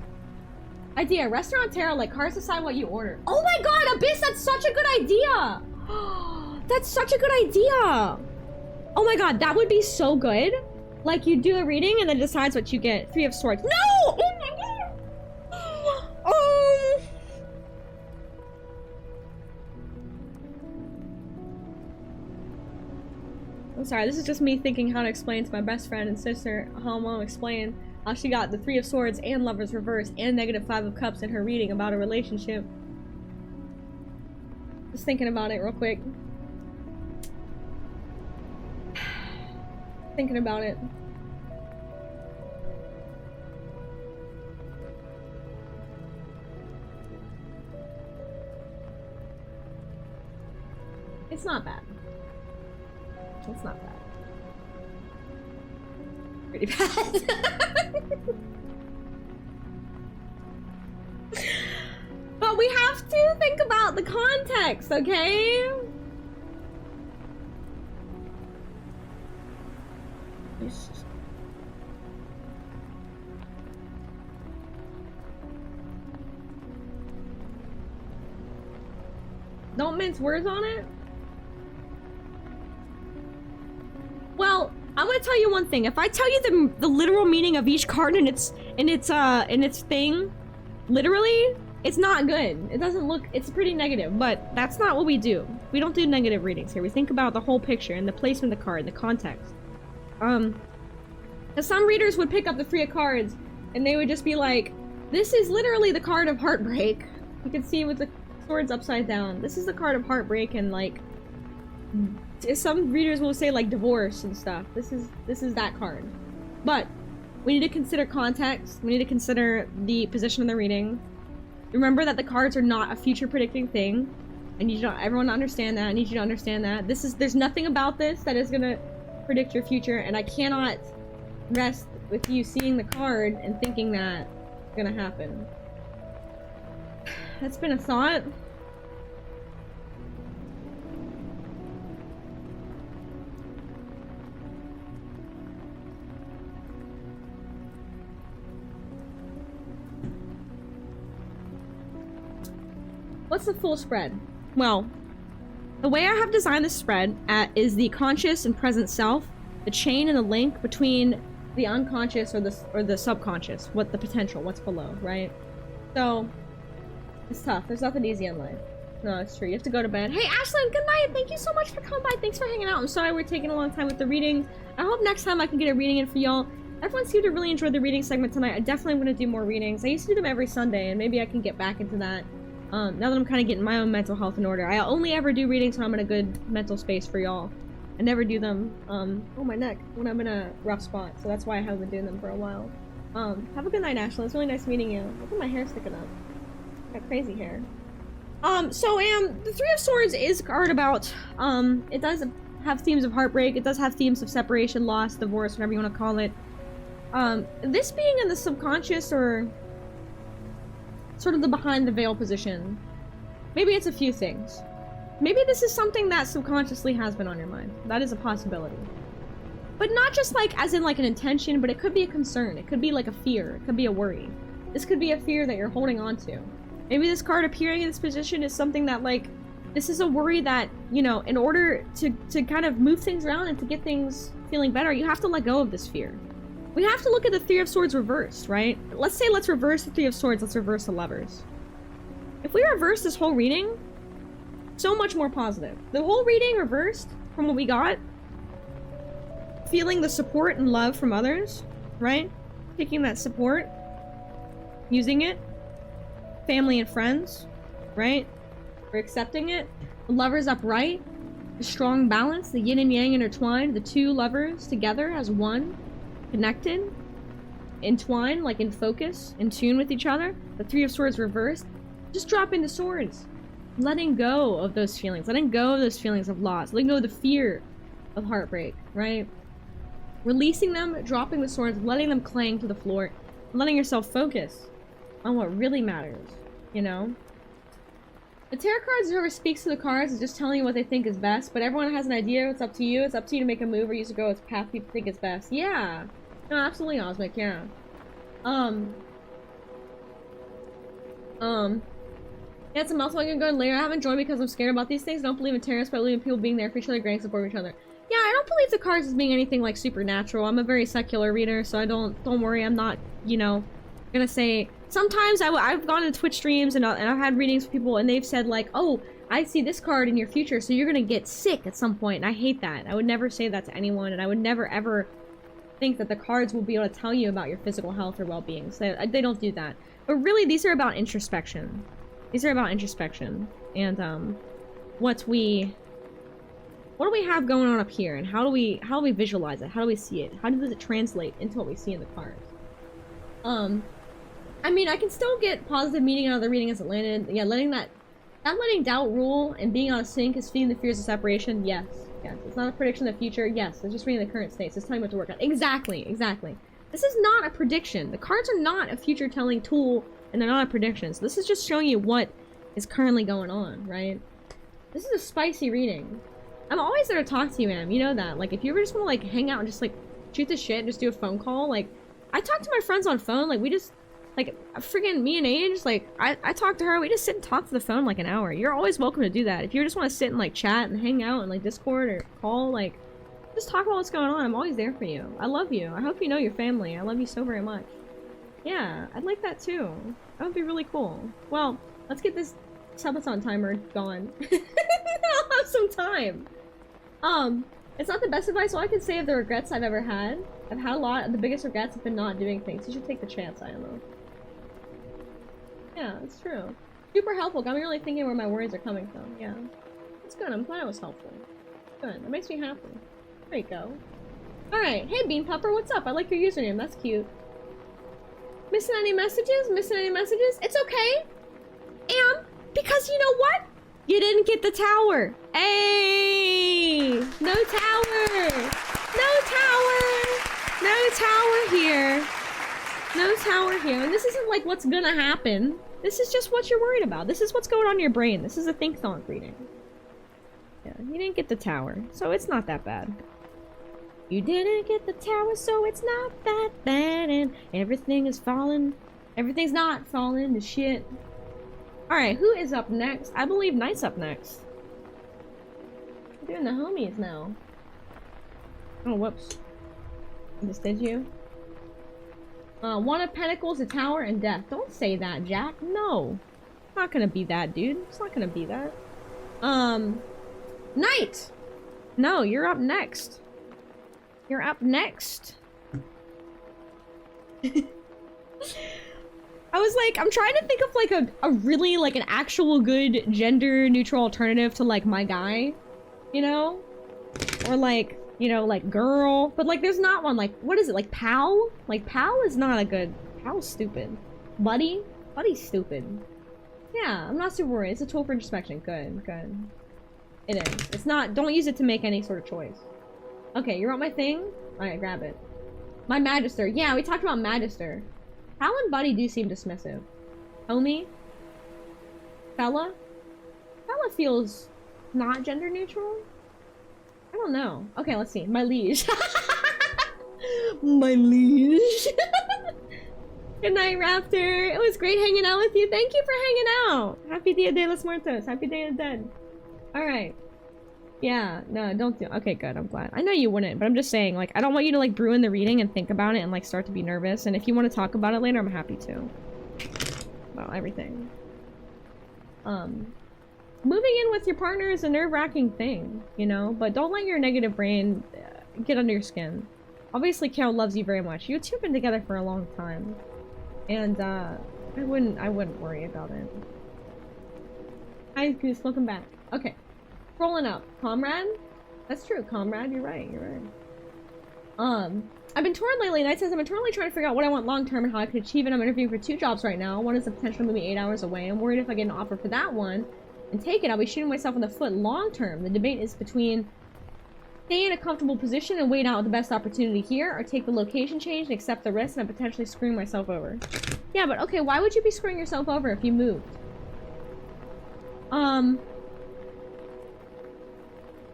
Idea. Restaurant Tarot, like cards decide what you order. Oh my god, Abyss, that's such a good idea! That's such a good idea! Oh my god, that would be so good. Like, you do a reading and then decides what you get. Three of Swords. No! Oh my god! I'm sorry, this is just me thinking how to explain to my best friend and sister how I'm gonna explain how she got the Three of Swords and Lovers reversed and negative Five of Cups in her reading about a relationship. Just thinking about it real quick. Thinking about it. It's not bad. It's not bad. Pretty bad. But we have to think about the context, okay? Don't mince words on it? Well, I'm gonna tell you one thing. If I tell you the literal meaning of each card and its thing, literally, It's not good. It doesn't look, it's pretty negative, but that's not what we do. We don't do negative readings here. We think about the whole picture and the placement of the card, the context. Because some readers would pick up the 3 of cards and they would just be like, this is literally the card of heartbreak. You can see with the swords upside down. This is the card of heartbreak, and like, some readers will say like divorce and stuff. This is that card. But we need to consider context. We need to consider the position of the reading. Remember that the cards are not a future predicting thing. I need everyone to understand that. I need you to understand that. There's nothing about this that is gonna predict your future, and I cannot rest with you seeing the card and thinking that it's gonna happen. That's been a thought. What's the full spread? Well, the way I have designed this spread is the conscious and present self, the chain and the link between the unconscious or the subconscious, what the potential, what's below, right? So, it's tough. There's nothing easy in life. No, it's true. You have to go to bed. Hey, Ashlyn, good night. Thank you so much for coming by. Thanks for hanging out. I'm sorry we're taking a long time with the readings. I hope next time I can get a reading in for y'all. Everyone seemed to really enjoy the reading segment tonight. I definitely want to do more readings. I used to do them every Sunday, and maybe I can get back into that. Now that I'm kind of getting my own mental health in order. I only ever do readings when I'm in a good mental space for y'all. I never do them, oh my neck, when I'm in a rough spot. So that's why I haven't been doing them for a while. Have a good night, Ashlyn. It's really nice meeting you. Look at my hair sticking up. Got crazy hair. The 3 of Swords is a card about, it does have themes of heartbreak. It does have themes of separation, loss, divorce, whatever you want to call it. This being in the subconscious or sort of the behind the veil position, maybe it's a few things. Maybe this is something that subconsciously has been on your mind. That is a possibility. But not just like as in like an intention, but it could be a concern. It could be like a fear. It could be a worry. This could be a fear that you're holding on to. Maybe this card appearing in this position is something that like, this is a worry that, you know, in order to kind of move things around and to get things feeling better, you have to let go of this fear. We have to look at the 3 of Swords reversed, right? Let's reverse the 3 of Swords, let's reverse the Lovers. If we reverse this whole reading, so much more positive. The whole reading reversed from what we got, feeling the support and love from others, right? Taking that support, using it, family and friends, right? We're accepting it. The Lovers upright, the strong balance, the yin and yang intertwined, the 2 lovers together as one. Connected, entwined, like in focus, in tune with each other. The 3 of Swords reversed. Just dropping the swords. Letting go of those feelings. Letting go of those feelings of loss. Letting go of the fear of heartbreak, right? Releasing them, dropping the swords, letting them clang to the floor. Letting yourself focus on what really matters, you know? The tarot cards, whoever speaks to the cards is just telling you what they think is best, but everyone has an idea. It's up to you. It's up to you to make a move or use a go as path people think is best. Yeah. No, absolutely, Osmic, yeah. Yeah, it's a mouthful. I can go in later. I haven't joined because I'm scared about these things. Don't believe in tarot, but I believe in people being there for each other, granting support each other. Yeah, I don't believe the cards as being anything like supernatural. I'm a very secular reader, so don't worry. I'm not, you know, gonna say. Sometimes I've gone to Twitch streams and I've had readings with people and they've said like, oh, I see this card in your future, so you're gonna get sick at some point. And I hate that. I would never say that to anyone, and I would never ever think that the cards will be able to tell you about your physical health or well-being. So they don't do that. But really, these are about introspection. These are about introspection and what do we have going on up here, and how do we visualize it? How do we see it? How does it translate into what we see in the cards? I mean, I can still get positive meaning out of the reading as it landed. Yeah, letting doubt rule and being on a sync is feeding the fears of separation. Yes. It's not a prediction of the future. Yes, it's just reading the current states. It's telling you what to work on. Exactly. This is not a prediction. The cards are not a future telling tool, and they're not a prediction. So this is just showing you what is currently going on, right? This is a spicy reading. I'm always there to talk to you, man. You know that. Like, if you ever just want to, like, hang out and just, like, shoot the shit and just do a phone call, like, I talk to my friends on phone. Like, we just... Like, friggin' me and Age, like, I talk to her, we just sit and talk to the phone like an hour. You're always welcome to do that. If you just want to sit and, like, chat and hang out and, like, Discord or call, like, just talk about what's going on. I'm always there for you. I love you. I hope you know your family. I love you so very much. Yeah, I'd like that too. That would be really cool. Well, let's get this subathon timer going. I'll have some time. It's not the best advice. All I can say of the regrets I've ever had. I've had a lot, and the biggest regrets have been not doing things. You should take the chance, I don't know. Yeah, it's true. Super helpful. Got me really thinking where my worries are coming from. Yeah. It's good. I'm glad it was helpful. Good. That makes me happy. There you go. Alright. Hey, Bean Pupper, what's up? I like your username. That's cute. Missing any messages? Missing any messages? It's okay. And because you know what? You didn't get the tower. Hey! No tower! No tower! No tower here. No tower here. And this isn't like what's gonna happen. This is just what you're worried about. This is what's going on in your brain. This is a think-thonk reading. Yeah, you didn't get the tower, so it's not that bad. You didn't get the tower, so it's not that bad, and everything is falling. Everything's not falling to shit. Alright, who is up next? I believe Knight's up next. We're doing the homies now. Oh, whoops. This did you? One of Pentacles, a tower, and death. Don't say that, Jack. No. It's not gonna be that, dude. It's not gonna be that. Knight! No, you're up next. You're up next. I was like, I'm trying to think of like a really like an actual good gender neutral alternative to like my guy, you know? Or like, you know, like girl. But like there's not one. Like, what is it? Like pal? Like pal is not a good, pal's stupid. Buddy? Buddy's stupid. Yeah, I'm not super worried. It's a tool for introspection. Good, good. It is. It's not, don't use it to make any sort of choice. Okay, you're on my thing? Alright, grab it. My Magister. Yeah, we talked about Magister. Pal and Buddy do seem dismissive. Homie? Fella? Fella feels not gender neutral? I don't know. Okay, let's see. My liege. My liege. Good night, Raptor. It was great hanging out with you. Thank you for hanging out. Happy Dia de los Muertos. Happy Day of the Dead. Alright. Yeah, no, don't do- okay, good, I'm glad. I know you wouldn't, but I'm just saying, like, I don't want you to, like, brew in the reading and think about it and, like, start to be nervous, and if you want to talk about it later, I'm happy to. About everything. Moving in with your partner is a nerve-wracking thing, you know? But don't let your negative brain get under your skin. Obviously, Carol loves you very much. You two have been together for a long time. And, I wouldn't worry about it. Hi, Goose, welcome back. Okay. Rolling up. Comrade? That's true, comrade. You're right, you're right. I've been torn lately. Knight says I've been totally trying to figure out what I want long term and how I could achieve it. I'm interviewing for 2 jobs right now. One is the potential to move me 8 hours away. I'm worried if I get an offer for that one and take it, I'll be shooting myself in the foot long term. The debate is between stay in a comfortable position and wait out the best opportunity here, or take the location change and accept the risk, and I'm potentially screwing myself over. Yeah, but okay, why would you be screwing yourself over if you moved?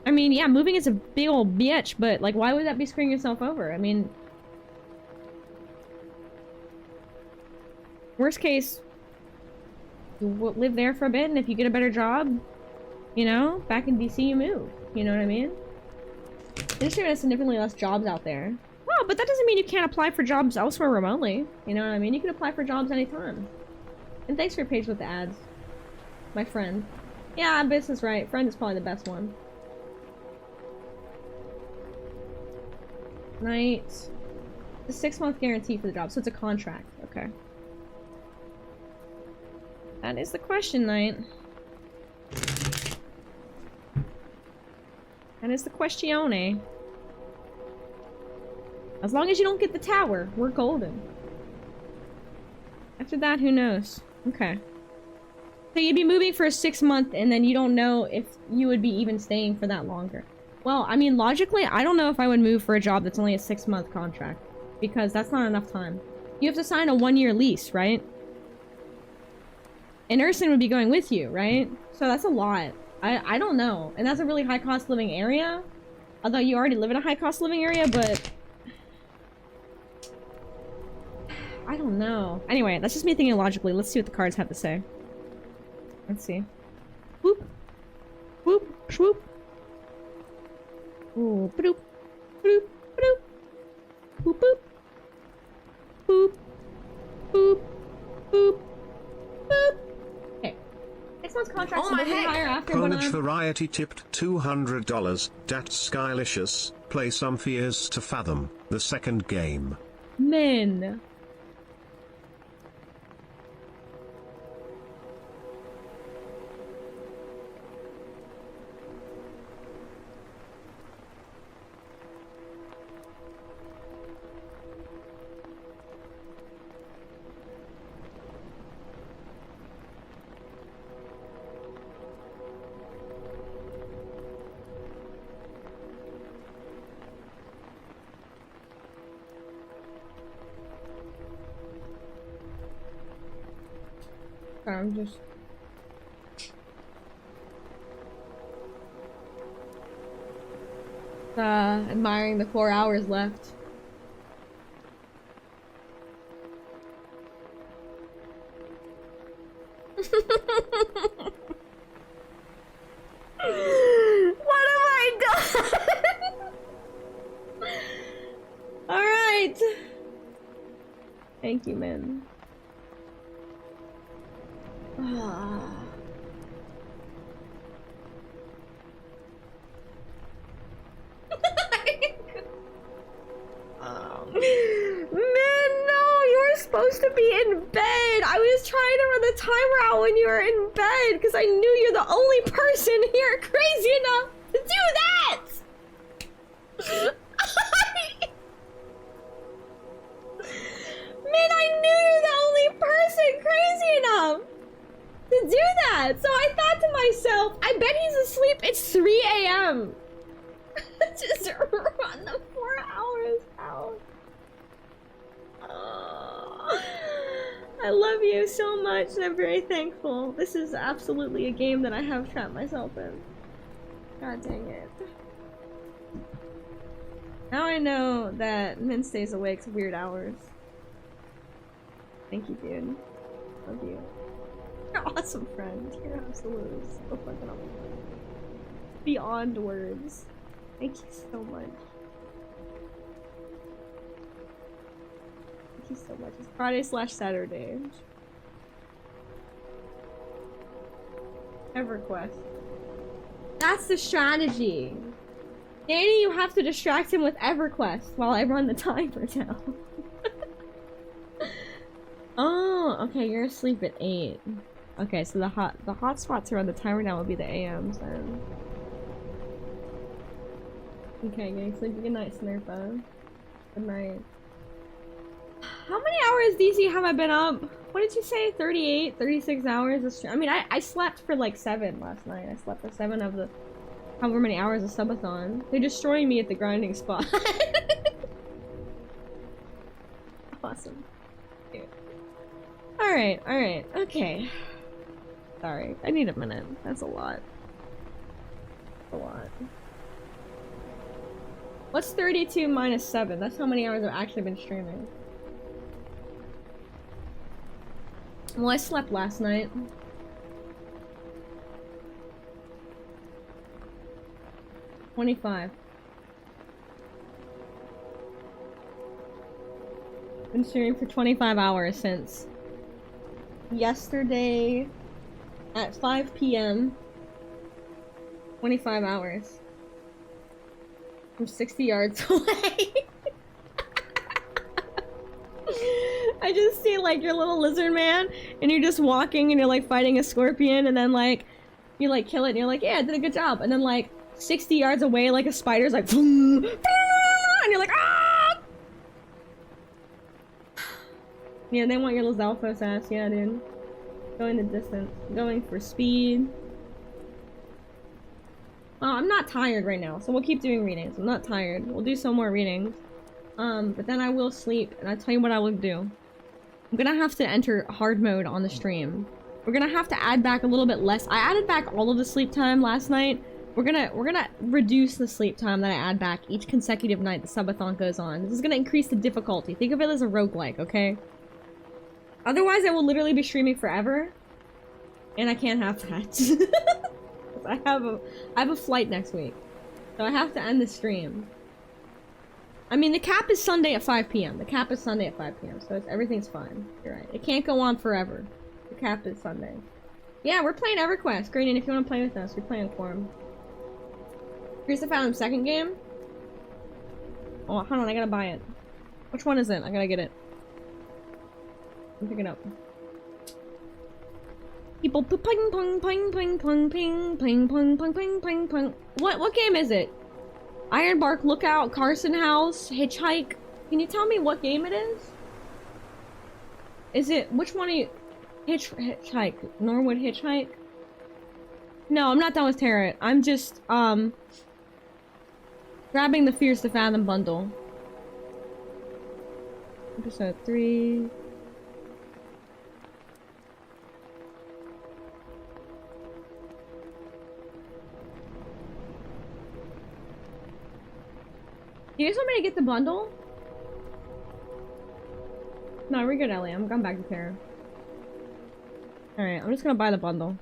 I mean, yeah, moving is a big old bitch, but, like, why would that be screwing yourself over? I mean... Worst case, you live there for a bit, and if you get a better job, you know, back in DC you move. You know what I mean? There's significantly less jobs out there. Oh, but that doesn't mean you can't apply for jobs elsewhere remotely. You know what I mean? You can apply for jobs anytime. And thanks for your page with the ads. My friend. Yeah, Abyss is right. Friend is probably the best one. Night. The 6-month guarantee for the job, so it's a contract. Okay. That is the question, Knight. That is the questione. As long as you don't get the tower, we're golden. After that, who knows? Okay. So you'd be moving for a 6-month, and then you don't know if you would be even staying for that longer. Well, I mean, logically, I don't know if I would move for a job that's only a 6-month contract. Because that's not enough time. You have to sign a 1-year lease, right? And Urson would be going with you, right? So that's a lot. I don't know. And that's a really high cost living area. Although you already live in a high cost living area, but... I don't know. Anyway, that's just me thinking logically. Let's see what the cards have to say. Let's see. Whoop. Whoop. Swoop. Ooh. Boop. Boop. Boop. Boop. Boop. Boop.
Carnage Variety tipped $200. That's skylicious. Play some fears to Fathom, the second game.
Men. I'm just admiring the 4 hours left. What have I done? All right. Thank you, man. Man, no, you were supposed to be in bed. I was trying to run the timer out when you were in bed because I knew you're the only person here crazy enough to do that. Man, I knew you're the only person crazy enough to do that. So I thought to myself, I bet he's asleep. It's 3 a.m. Just run the 4 hours out. I love you so much and I'm very thankful. This is absolutely a game that I have trapped myself in. God dang it. Now I know that Min stays awake weird hours. Thank you, dude. Love you. You're an awesome friend. You're absolutely so fucking awesome. Beyond words. Thank you so much. Thank you so much. It's Friday/Saturday. EverQuest. That's the strategy. Danny, you have to distract him with EverQuest while I run the timer down. Oh, okay, you're asleep at 8. Okay, so the hot spot to run the timer down would be the AMs then. Okay, getting sleepy. Good night, Snurpa. Good night. How many hours, DC, have I been up? What did you say? 38, 36 hours? I mean, I slept for like 7 last night. I slept for 7 of the however many hours of subathon. They're destroying me at the grinding spot. Awesome. Alright, okay. Sorry, I need a minute. That's a lot. That's a lot. What's 32 minus 7? That's how many hours I've actually been streaming. Well, I slept last night. $25. Been streaming for 25 hours since yesterday at 5 p.m. 25 hours. I'm 60 yards away. I just see like your little lizard man and you're just walking and you're like fighting a scorpion and then like you like kill it and you're like, yeah, I did a good job. And then like 60 yards away like a spider's like and you're like, ah! Yeah, they want your Lizalfos ass, yeah, dude. Going the distance. Going for speed. I'm not tired right now, so we'll keep doing readings. I'm not tired. We'll do some more readings. But then I will sleep, and I'll tell you what I will do. I'm gonna have to enter hard mode on the stream. We're gonna have to add back a little bit less. I added back all of the sleep time last night. We're gonna reduce the sleep time that I add back each consecutive night the subathon goes on. This is gonna increase the difficulty. Think of it as a roguelike, okay? Otherwise, I will literally be streaming forever. And I can't have that. I have a flight next week. So I have to end the stream. I mean, the cap is Sunday at 5 p.m. The cap is Sunday at 5 p.m. So everything's fine. You're right. It can't go on forever. The cap is Sunday. Yeah, we're playing EverQuest. Greenan, if you want to play with us, we're playing Quorum. Here's the Fathom second game. Oh, hold on, I gotta buy it. Which one is it? I gotta get it. I'm picking it up. People ping pong ping ping pong ping ping pong pong ping ping pong. What game is it? Ironbark Lookout, Carson House, Hitchhike. Can you tell me what game it is? Is it which one are you? Hitchhike, Norwood Hitchhike? No, I'm not done with Tarot. I'm just grabbing the Fears to Fathom bundle. Episode 3. Do you guys want me to get the bundle? No, we're good, Ellie. I'm going back to Terra. Alright, I'm just gonna buy the bundle.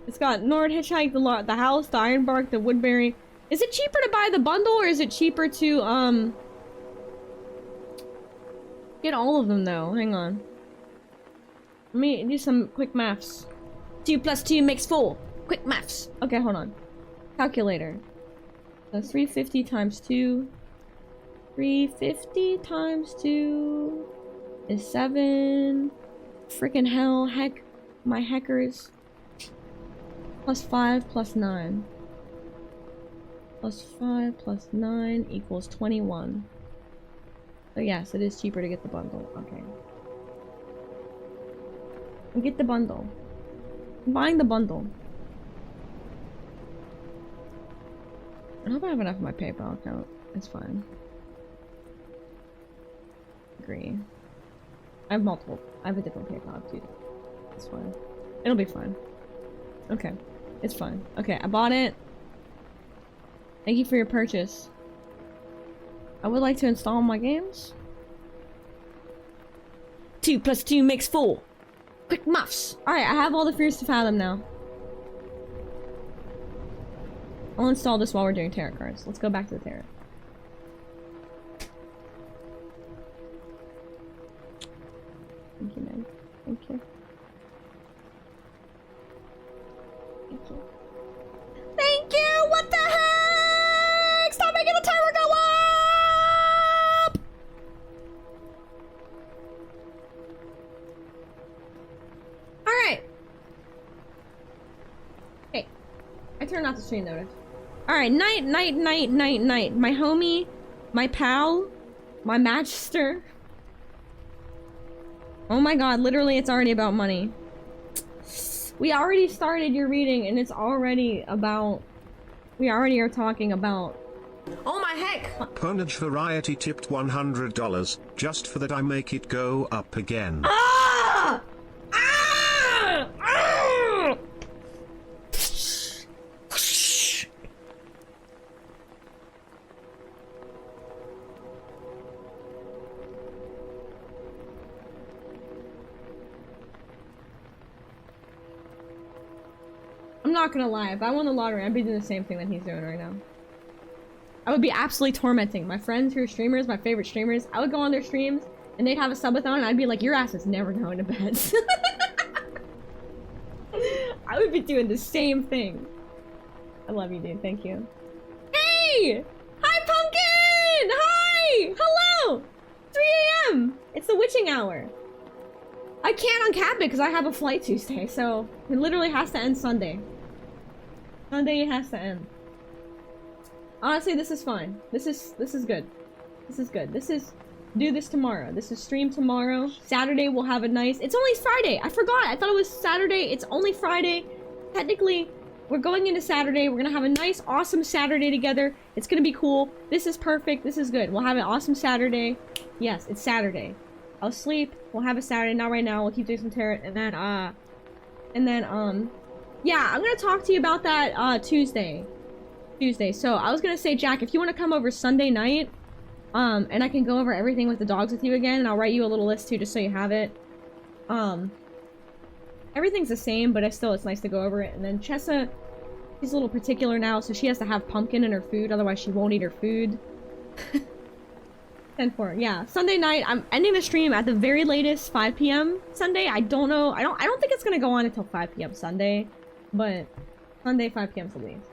It's got Nord Hitchhike, the house, the Ironbark, the Woodbury. Is it cheaper to buy the bundle or is it cheaper to get all of them though? Hang on. Let me do some quick maths. 2 + 2 makes 4. Quick maths. Okay, hold on. Calculator. So 350 times 2. 350 times 2 is 7. Freaking hell, heck, my heckers. +5 + 9. +5 + 9 equals 21. So yes, it is cheaper to get the bundle. Okay. Get the bundle. I'm buying the bundle. I hope I have enough in my PayPal account. It's fine. Agree. I have multiple. I have a different PayPal too. It's fine. It'll be fine. Okay. It's fine. Okay, I bought it. Thank you for your purchase. I would like to install my games. 2 + 2 makes 4. Quick muffs. Alright, I have all the Fears to Fathom now. I'll install this while we're doing tarot cards. Let's go back to the tarot. Thank you, man. Thank you. Thank you. Thank you! What the heck? Stop making the timer go up! Alright. Hey. I turned off the stream notice. Alright, night. My homie, my pal, my matchster. Oh my god, literally it's already about money. We already started your reading and it's already about... We already are talking about... Oh my heck!
Ponage Variety tipped $100. Just for that I make it go up again.
Ah! Ah! Ah! I'm not gonna lie, if I won the lottery, I'd be doing the same thing that he's doing right now. I would be absolutely tormenting my friends who are streamers, my favorite streamers. I would go on their streams, and they'd have a subathon, and I'd be like, your ass is never going to bed. I would be doing the same thing. I love you, dude. Thank you. Hey! Hi, Pumpkin! Hi! Hello! 3 a.m. It's the witching hour. I can't uncap it because I have a flight Tuesday, so it literally has to end Sunday. Sunday it has to end. Honestly, this is fine. This is good. This is good. This is do this tomorrow. This is stream tomorrow. Saturday we'll have a nice... It's only Friday! I forgot! I thought it was Saturday. It's only Friday. Technically, we're going into Saturday. We're gonna have a nice, awesome Saturday together. It's gonna be cool. This is perfect. This is good. We'll have an awesome Saturday. Yes, it's Saturday. I'll sleep. We'll have a Saturday. Not right now. We'll keep doing some tarot. And then, yeah, I'm gonna talk to you about that, Tuesday. So, I was gonna say, Jack, if you want to come over Sunday night, and I can go over everything with the dogs with you again, and I'll write you a little list too, just so you have it. Everything's the same, but it's nice to go over it. And then Chessa, she's a little particular now, so she has to have pumpkin in her food, otherwise she won't eat her food. 10-4, yeah. Sunday night, I'm ending the stream at the very latest 5 p.m. Sunday. I don't know. I don't think it's gonna go on until 5 p.m. Sunday, but Sunday 5 p.m. is the latest.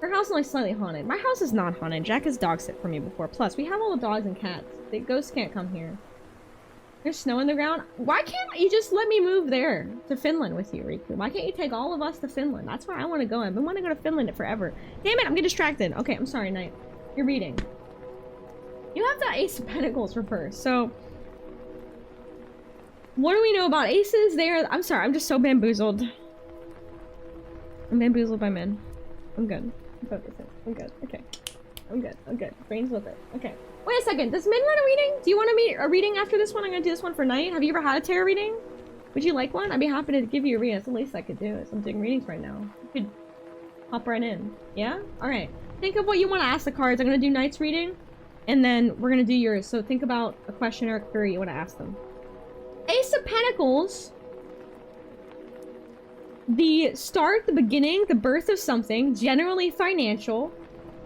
Her house is only slightly haunted. My house is not haunted. Jack has dog sit for me before. Plus, we have all the dogs and cats. The ghosts can't come here. There's snow in the ground. Why can't you just let me move there to Finland with you, Riku? Why can't you take all of us to Finland? That's where I want to go. I've been wanting to go to Finland forever. Damn it, I'm getting distracted. Okay, I'm sorry, Knight. You're reading. You have the Ace of Pentacles reversed, so... What do we know about aces? I'm sorry, I'm just so bamboozled. I'm bamboozled by men. I'm good. I'm focusing. I'm good. Okay. I'm good. I'm good. Brains with it. Okay. Wait a second. Does Min run a reading? Do you want a reading after this one? I'm gonna do this one for Knight. Have you ever had a tarot reading? Would you like one? I'd be happy to give you a reading. That's the least I could do. Is I'm doing readings right now. You could hop right in. Yeah? Alright. Think of what you want to ask the cards. I'm gonna do Knight's reading. And then we're gonna do yours. So think about a question or a query you want to ask them. Ace of Pentacles. The start, the beginning, the birth of something, generally financial.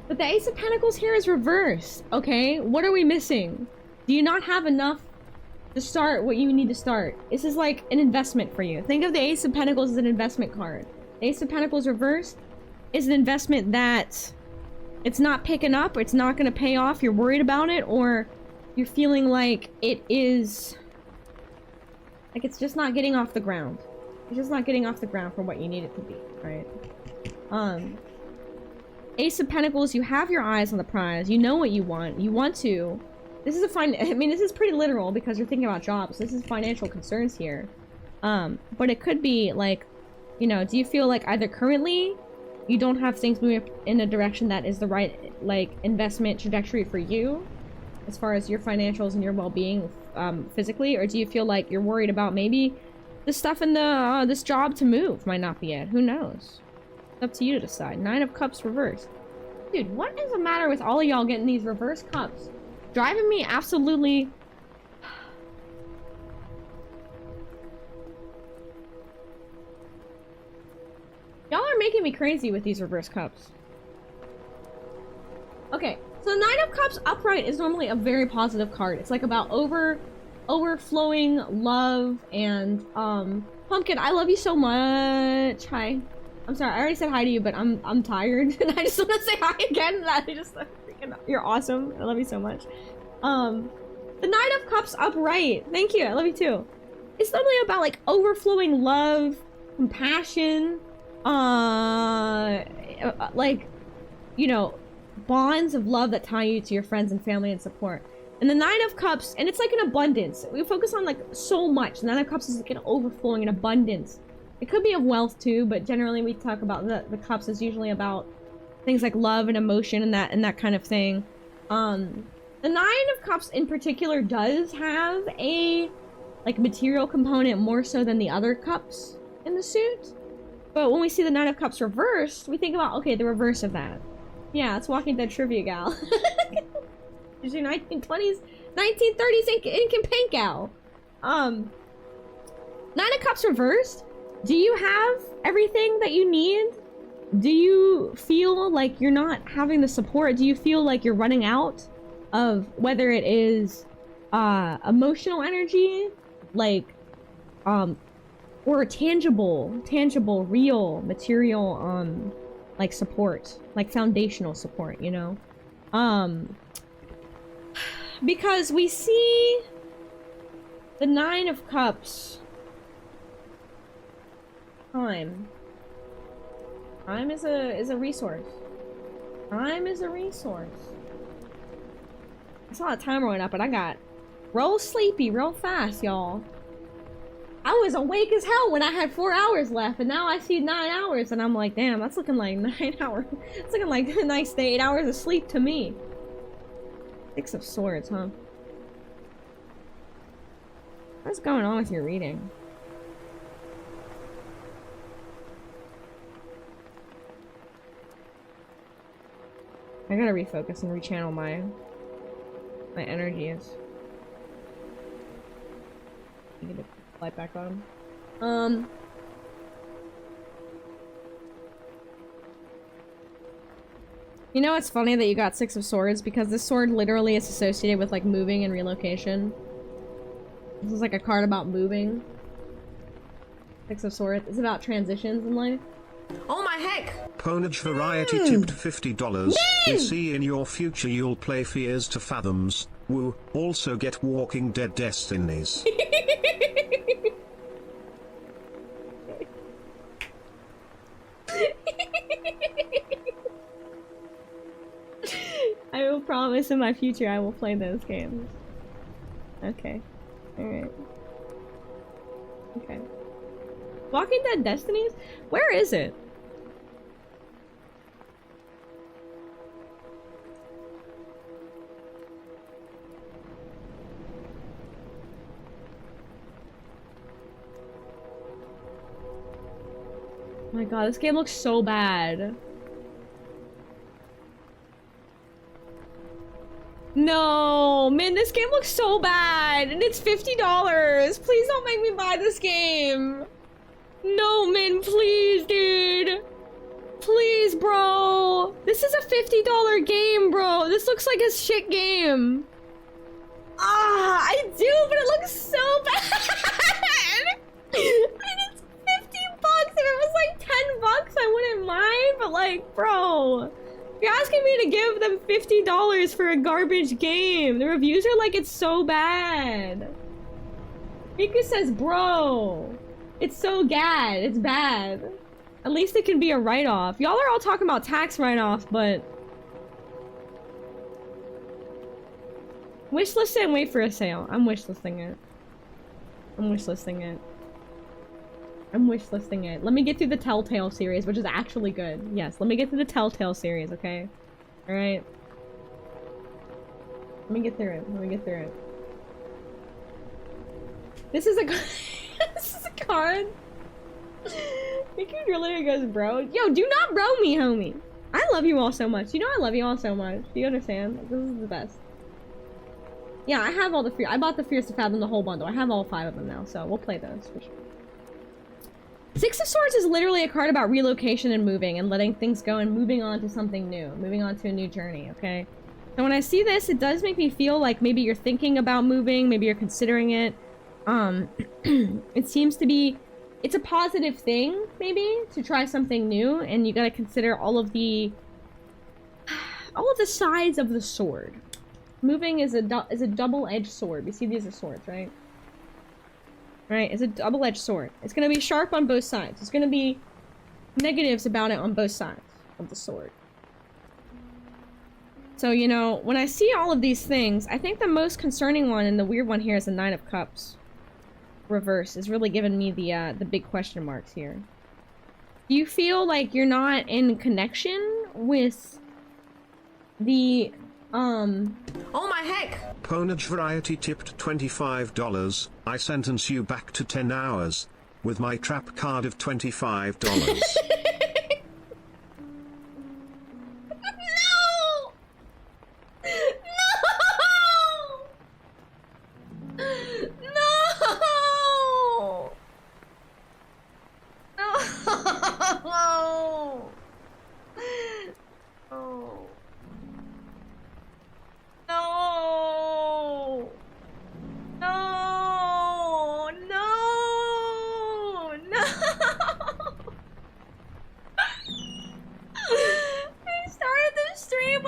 But the Ace of Pentacles here is reversed, okay? What are we missing? Do you not have enough to start what you need to start? This is like an investment for you. Think of the Ace of Pentacles as an investment card. The Ace of Pentacles reversed is an investment that it's not picking up, or it's not going to pay off, you're worried about it, or you're feeling like it is... like it's just not getting off the ground. It's just not getting off the ground for what you need it to be, right? Ace of Pentacles, you have your eyes on the prize. You know what you want. You want to. This is I mean, this is pretty literal because you're thinking about jobs. This is financial concerns here. But it could be like, you know, do you feel like either currently you don't have things moving in a direction that is the right, like, investment trajectory for you as far as your financials and your well-being physically, or do you feel like you're worried about maybe the stuff in the this job to move might not be it? Who knows? It's up to you to decide. 9 of Cups reversed. Dude, what is the matter with all of y'all getting these reverse cups? Driving me absolutely... Y'all are making me crazy with these reverse cups. Okay, so the 9 of Cups upright is normally a very positive card. It's like about overflowing love and Pumpkin, I love you so much. Hi. I'm sorry, I already said hi to you, but I'm tired and I just want to say hi again. You're awesome. I love you so much. The 9 of Cups upright. Thank you. I love you too. It's normally about like overflowing love, compassion, like, you know, bonds of love that tie you to your friends and family and support. And the 9 of Cups, and it's like an abundance. We focus on like so much. The 9 of Cups is like an overflowing, an abundance. It could be of wealth too, but generally we talk about the cups is usually about things like love and emotion and that kind of thing. The 9 of Cups in particular does have a like material component more so than the other cups in the suit. But when we see the 9 of Cups reversed, we think about, okay, the reverse of that. Yeah, it's Walking Dead trivia gal. She's your 1920s, 1930s ink and paint gal. 9 of Cups reversed. Do you have everything that you need? Do you feel like you're not having the support? Do you feel like you're running out of whether it is emotional energy, like or tangible, real, material like support, like foundational support, you know? Because we see the 9 of Cups. Time is a resource. Time is a resource. I saw a timer went up, and I got real sleepy real fast, y'all. I was awake as hell when I had 4 hours left, and now I see 9 hours, and I'm like, damn, that's looking like 9 hours. It's looking like a nice 8 hours of sleep to me. 6 of Swords, huh? What's going on with your reading? I gotta refocus and rechannel my energies. Get the light back on. You know, it's funny that you got Six of Swords because this sword literally is associated with like moving and relocation. This is like a card about moving. Six of Swords. It's about transitions in life.
Oh my heck!
Ponage Variety tipped $50. You see in your future you'll play Fears to Fathoms. Woo. Also get Walking Dead Destinies.
I will promise in my future I will play those games. Okay. Alright. Okay. Walking Dead Destinies? Where is it? Oh my god, this game looks so bad. No, man, this game looks so bad, and it's $50. Please don't make me buy this game. No, man, please, dude. Please, bro. This is a $50 game, bro. This looks like a shit game. Ah, I do, but it looks so bad. And it's 50 bucks. If it was like 10 bucks, I wouldn't mind, but like, bro. You're asking me to give them $50 for a garbage game. The reviews are like, it's so bad. Miku says, bro, it's so gad. It's bad. At least it can be a write-off. Y'all are all talking about tax write-off, but... Wishlist it and wait for a sale. I'm wishlisting it. I'm wishlisting it. I'm wishlisting it. Let me get through the Telltale series, which is actually good. Yes, let me get through the Telltale series, okay? Alright. Let me get through it. Let me get through it. This is a this is a card. Miku literally goes, bro. Yo, do not bro me, homie. I love you all so much. You know I love you all so much. Do you understand? This is the best. Yeah, I have all the fear. I bought the Fears to Fathom, the whole bundle. I have all 5 of them now, so we'll play those for sure. Six of Swords is literally a card about relocation and moving and letting things go and moving on to something new, moving on to a new journey, okay? So when I see this, it does make me feel like maybe you're thinking about moving, maybe you're considering it. It seems to be, it's a positive thing, maybe, to try something new, and you gotta consider all of the sides of the sword. Moving is a double-edged sword. You see these as swords, right? Right, it's a double-edged sword. It's gonna be sharp on both sides. There's gonna be negatives about it on both sides of the sword. So, you know, when I see all of these things, I think the most concerning one and the weird one here is the Nine of Cups. Reverse is really giving me the big question marks here. Do you feel like you're not in connection with the,
Oh my heck!
Ponage Variety tipped $25. I sentence you back to 10 hours with my trap card of $25.
No! I started the stream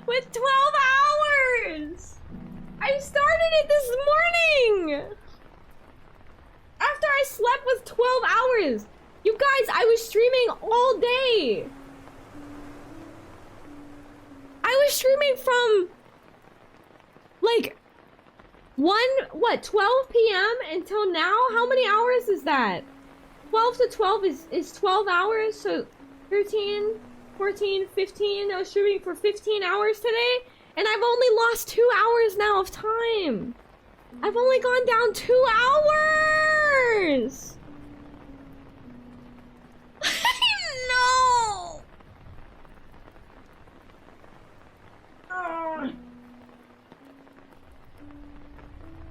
with 12 hours! I started it this morning! After I slept with 12 hours! You guys, I was streaming all day! I was streaming from like 12 p.m. until now? How many hours is that? 12 to 12 is 12 hours, so 13, 14, 15. I was streaming for 15 hours today, and I've only lost 2 hours now of time. I've only gone down 2 hours! No!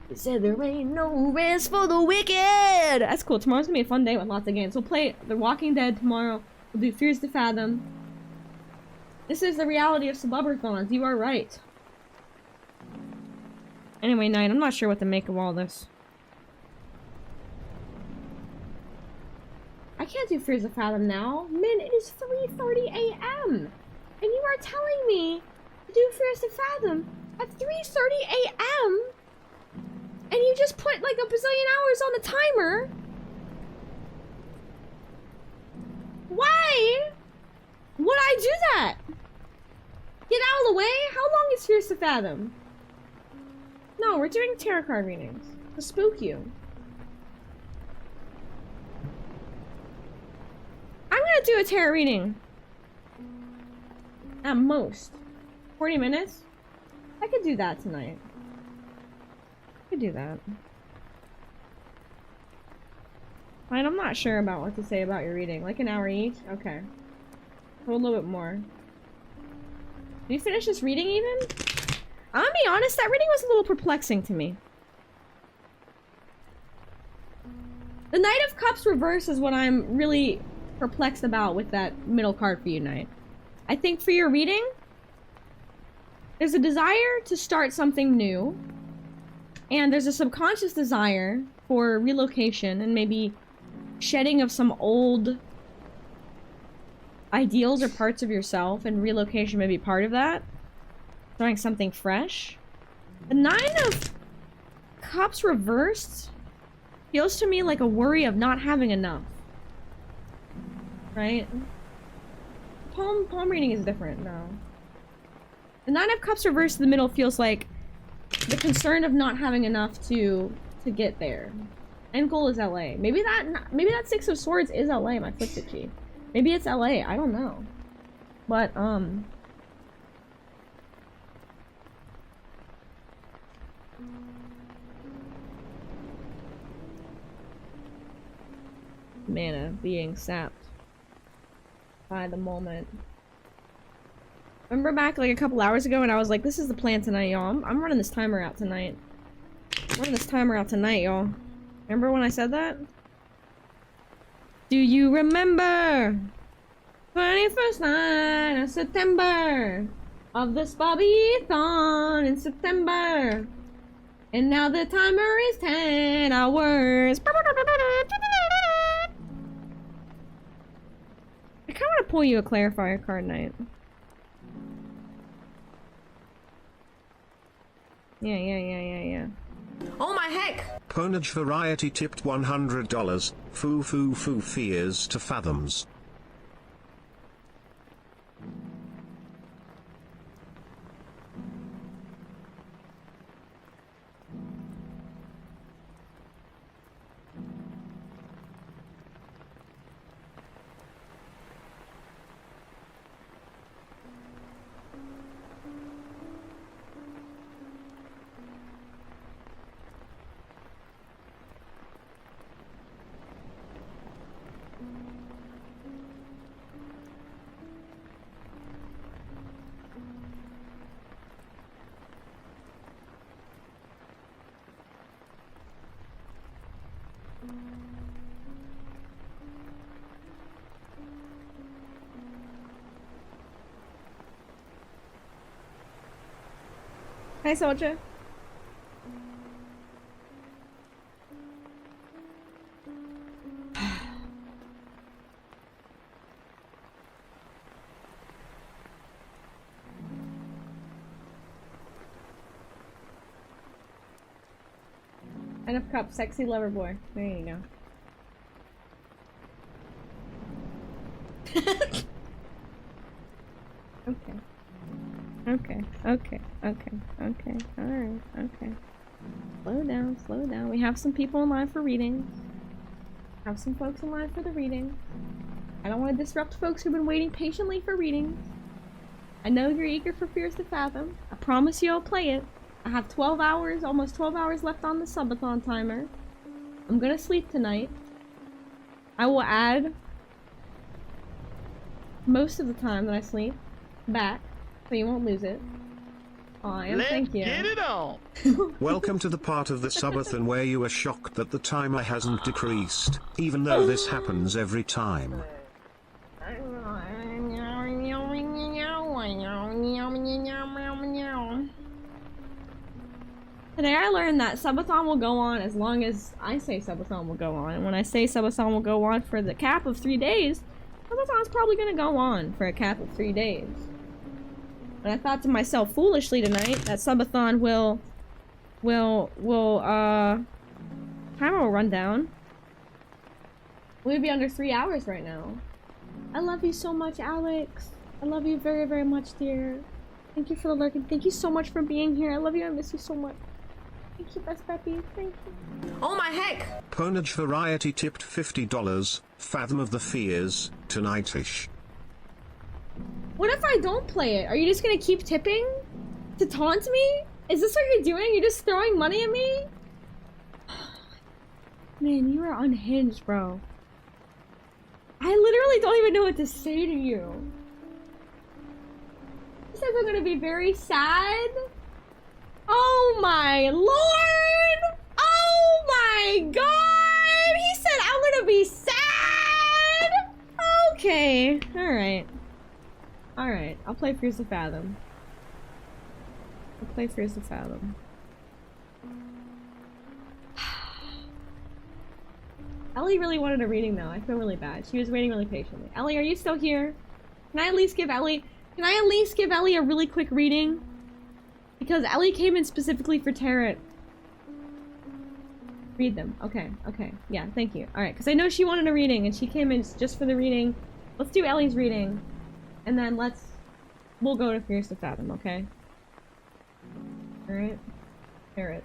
They said there ain't no rest for the wicked! That's cool. Tomorrow's gonna be a fun day with lots of games. We'll play The Walking Dead tomorrow. We'll do Fears to Fathom. This is the reality of suburbathons. You are right. Anyway, Knight, I'm not sure what to make of all this. I can't do Fears of Fathom now. Min, it is 3:30 a.m. And you are telling me to do Fears of Fathom at 3:30 a.m. And you just put like a bazillion hours on the timer. Why would I do that? Get out of the way? How long is Fears to Fathom? No, we're doing tarot card readings to spook you. I'm gonna do a tarot reading. At most. 40 minutes? I could do that tonight. I could do that. Fine, I'm not sure about what to say about your reading. Like an hour each? Okay. A little bit more. Did you finish this reading even? I'm gonna be honest, that reading was a little perplexing to me. The Knight of Cups reverse is what I'm really perplexed about with that middle card for you, Knight. I think for your reading, there's a desire to start something new, and there's a subconscious desire for relocation and maybe shedding of some old ideals or parts of yourself, and relocation may be part of that. Starting something fresh. The Nine of Cups reversed feels to me like a worry of not having enough. Right? Palm reading is different, no. The Nine of Cups reversed in the middle feels like the concern of not having enough to get there. End goal is LA. Maybe that Six of Swords is LA, my foot's itchy. Maybe it's LA, I don't know. But, mana being sapped by the moment. Remember back like a couple hours ago and I was like, this is the plan tonight, y'all. I'm running this timer out tonight. I'm running this timer out tonight, y'all. Remember when I said that? Do you remember? 21st night of September of the Spookython in September. And now the timer is 10 hours. I kind of want to pull you a clarifier card, Knight. Yeah.
Oh my heck!
Ponage Variety tipped $100. Foo fears to Fathoms.
Hi, soldier. Enough cup, sexy lover boy. There you go. Okay. Alright, okay. Slow down. We have some people in line for readings. Have some folks in line for the reading. I don't want to disrupt folks who've been waiting patiently for readings. I know you're eager for Fears to Fathom. I promise you I'll play it. I have 12 hours, almost 12 hours left on the subathon timer. I'm gonna sleep tonight. I will add most of the time that I sleep back, so you won't lose it. Thank you.
Get it on.
Welcome to the part of the subathon where you are shocked that the timer hasn't decreased, even though this happens every time.
Today I learned that subathon will go on as long as I say subathon will go on. And when I say subathon will go on for the cap of 3 days, subathon's probably gonna go on for a cap of 3 days. And I thought to myself foolishly tonight that subathon timer will run down. We'd be under 3 hours right now. I love you so much, Alex. I love you very, very much, dear. Thank you for the lurking. Thank you so much for being here. I love you. I miss you so much. Thank you, best Peppy. Thank you.
Oh my heck!
Ponage Variety tipped $50. Fathom of the Fears, tonight-ish.
What if I don't play it? Are you just gonna keep tipping? To taunt me? Is this what you're doing? You're just throwing money at me? Man, you are unhinged, bro. I literally don't even know what to say to you. He says I'm gonna be very sad. Oh my lord! Oh my god! He said I'm gonna be sad! Okay, alright. Alright, I'll play Fears of Fathom. I'll play Fears of Fathom. Ellie really wanted a reading though. I feel really bad. She was waiting really patiently. Ellie, are you still here? Can I at least give Ellie a really quick reading? Because Ellie came in specifically for tarot. Read them. Okay, okay. Yeah, thank you. Alright, because I know she wanted a reading and she came in just for the reading. Let's do Ellie's reading. And then we'll go to Fears of Fathom, okay? Alright. Tarot.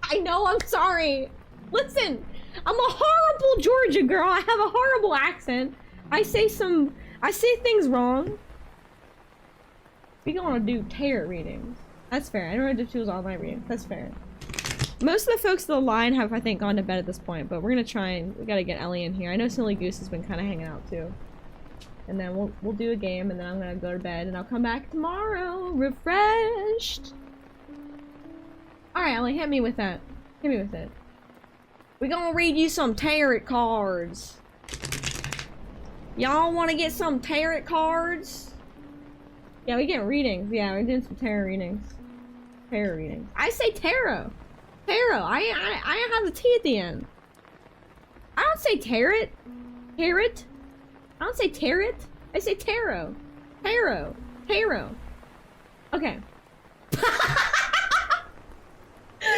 I know, I'm sorry! Listen! I'm a horrible Georgia girl. I have a horrible accent. I say things wrong. We gonna do tarot readings. That's fair. I don't have to choose all my readings. That's fair. Most of the folks on the line have, I think, gone to bed at this point, but we're gonna try and we gotta get Ellie in here. I know Silly Goose has been kind of hanging out too. And then we'll do a game, and then I'm gonna go to bed, and I'll come back tomorrow refreshed. All right, Ellie, hit me with that. Hit me with it. We gonna read you some tarot cards. Y'all want to get some tarot cards? Yeah, we get readings. Yeah, we're doing some tarot readings. Tarot readings. I say tarot. Tarot. I have the T at the end. I don't say tarot. Tarot. I don't say tarot. I say tarot. Tarot. Tarot. Okay.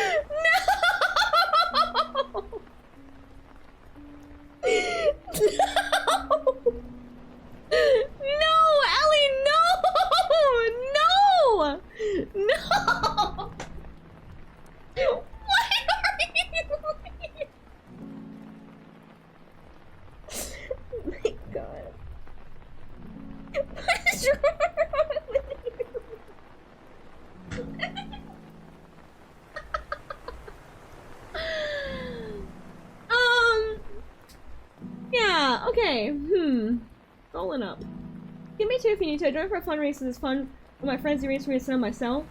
No! No! Ellie, no! No! No! Why are you? Oh my god. What is wrong with you? Yeah, okay. Rolling up. Give me two if you need to. I join for a fun race. It's fun with my friends to race for me to myself.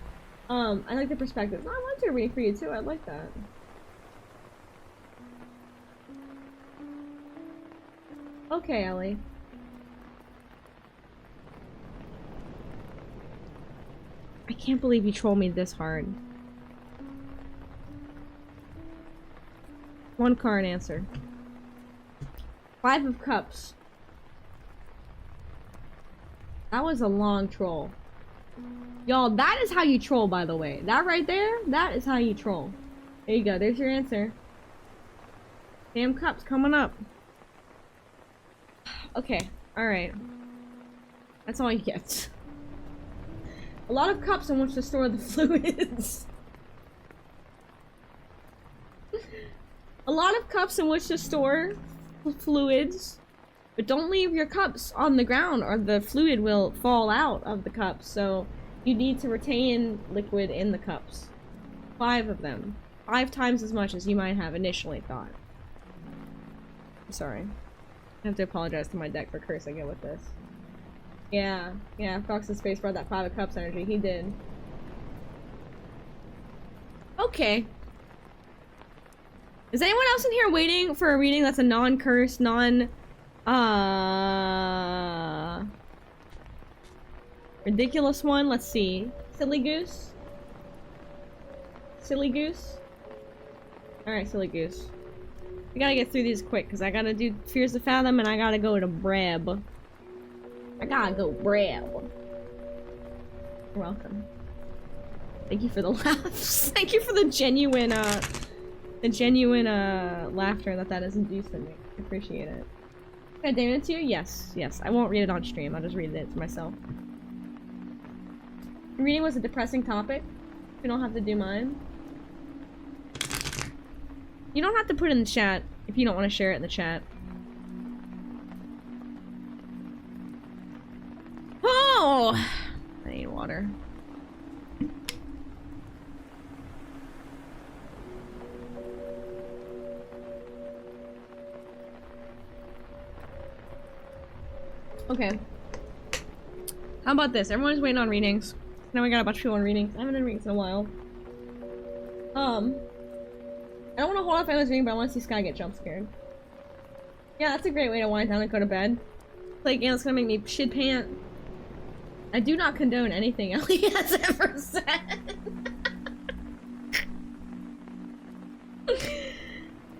I like the perspective. I want to read for you too. I like that. Okay, Ellie. I can't believe you trolled me this hard. One card answer. 5 of Cups. That was a long troll. Y'all, that is how you troll, by the way. That right there, that is how you troll. There you go, there's your answer. Damn cups coming up. Okay, alright. That's all you get. A lot of cups in which to store the fluids. A lot of cups in which to store fluids, but don't leave your cups on the ground or the fluid will fall out of the cups, so you need to retain liquid in the cups. 5 of them. 5 times as much as you might have initially thought. I'm sorry. I have to apologize to my deck for cursing it with this. Yeah, Fox in Space brought that 5 of Cups energy. He did. Okay. Is anyone else in here waiting for a reading that's a non-curse, Ridiculous one, let's see. Silly Goose? Silly Goose? Alright, Silly Goose. We gotta get through these quick, because I gotta do Fears of Fathom and I gotta go to Breb. I gotta go Breb. You're welcome. Thank you for the laughs. Thank you for the genuine laughter that is induced in me. I appreciate it. Can I damn it to you? Yes, yes. I won't read it on stream. I'll just read it to myself. Reading was a depressing topic. You don't have to do mine. You don't have to put it in the chat if you don't want to share it in the chat. Oh! I need water. Okay. How about this? Everyone's waiting on readings. Now we got a bunch of people on readings. I haven't done readings in a while. I don't want to hold off anyone's reading, but I want to see Sky get jump scared. Yeah, that's a great way to wind down and go to bed. Play a game that's gonna make me shit pant. I do not condone anything Ellie has ever said.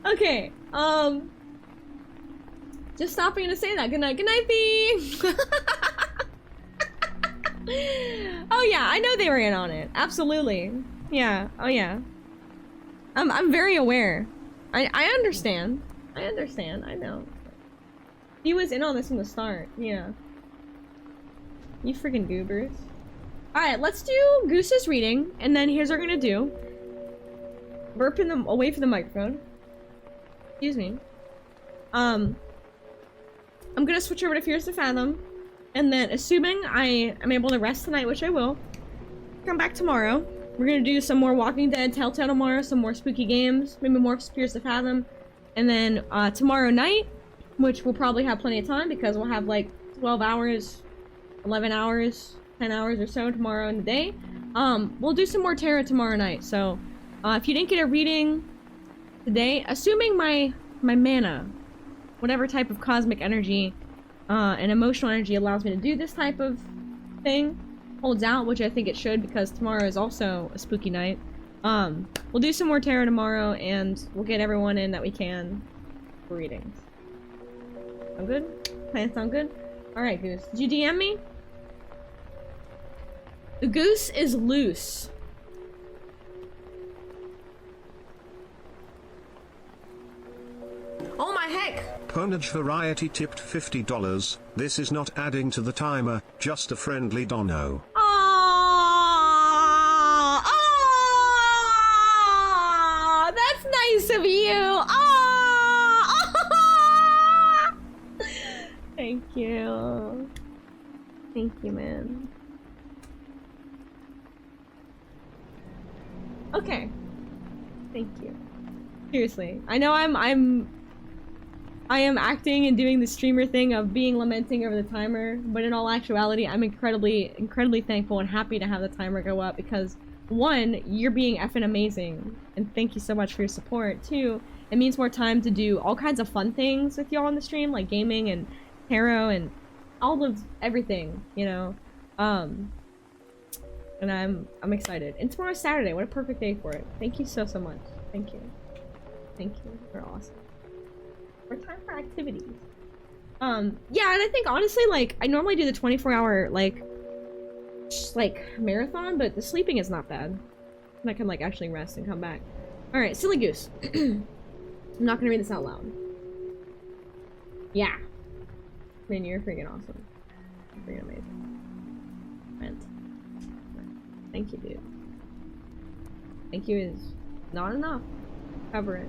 Okay, just stopping to say that. Good night. Good night, Bee! Oh yeah, I know they were in on it. Absolutely. Yeah, oh yeah. I'm very aware. I understand. I understand, I know. He was in on this from the start, yeah. You freaking goobers. Alright, let's do Goose's reading, and then here's what we're gonna do. Burp in the away from the microphone. Excuse me. I'm gonna switch over to Fears to Fathom, and then assuming I am able to rest tonight, which I will, come back tomorrow. We're gonna do some more Walking Dead Telltale tomorrow, some more spooky games, maybe more Fears to Fathom, and then tomorrow night, which we'll probably have plenty of time because we'll have like 12 hours, 11 hours, 10 hours or so tomorrow in the day. We'll do some more tarot tomorrow night. So if you didn't get a reading today, assuming my mana, whatever type of cosmic energy and emotional energy allows me to do this type of thing, holds out, which I think it should because tomorrow is also a spooky night. We'll do some more tarot tomorrow and we'll get everyone in that we can for readings. Sound good? Plan sound good? Alright, Goose. Did you DM me? The goose is loose.
Oh my heck!
Ponage Variety tipped $50. This is not adding to the timer, just a friendly dono.
Aww! Aww! That's nice of you! Aww! Thank you. Thank you, man. Okay. Thank you. Seriously. I know I am acting and doing the streamer thing of being lamenting over the timer, but in all actuality, I'm incredibly thankful and happy to have the timer go up because, one, you're being effing amazing, and thank you so much for your support. Two, it means more time to do all kinds of fun things with y'all on the stream, like gaming and tarot and all of everything, you know? And I'm excited. And tomorrow's Saturday, what a perfect day for it. Thank you so much. Thank you. Thank you. You're awesome. More time for activities. Yeah, and I think honestly, like, I normally do the 24-hour, like, marathon, but the sleeping is not bad. And I can, like, actually rest and come back. Alright, Silly Goose. I'm not gonna read this out loud. Yeah. Man, you're freaking awesome. You're freaking amazing. Rent. Thank you, dude. Thank you is not enough. Cover it.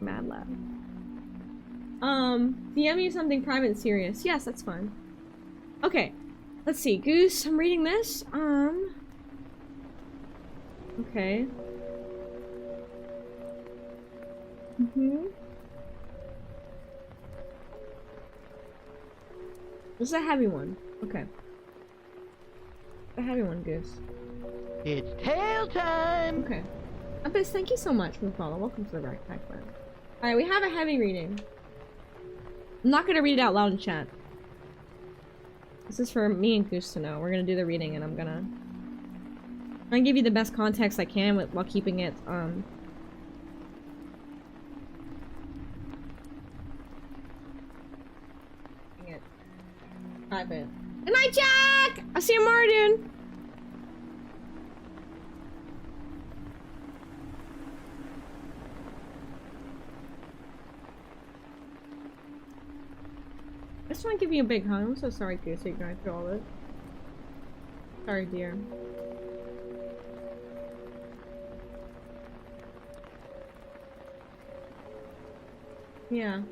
Mad Lab. DM you something private and serious. Yes, that's fine. Okay. Let's see. Goose, I'm reading this. Okay. This is a heavy one. Okay. A heavy one, Goose.
It's tail time!
Okay. Abyss, thank you so much for the follow. Welcome to the backpack friend. Alright, we have a heavy reading. I'm not gonna read it out loud in chat. This is for me and Goose to know. We're gonna do the reading, and I'm gonna give you the best context I can while keeping it, private. Good night, Jack! I'll see you tomorrow, dude. I just want to give you a big hug. I'm so sorry, Goose, you're going through all this. Sorry, dear. Yeah.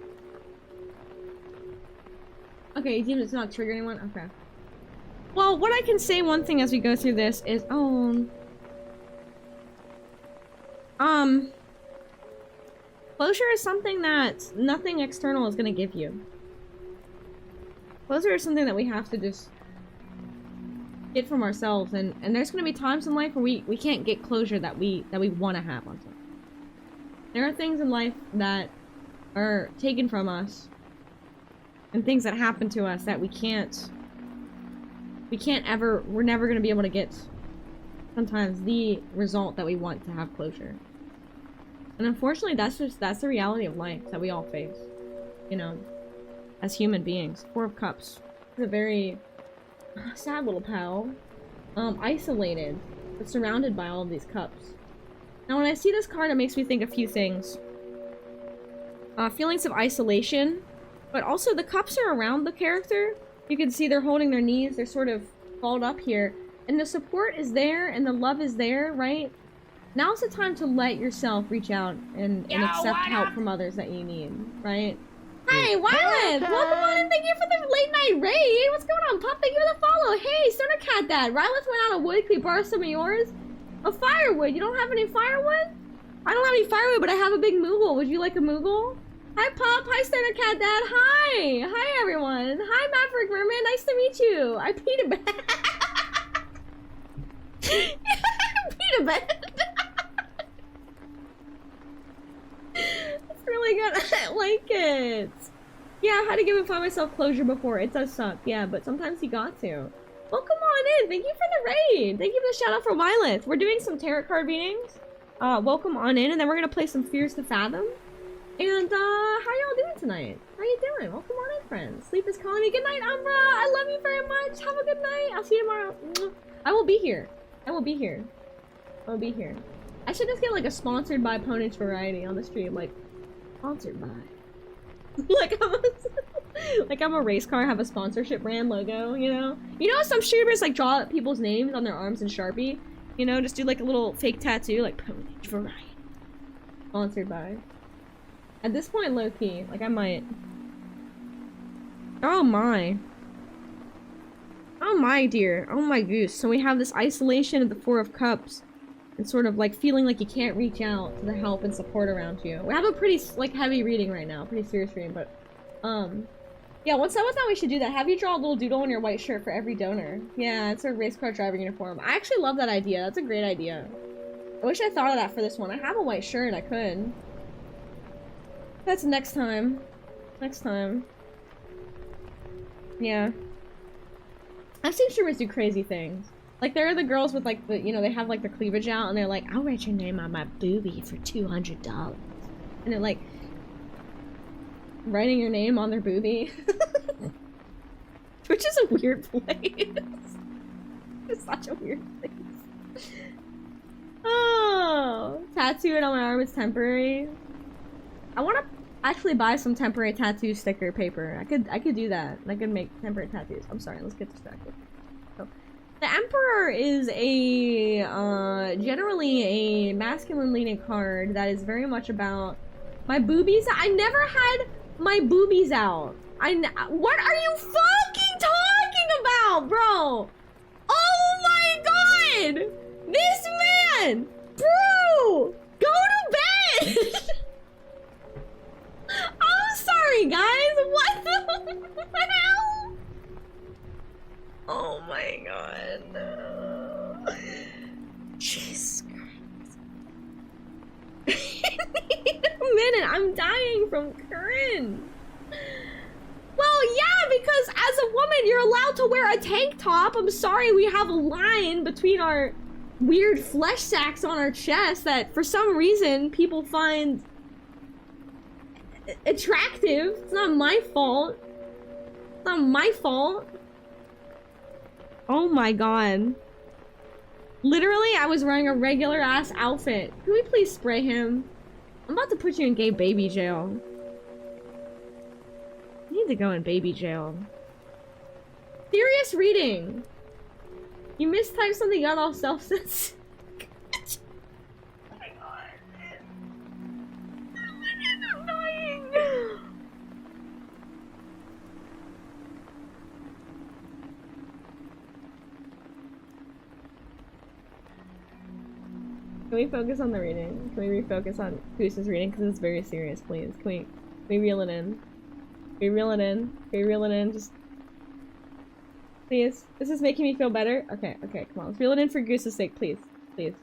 Okay, even it's not trigger anyone? Okay. Well, what I can say one thing as we go through this is, closure is something that nothing external is gonna give you. Closure is something that we have to just get from ourselves, and there's gonna be times in life where we can't get closure that we want to have on something. There are things in life that are taken from us, and things that happen to us that we're never gonna be able to get sometimes the result that we want to have closure. And unfortunately, that's the reality of life that we all face, you know, as human beings. Four of Cups is a very sad little pal, isolated, but surrounded by all of these cups. Now, when I see this card, it makes me think a few things. Feelings of isolation, but also the cups are around the character. You can see they're holding their knees, they're sort of balled up here, and the support is there, and the love is there, right? Now's the time to let yourself reach out and accept help from others that you need, right? Hey, Violet! Welcome on and thank you for the late night raid! What's going on, Pop? Thank you for the follow! Hey, Stoner Cat Dad! Violet went out of wood. Can we borrow some of yours? A firewood! You don't have any firewood? I don't have any firewood, but I have a big Moogle. Would you like a Moogle? Hi, Pop! Hi, Stoner Cat Dad! Hi! Hi, everyone! Hi, Maverick Merman! Nice to meet you! I peed a bed. Peed a bed! It's really good. I like it. Yeah, I had to give and find myself closure before. It does suck. Yeah, but sometimes you got to. Welcome on in. Thank you for the raid. Thank you for the shout out for Violet. We're doing some tarot card readings. Welcome on in, and then we're gonna play some Fears to Fathom. And how y'all doing tonight? How you doing? Welcome on in, friends. Sleep is calling me. Good night, Umbra. I love you very much. Have a good night. I'll see you tomorrow. I will be here. I will be here. I will be here. I should just get like a sponsored by Ponage Variety on the stream, like sponsored by. like I'm a race car, have a sponsorship brand logo, you know? You know, some streamers like draw people's names on their arms in Sharpie, you know, just do like a little fake tattoo, like Ponage Variety. Sponsored by. At this point, low key, like I might. Oh my. Oh my dear. Oh my goose. So we have this isolation of the Four of Cups. And sort of like feeling like you can't reach out to the help and support around you. We have a pretty like heavy reading right now, pretty serious reading, but yeah, once that we should do that. Have you draw a little doodle on your white shirt for every donor. Yeah, it's a race car driver uniform. I actually love that idea. That's a great idea. I wish I thought of that for this one. I have a white shirt, I could. That's next time. Next time. Yeah. I've seen streamers do crazy things. Like, there are the girls with, like, the, you know, they have, like, the cleavage out, and they're like, I'll write your name on my boobie for $200. And they're, like, writing your name on their boobie. Which is a weird place. It's such a weird place. Oh, tattoo it on my arm is temporary. I want to actually buy some temporary tattoo sticker paper. I could do that. I could make temporary tattoos. I'm sorry, let's get distracted. The Emperor is a, generally a masculine-leaning card that is very much about my boobies. I never had my boobies out. What are you fucking talking about, bro? Oh my god! This man! Bro! Go to bed! I'm sorry, guys. What the hell? Oh my god, no. Jesus Christ. I need a minute, I'm dying from cringe. Well, Well, yeah, because as a woman, you're allowed to wear a tank top. I'm sorry, we have a line between our weird flesh sacks on our chest that for some reason people find attractive. It's not my fault. It's not my fault. Oh my god. Literally, I was wearing a regular ass outfit. Can we please spray him? I'm about to put you in gay baby jail. You need to go in baby jail. Serious reading. You mistyped something, got all self-sense. Oh my god. I'm dying. Can we focus on the reading? Can we refocus on Goose's reading? Because it's very serious, please. Can we reel it in? Can we reel it in? Can we reel it in? Just... Please. This is making me feel better. Okay, okay, come on. Let's reel it in for Goose's sake, please. Please.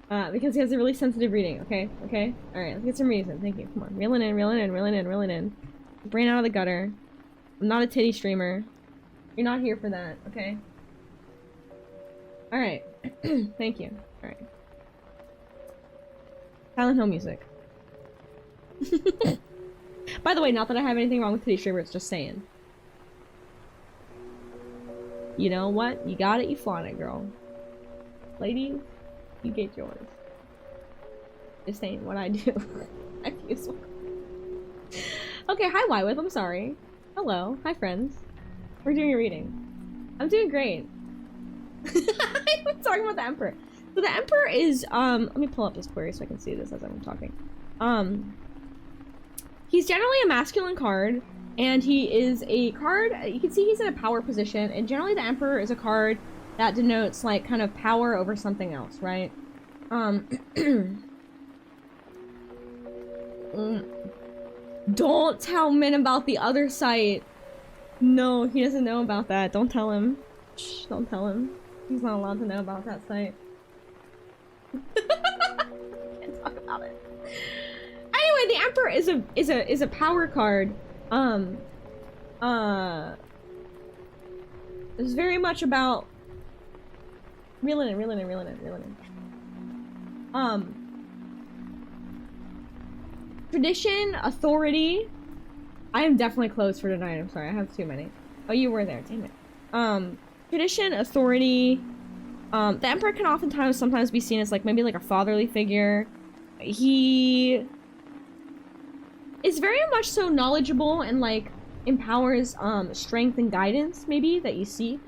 Because he has a really sensitive reading, okay? Okay? Alright, let's get some reason. Thank you. Come on. Reel it in, reel it in, reel it in, reel it in. Brain out of the gutter. I'm not a titty streamer. You're not here for that, okay? Alright. Thank you. Alright. Silent Hill music. By the way, not that I have anything wrong with titty streamers, just saying. You know what? You got it, you flaunt it, girl. Lady, you get yours. Just saying what I do. I use one. Okay, hi Wywith, I'm sorry. Hello, hi friends. We're doing a reading. I'm doing great. I'm talking about the Emperor. So the Emperor is, let me pull up this query so I can see this as I'm talking. He's generally a masculine card, and he is a card, you can see he's in a power position, and generally the Emperor is a card that denotes, like, kind of power over something else, right? Don't tell Min about the other site. No, he doesn't know about that. Don't tell him. Shh, don't tell him. He's not allowed to know about that site. Can't talk about it. Anyway, the Emperor is a power card. It's very much about reeling in, reeling in, reeling in, reeling in. Tradition, authority. I am definitely closed for tonight. I'm sorry, I have too many. Oh, you were there, damn it. Tradition, authority. The Emperor can oftentimes sometimes be seen as like maybe like a fatherly figure. He is very much so knowledgeable and like empowers strength and guidance maybe that you see.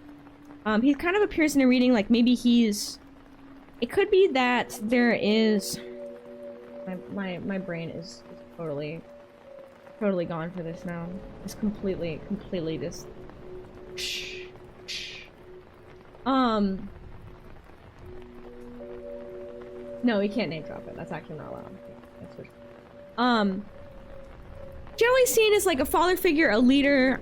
He kind of appears in a reading like maybe he's, it could be that there is, my brain is totally gone for this now. It's completely just no, we can't name drop it. That's actually not allowed. That's for sure. Generally seen as like a father figure, a leader,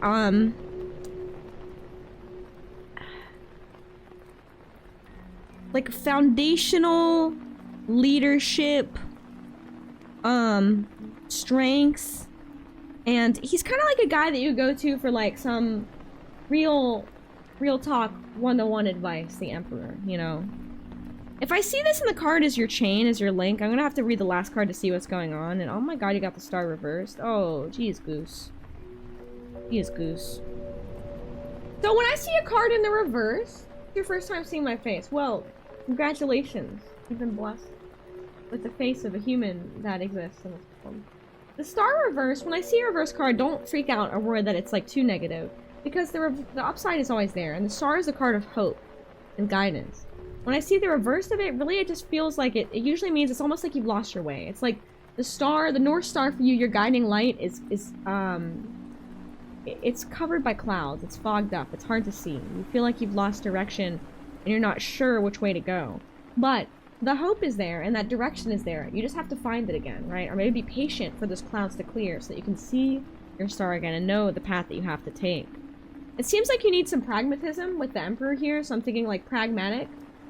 like foundational leadership, strengths, and he's kind of like a guy that you go to for like some real talk one-to-one advice, the Emperor, you know. If I see this in the card as your chain, as your link, I'm gonna have to read the last card to see what's going on. And oh my god, you got the star reversed. Oh, geez, Goose. Geez, Goose. So when I see a card in the reverse, it's your first time seeing my face. Well, congratulations. You've been blessed with the face of a human that exists in this form. The star reverse, when I see a reverse card, don't freak out or worry that it's like too negative. Because the upside is always there, and the star is a card of hope and guidance. When I see the reverse of it, really it just feels like it usually means it's almost like you've lost your way. It's like the star, the North Star for you, your guiding light it's covered by clouds. It's fogged up. It's hard to see. You feel like you've lost direction and you're not sure which way to go. But the hope is there and that direction is there. You just have to find it again, right? Or maybe be patient for those clouds to clear so that you can see your star again and know the path that you have to take. It seems like you need some pragmatism with the Emperor here, so I'm thinking like pragmatic.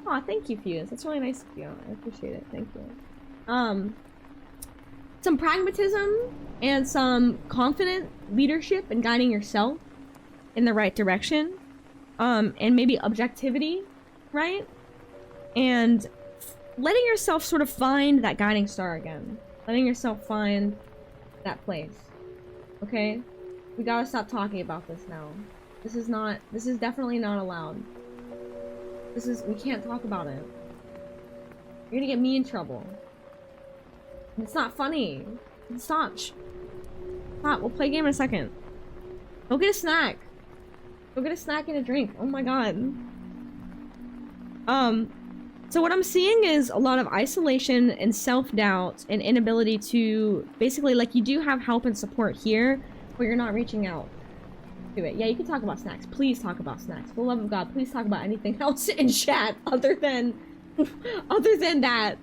Aw, thank you, Fuse. That's really nice of you. I appreciate it. Thank you. Some pragmatism and some confident leadership and guiding yourself in the right direction, and maybe objectivity, right? And letting yourself sort of find that guiding star again. Letting yourself find that place. Okay? We gotta stop talking about this now. This is definitely not allowed. We can't talk about it. You're gonna get me in trouble. It's not funny. Stop. Stop, we'll play a game in a second. Go get a snack. Go get a snack and a drink. Oh my god. So what I'm seeing is a lot of isolation and self-doubt and inability to basically, like, you do have help and support here, but you're not reaching out to it. Yeah, you can talk about snacks. Please talk about snacks. For the love of God, please talk about anything else in chat other than that.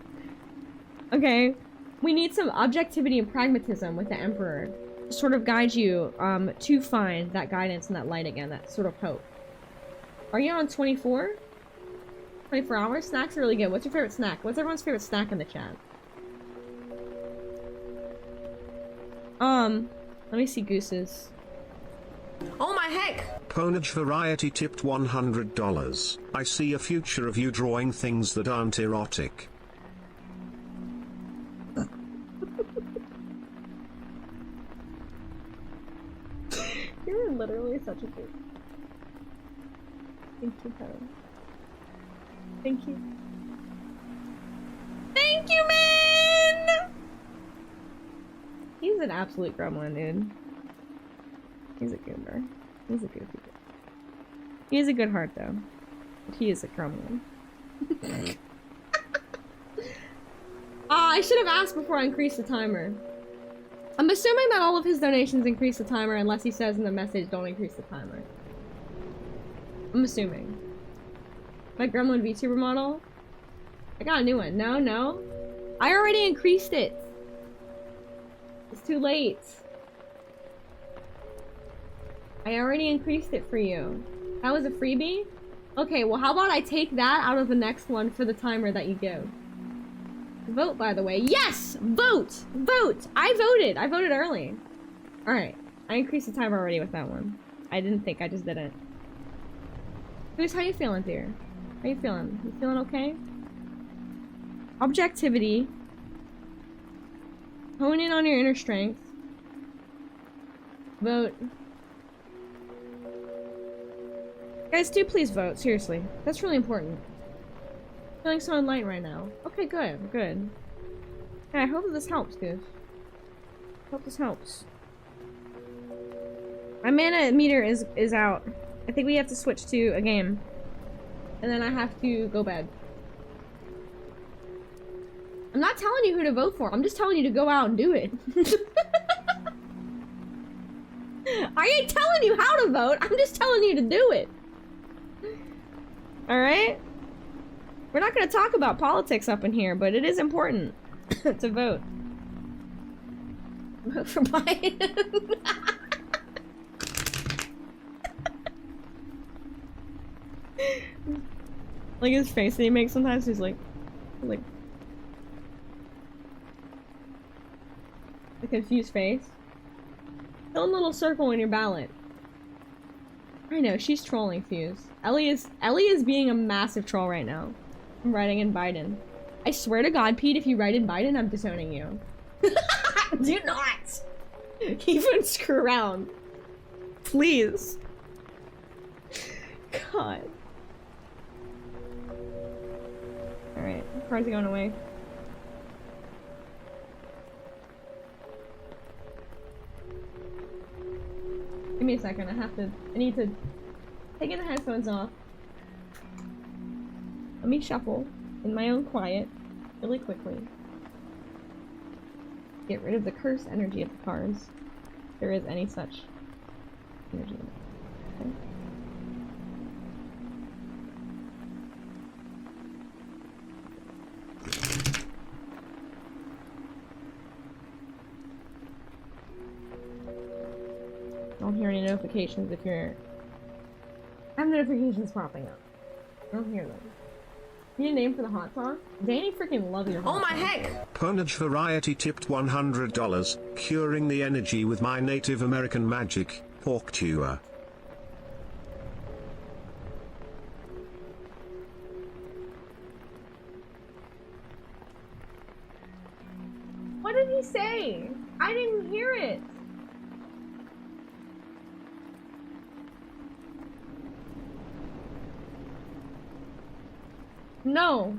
Okay? We need some objectivity and pragmatism with the Emperor to sort of guide you to find that guidance and that light again, that sort of hope. Are you on 24? 24 hours? Snacks are really good. What's your favorite snack? What's everyone's favorite snack in the chat? Let me see Goose's. Oh my heck!
Ponage Variety tipped $100. I see a future of you drawing things that aren't erotic.
You're literally such a dude. Thank you, Kevin. Thank you. Thank you, man! He's an absolute gremlin, dude. He's a goober. He's a goofy dude. He has a good heart, though. But he is a gremlin. I should have asked before I increased the timer. I'm assuming that all of his donations increase the timer unless he says in the message, don't increase the timer. I'm assuming. My gremlin VTuber model? I got a new one. No. I already increased it. It's too late. I already increased it for you. That was a freebie? Okay, well how about I take that out of the next one for the timer that you give. Vote, by the way. Yes! Vote! Vote! I voted early. Alright. I increased the timer already with that one. I didn't think, I just didn't. Goose, how you feeling, dear? How you feeling? You feeling okay? Objectivity. Hone in on your inner strength. Vote. Guys, do please vote. Seriously. That's really important. Feeling so enlightened right now. Okay, good. Good. Yeah, I hope that this helps, Goose. Hope this helps. My mana meter is out. I think we have to switch to a game. And then I have to go bed. I'm not telling you who to vote for. I'm just telling you to go out and do it. I ain't telling you how to vote. I'm just telling you to do it. Alright? We're not going to talk about politics up in here, but it is important to vote. Vote for Biden. Like his face that he makes sometimes, he's like a confused face. Fill in a little circle in your ballot. I know, she's trolling Fuse. Ellie is being a massive troll right now. I'm writing in Biden. I swear to God, Pete, if you write in Biden, I'm disowning you. Do not! Even screw around. Please. God. Alright, cards are going away. Give me a second, I need to take the headphones off. Let me shuffle in my own quiet, really quickly. Get rid of the cursed energy of the cards. If there is any such energy. Okay. I don't hear any notifications if you're... I have notifications popping up. I don't hear them. You need a name for the hot sauce? Danny freaking love your hot sauce. Oh my heck!
Ponage Variety tipped $100, curing the energy with my Native American magic, pork chewer.
did he say? I didn't hear it. No.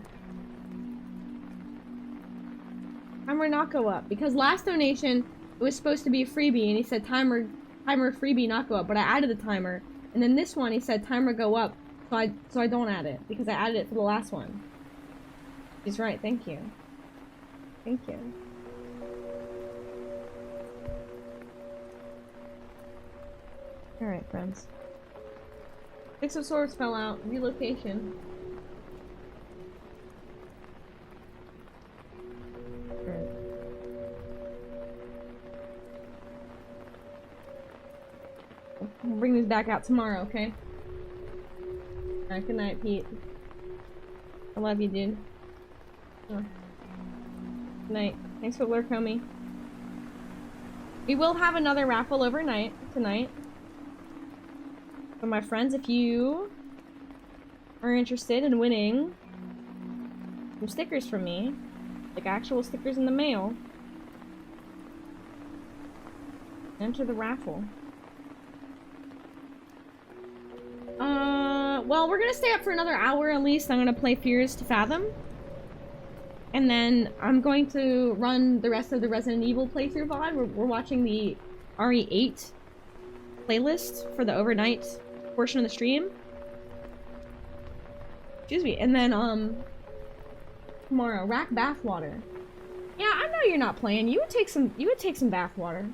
Timer not go up. Because last donation, it was supposed to be a freebie, and he said timer freebie not go up, but I added the timer. And then this one, he said timer go up, so I don't add it, because I added it for the last one. He's right, thank you. Thank you. Alright, friends. Six of Swords fell out. Relocation. Alright. We'll bring these back out tomorrow, okay? Alright, good night, Pete. I love you, dude. Good night. Thanks for lurk, homie. We will have another raffle overnight, tonight. So my friends, if you are interested in winning some stickers from me, like actual stickers in the mail, enter the raffle. Well, we're gonna stay up for another hour at least. I'm gonna play Fears to Fathom. And then I'm going to run the rest of the Resident Evil playthrough VOD. We're watching the RE8 playlist for the overnight portion of the stream. Excuse me. And then, tomorrow, rack bathwater. Yeah, I know you're not playing. You would take some bathwater.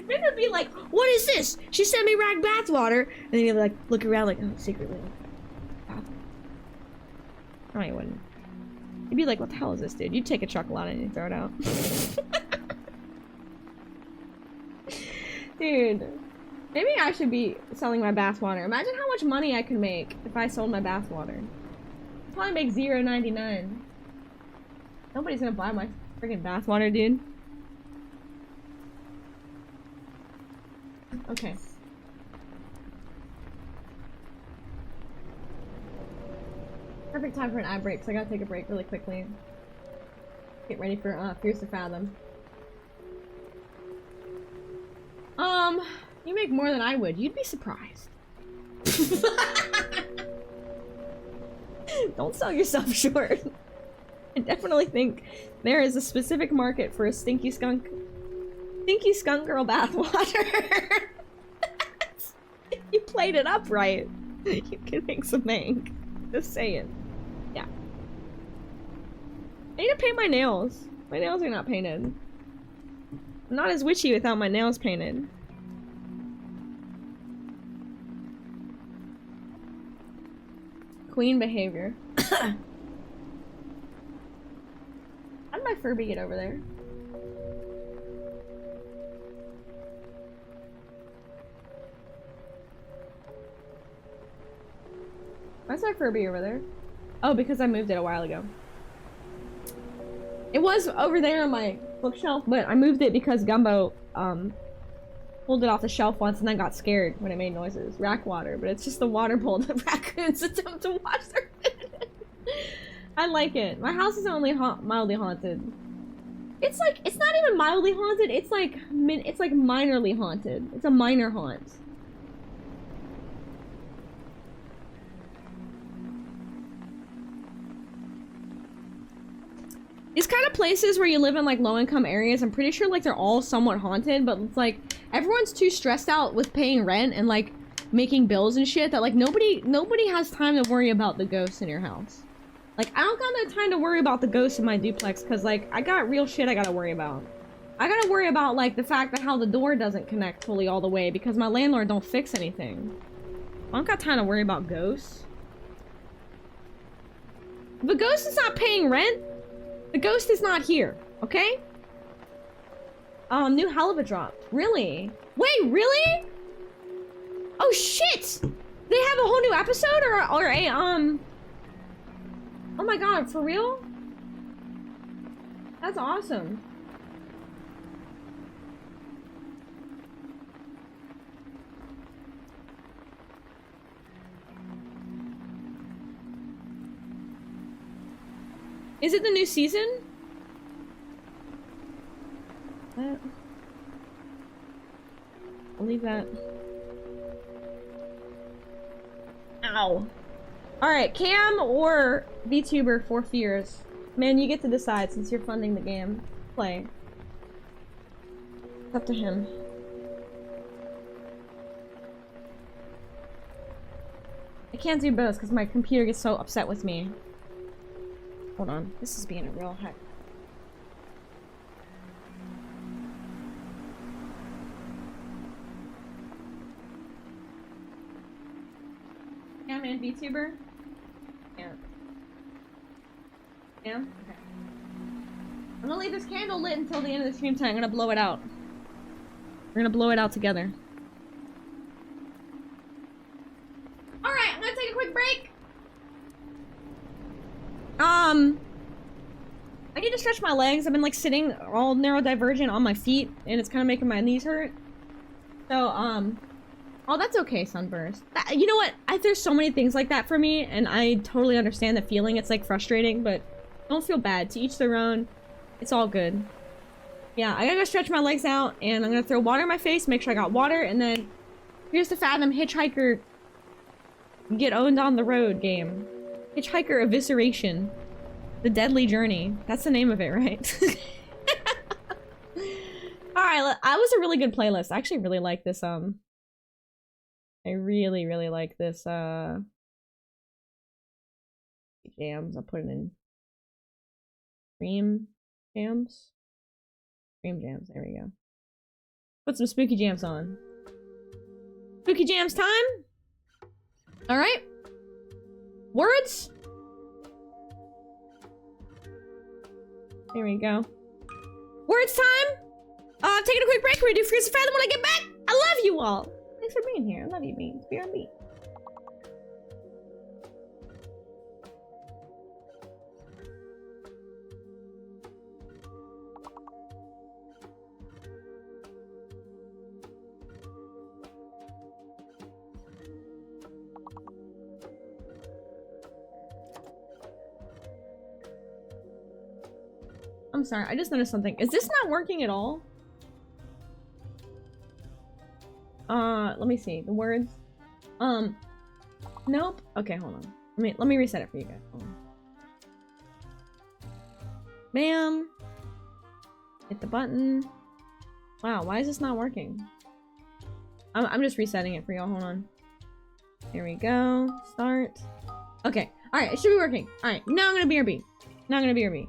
Then it'd be like, what is this? She sent me rack bathwater. And then you'd like, look around like, oh, secretly. No, you wouldn't. You'd be like, what the hell is this, dude? You'd take a chuckle on it and you'd throw it out. Dude. Maybe I should be selling my bathwater. Imagine how much money I could make if I sold my bathwater. I'd probably make $0.99. Nobody's gonna buy my freaking bathwater, dude. Okay. Perfect time for an ad break, so I gotta take a break really quickly. Get ready for Fears to Fathom. You make more than I would. You'd be surprised. Don't sell yourself short. I definitely think there is a specific market for a stinky skunk girl bathwater. You played it up right. You can make some bank. Just saying. Yeah. I need to paint my nails. My nails are not painted. I'm not as witchy without my nails painted. Queen behavior. How did my Furby get over there? Why's my Furby over there? Oh, because I moved it a while ago. It was over there on my bookshelf, but I moved it because Gumbo, pulled it off the shelf once and then got scared when it made noises. Rack water, but it's just the water bowl that raccoons attempt to wash their I like it. My house is only mildly haunted. It's like, it's not even mildly haunted, it's like minorly haunted. It's a minor haunt. These kind of places where you live in like low-income areas, I'm pretty sure like they're all somewhat haunted, but it's like everyone's too stressed out with paying rent and like making bills and shit that like nobody has time to worry about the ghosts in your house. Like I don't got no time to worry about the ghosts in my duplex because like I got real shit I gotta worry about. I gotta worry about like the fact that how the door doesn't connect fully all the way because my landlord don't fix anything. I don't got time to worry about ghosts. If a ghost is not paying rent, the ghost is not here, okay? New Halibut dropped. Really? Wait, really? Oh shit! They have a whole new episode or a, oh my god, for real? That's awesome. Is it the new season? I'll leave that. Ow. Alright, Cam or VTuber for Fears? Man, you get to decide since you're funding the game. Play. It's up to him. I can't do both because my computer gets so upset with me. Hold on. This is being a real heck. Cam and VTuber? Yeah. Yeah? Okay. I'm gonna leave this candle lit until the end of the stream time. I'm gonna blow it out. We're gonna blow it out together. Alright, I'm gonna take a quick break. I need to stretch my legs. I've been like sitting all neurodivergent on my feet and it's kind of making my knees hurt. So, oh, that's okay, Sunburst. You know what? There's so many things like that for me, and I totally understand the feeling. It's, like, frustrating, but don't feel bad. To each their own. It's all good. Yeah, I gotta go stretch my legs out, and I'm gonna throw water in my face, make sure I got water, and then here's the Fathom Hitchhiker Get Owned on the Road game. Hitchhiker Evisceration. The Deadly Journey. That's the name of it, right? Alright, that was a really good playlist. I actually really like this, I really, really like this, jams. I'll put it in Cream Jams? Cream Jams, there we go. Put some Spooky Jams on. Spooky Jams time? Alright. Words? There we go. Words time? Taking a quick break. We're gonna do Fears of Fathom when I get back. I love you all. Thanks for being here. I love you, Beans. BRB. I'm sorry, I just noticed something. Is this not working at all? Let me see. The words. Nope. Okay, hold on. Let me reset it for you guys. Hold on. Bam. Hit the button. Wow, why is this not working? I'm just resetting it for y'all. Hold on. Here we go. Start. Okay. Alright, it should be working. Alright, now I'm gonna BRB. Now I'm gonna BRB.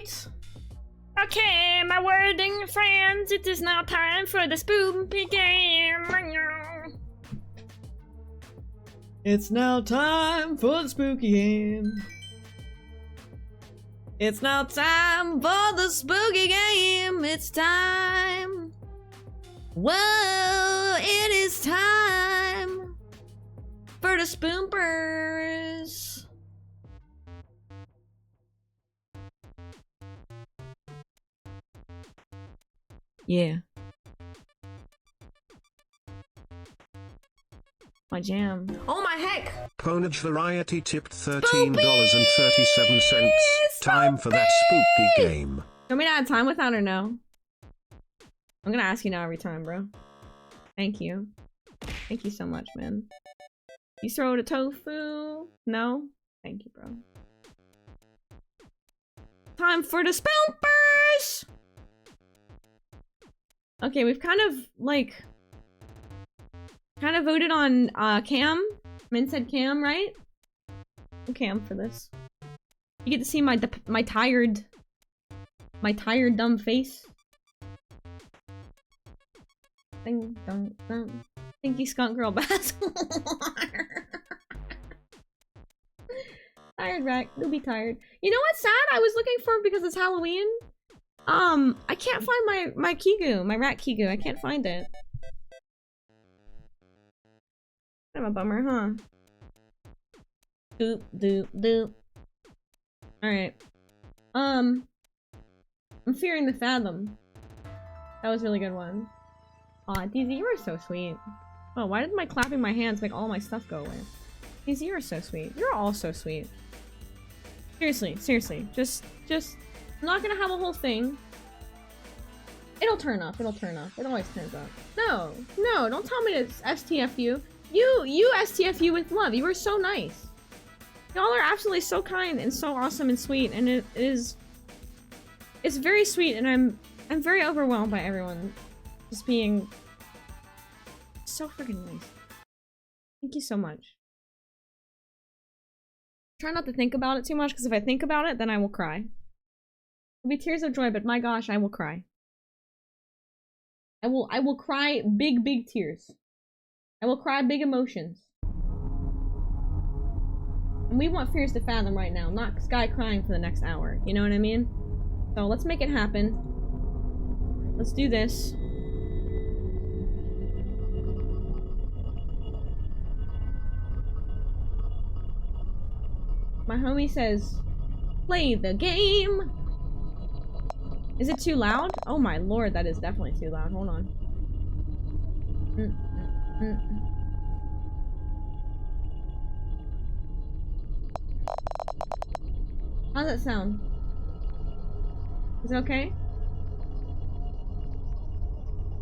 Alright! Okay, my wording friends, it is now time for the spooky game.
It's now time for the spooky game.
It's now time for the spooky game. It's time. Whoa, it is time for the spoompers. Yeah. My jam. Oh my heck!
Ponage Variety tipped $13.37. Time for that spooky game.
Want me to add time with that or no? I'm gonna ask you now every time, bro. Thank you. Thank you so much, man. You throw the tofu? No? Thank you, bro. Time for the spoopers! Okay, we've kind of, like... voted on, Cam. Min said Cam, right? I'm Cam for this. You get to see my tired dumb face. Ding dong dong. Thinky skunk girl bass. Tired rat, you'll be tired. You know what's sad? I was looking for because it's Halloween. I can't find my Kigu, my rat Kigu. I can't find it. Kind of a bummer, huh? Doop doop doop. Alright. I'm fearing the Fathom. That was a really good one. Aw, DZ, you were so sweet. Oh, why did my clapping my hands make all my stuff go away? DZ, you are so sweet. You're all so sweet. Seriously, seriously. Just, I'm not gonna have a whole thing. It'll turn up, it'll turn up. It always turns up. No, no, don't tell me to STF you. You STF you with love. You were so nice. Y'all are absolutely so kind and so awesome and sweet, and it's very sweet, and I'm very overwhelmed by everyone just being so freaking nice. Thank you so much. Try not to think about it too much, because if I think about it, then I will cry. It'll be tears of joy, but my gosh, I will cry. I will cry big tears. I will cry big emotions. And we want fears to fathom right now, not Sky crying for the next hour. You know what I mean? So let's make it happen. Let's do this. My homie says, play the game. Is it too loud? Oh my lord, that is definitely too loud. Hold on. How's that sound? Is it okay?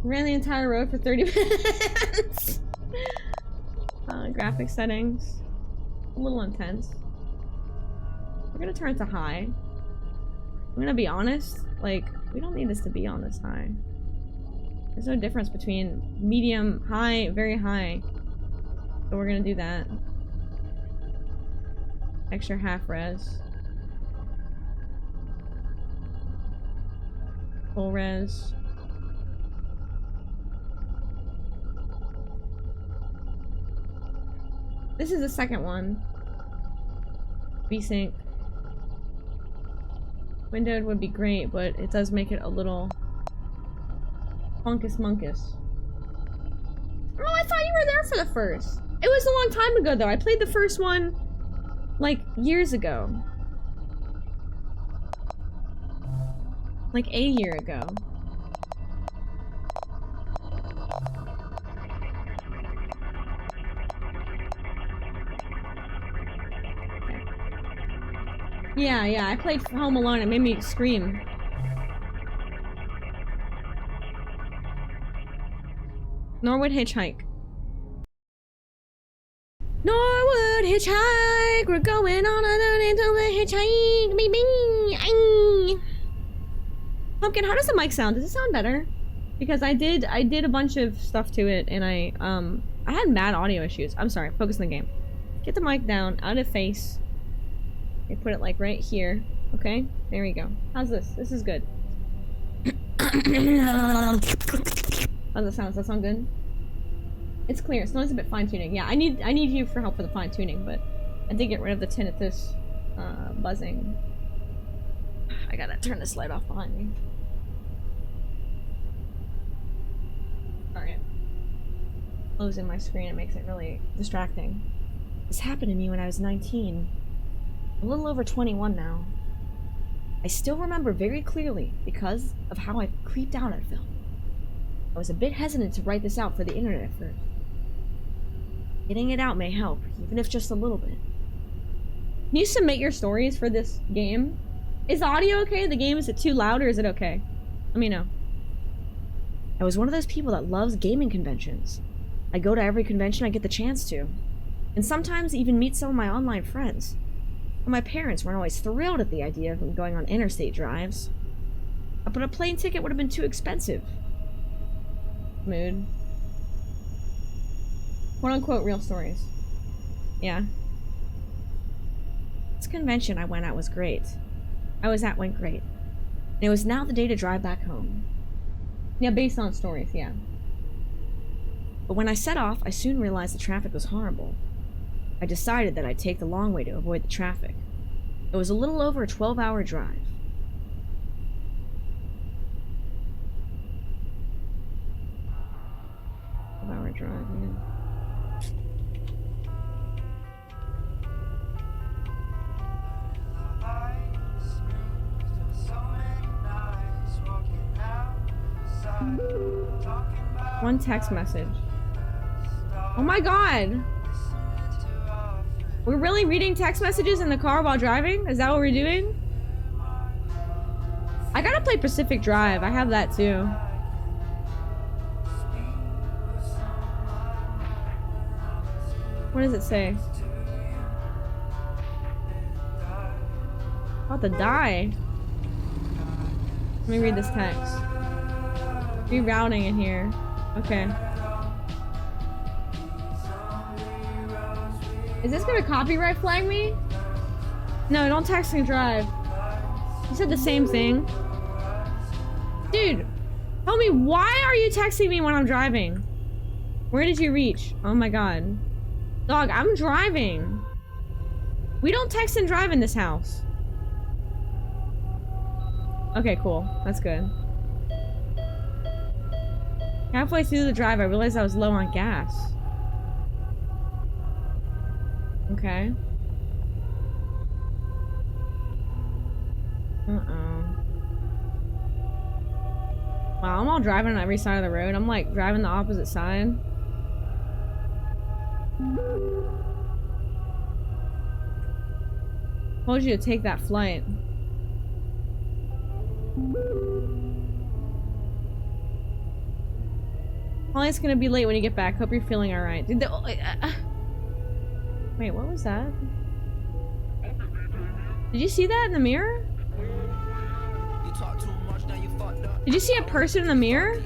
Ran the entire road for 30 minutes. Graphic settings. A little intense. We're gonna turn it to high. I'm gonna be honest, like, we don't need this to be on this high. There's no difference between medium, high, very high. So we're gonna do that. Extra half res. Full res. This is the second one. VSync. Windowed would be great, but it does make it a little funkus munkus. Oh, I thought you were there for the first. It was a long time ago though. I played the first one like years ago. Like a year ago. Yeah, I played Home Alone. It made me scream. Norwood Hitchhike. Norwood Hitchhike! We're going on a Norwood Hitchhike, baby! Ay. Pumpkin, how does the mic sound? Does it sound better? Because I did a bunch of stuff to it, and I had mad audio issues. I'm sorry, focus on the game. Get the mic down, out of face. Okay, put it like right here. Okay, there we go. How's this? This is good. How's that sound? Does that sound good? It's clear. It's a bit fine-tuning. Yeah, I need you for help with the fine-tuning, but I did get rid of the tinnitus buzzing. I gotta turn this light off behind me. Alright. Closing my screen, it makes it really distracting. This happened to me when I was 19. A little over 21 now. I still remember very clearly because of how I creeped out at film. I was a bit hesitant to write this out for the internet at first. Getting it out may help, even if just a little bit. Can you submit your stories for this game? Is the audio okay? The game, is it too loud or is it okay? Let me know. I was one of those people that loves gaming conventions. I go to every convention I get the chance to. And sometimes even meet some of my online friends. But my parents weren't always thrilled at the idea of going on interstate drives. But a plane ticket would have been too expensive. Mood. Quote-unquote real stories. Yeah. This convention I went at was great. Went great. And it was now the day to drive back home. Yeah, based on stories, yeah. But when I set off, I soon realized the traffic was horrible. I decided that I'd take the long way to avoid the traffic. It was a little over a 12-hour drive. Yeah. One text message. Oh my god! We're really reading text messages in the car while driving? Is that what we're doing? I gotta play Pacific Drive. I have that too. What does it say? About to die. Let me read this text. Rerouting in here. Okay. Is this gonna copyright flag me? No, don't text and drive. You said the same thing. Dude, tell me, why are you texting me when I'm driving? Where did you reach? Oh my god. Dog, I'm driving. We don't text and drive in this house. Okay, cool. That's good. Halfway through the drive, I realized I was low on gas. Okay. Uh-oh. Wow, I'm all driving on every side of the road. I'm like driving the opposite side. Told you to take that flight. Holly's gonna be late when you get back. Hope you're feeling alright. Wait, what was that? Did you see that in the mirror? Did you see a person in the mirror?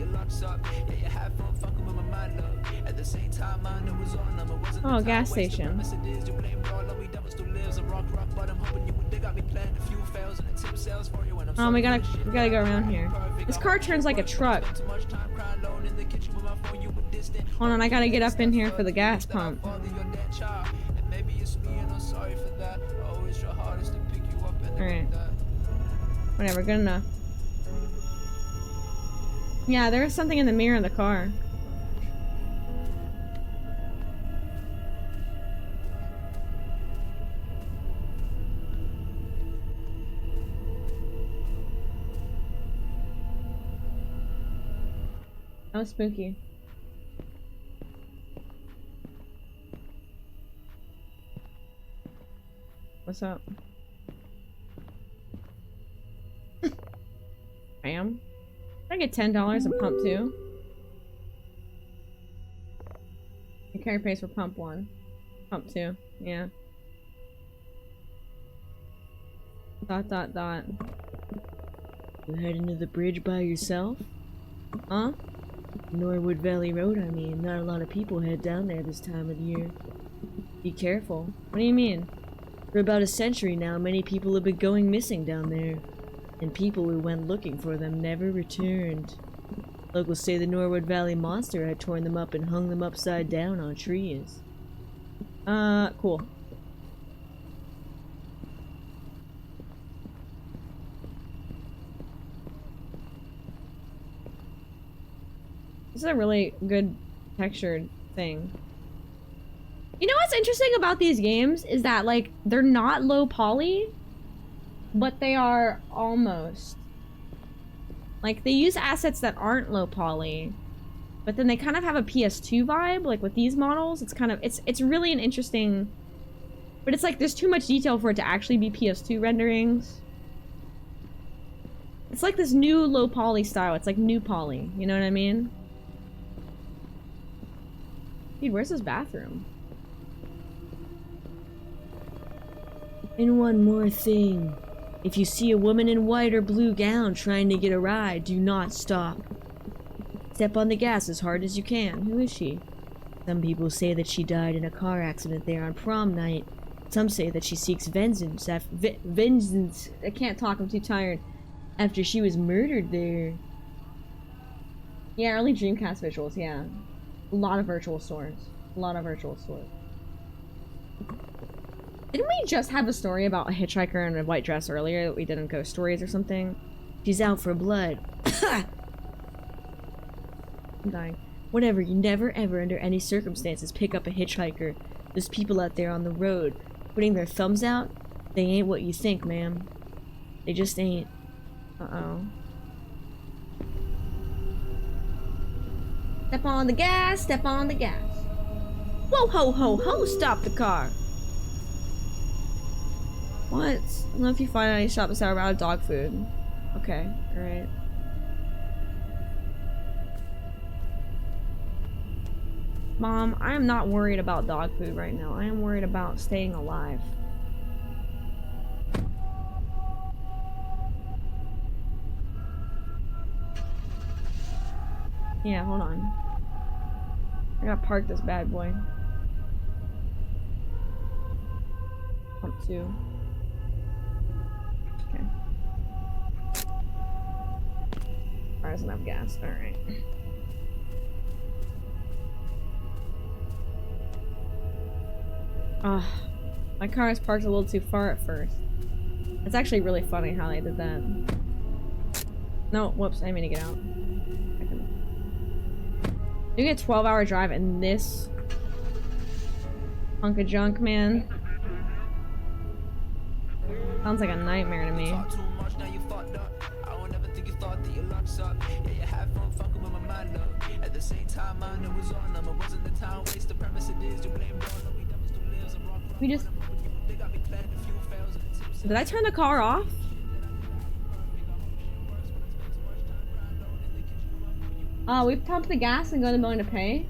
Oh, gas station. Oh, we gotta go around here. This car turns like a truck. Hold on, I gotta get up in here for the gas pump. Alright. Whatever, good enough. Yeah, there was something in the mirror of the car. That was spooky. What's up? Bam. I get $10 in pump 2. The carry pays for pump 1. Pump 2. Yeah. Dot dot dot.
You heading to the bridge by yourself?
Huh?
Norwood Valley Road, I mean. Not a lot of people head down there this time of the year. Be careful.
What do you mean?
For about a century now, many people have been going missing down there. And people who went looking for them never returned. Locals say the Norwood Valley monster had torn them up and hung them upside down on trees. Cool.
This is a really good textured thing. You know what's interesting about these games is that, like, they're not low poly, but they are almost. Like, they use assets that aren't low poly, but then they kind of have a PS2 vibe, like with these models. It's kind of, it's really an interesting, but it's like there's too much detail for it to actually be PS2 renderings. It's like this new low poly style. It's like new poly, you know what I mean? Dude, where's this bathroom?
And one more thing. If you see a woman in white or blue gown trying to get a ride, do not stop. Step on the gas as hard as you can. Who is she? Some people say that she died in a car accident there on prom night. Some say that she seeks vengeance vengeance.
I can't talk, I'm too tired.
After she was murdered there.
Yeah, early Dreamcast visuals, yeah. A lot of virtual stores. A lot of virtual stores. Didn't we just have a story about a hitchhiker in a white dress earlier that we did in Ghost Stories or something?
She's out for blood.
I'm dying.
Whatever, you never ever under any circumstances pick up a hitchhiker. There's people out there on the road putting their thumbs out. They ain't what you think, ma'am. They just ain't.
Uh-oh. Step on the gas, step on the gas.
Whoa, ho, ho, ho, stop the car.
What? I don't know if you find any shop that's out of dog food. Okay, alright. Mom, I am not worried about dog food right now. I am worried about staying alive. Yeah, hold on. I gotta park this bad boy. Pump 2. Okay. Alright, there's enough gas. Alright. My car is parked a little too far at first. It's actually really funny how they did that. No, whoops, I didn't mean to get out. You get a 12-hour drive in this hunk of junk, man. Sounds like a nightmare to me. We just... Did I turn the car off? We pumped the gas and go to the building to pay.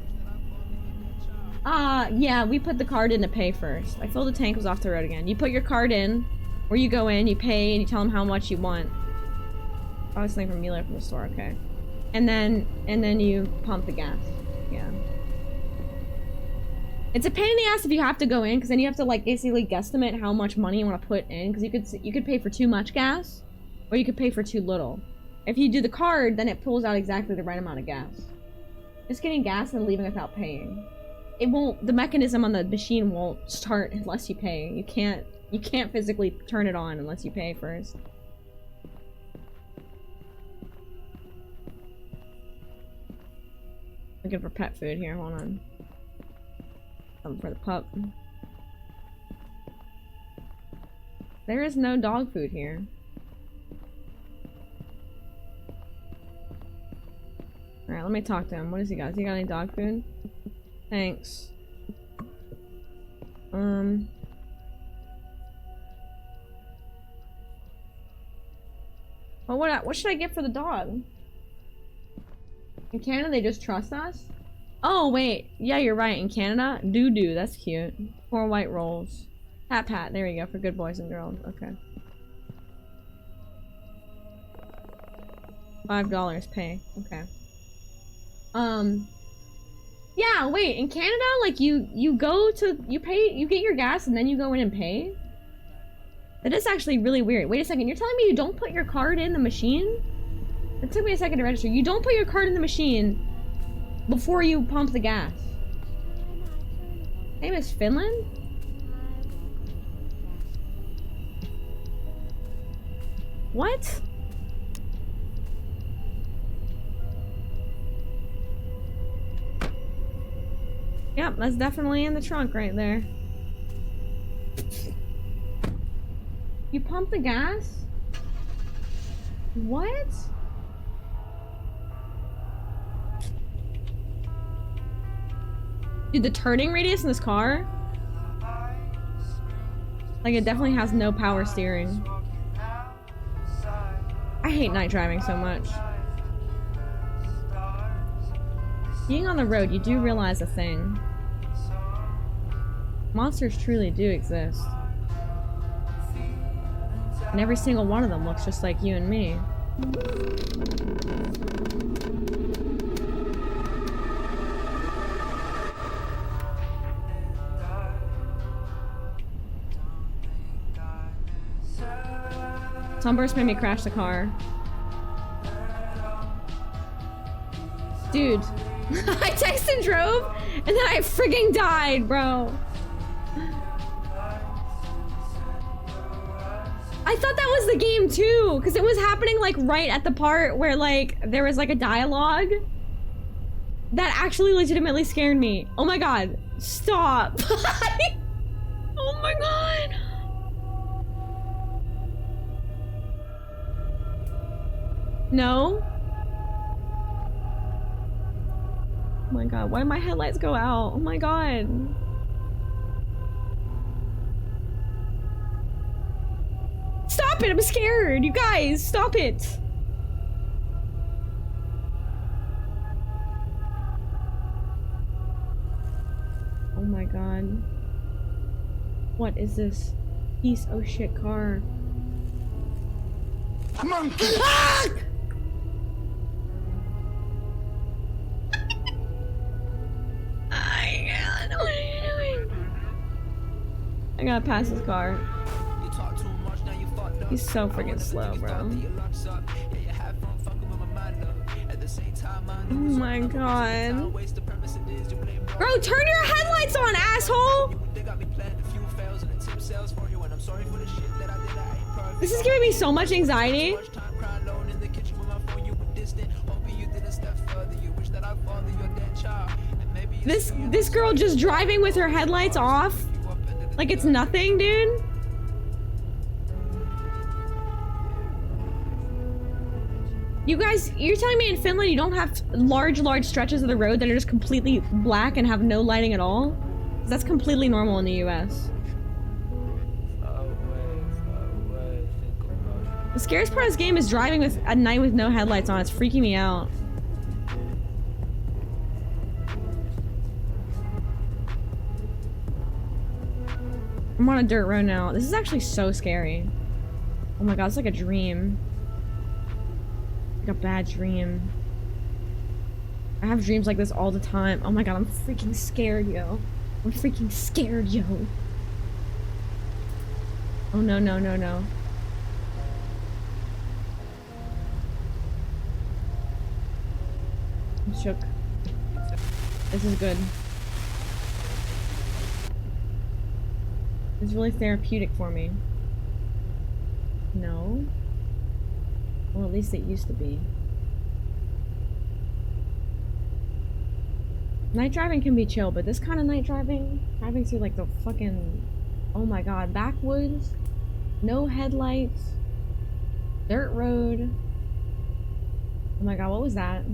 Yeah, we put the card in to pay first. I filled the tank, was off the road again. You put your card in, where you go in, you pay, and you tell them how much you want. I was something from Mueller from the store, okay. And then you pump the gas. Yeah. It's a pain in the ass if you have to go in, because then you have to like basically guesstimate how much money you want to put in, because you could pay for too much gas, or you could pay for too little. If you do the card, then it pulls out exactly the right amount of gas. Just getting gas and leaving without paying. It won't, the mechanism on the machine won't start unless you pay. You can't physically turn it on unless you pay first. Looking for pet food here, hold on. Something for the pup. There is no dog food here. Alright, let me talk to him. What does he got? Has he got any dog food? Thanks. Well, what should I get for the dog? In Canada, they just trust us? Oh, wait. Yeah, you're right. In Canada, doo-doo. That's cute. 4 white rolls. Pat. There you go. For good boys and girls. Okay. $5 pay. Okay. Yeah, wait, in Canada, like, you go to, you get your gas and then you go in and pay? That is actually really weird. Wait a second, you're telling me you don't put your card in the machine? It took me a second to register. You don't put your card in the machine before you pump the gas. Name is Finland? What? Yep, that's definitely in the trunk right there. You pump the gas? What? Dude, the turning radius in this car? Like, it definitely has no power steering. I hate night driving so much. Being on the road, you do realize a thing. Monsters truly do exist. And every single one of them looks just like you and me. Sunburst made me crash the car. Dude, I texted and drove, and then I frigging died, bro. I thought that was the game too, because it was happening like right at the part where like there was like a dialogue. That actually legitimately scared me. Oh my god, stop. Oh my god. No. Oh my god, why did my headlights go out? Oh my god. Stop it, I'm scared. You guys, stop it. Oh my god. What is this piece of shit car?
Monkey!
Ah! What are you doing? I gotta pass this car. He's so freaking slow, bro. Oh my god. Bro, turn your headlights on, asshole! This is giving me so much anxiety. This girl just driving with her headlights off like it's nothing, dude. You guys, you're telling me in Finland you don't have large stretches of the road that are just completely black and have no lighting at all? That's completely normal in the US. The scariest part of this game is driving at night with no headlights on. It's freaking me out. I'm on a dirt road now. This is actually so scary. Oh my god, it's like a dream. Like a bad dream. I have dreams like this all the time. Oh my god, I'm freaking scared, yo. I'm freaking scared, yo. Oh no, no, no, no. I'm shook. This is good. It's really therapeutic for me. No? Well, at least it used to be. Night driving can be chill, but this kind of night driving through like the fucking, oh my god, backwoods, no headlights, dirt road. Oh my god, what was that?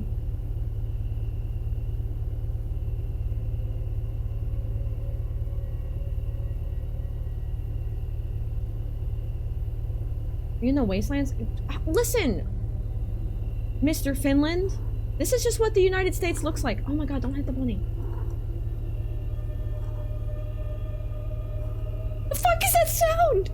Are you in the wastelands? Listen, Mr. Finland. This is just what the United States looks like. Oh my god, don't hit the bunny. The fuck is that sound?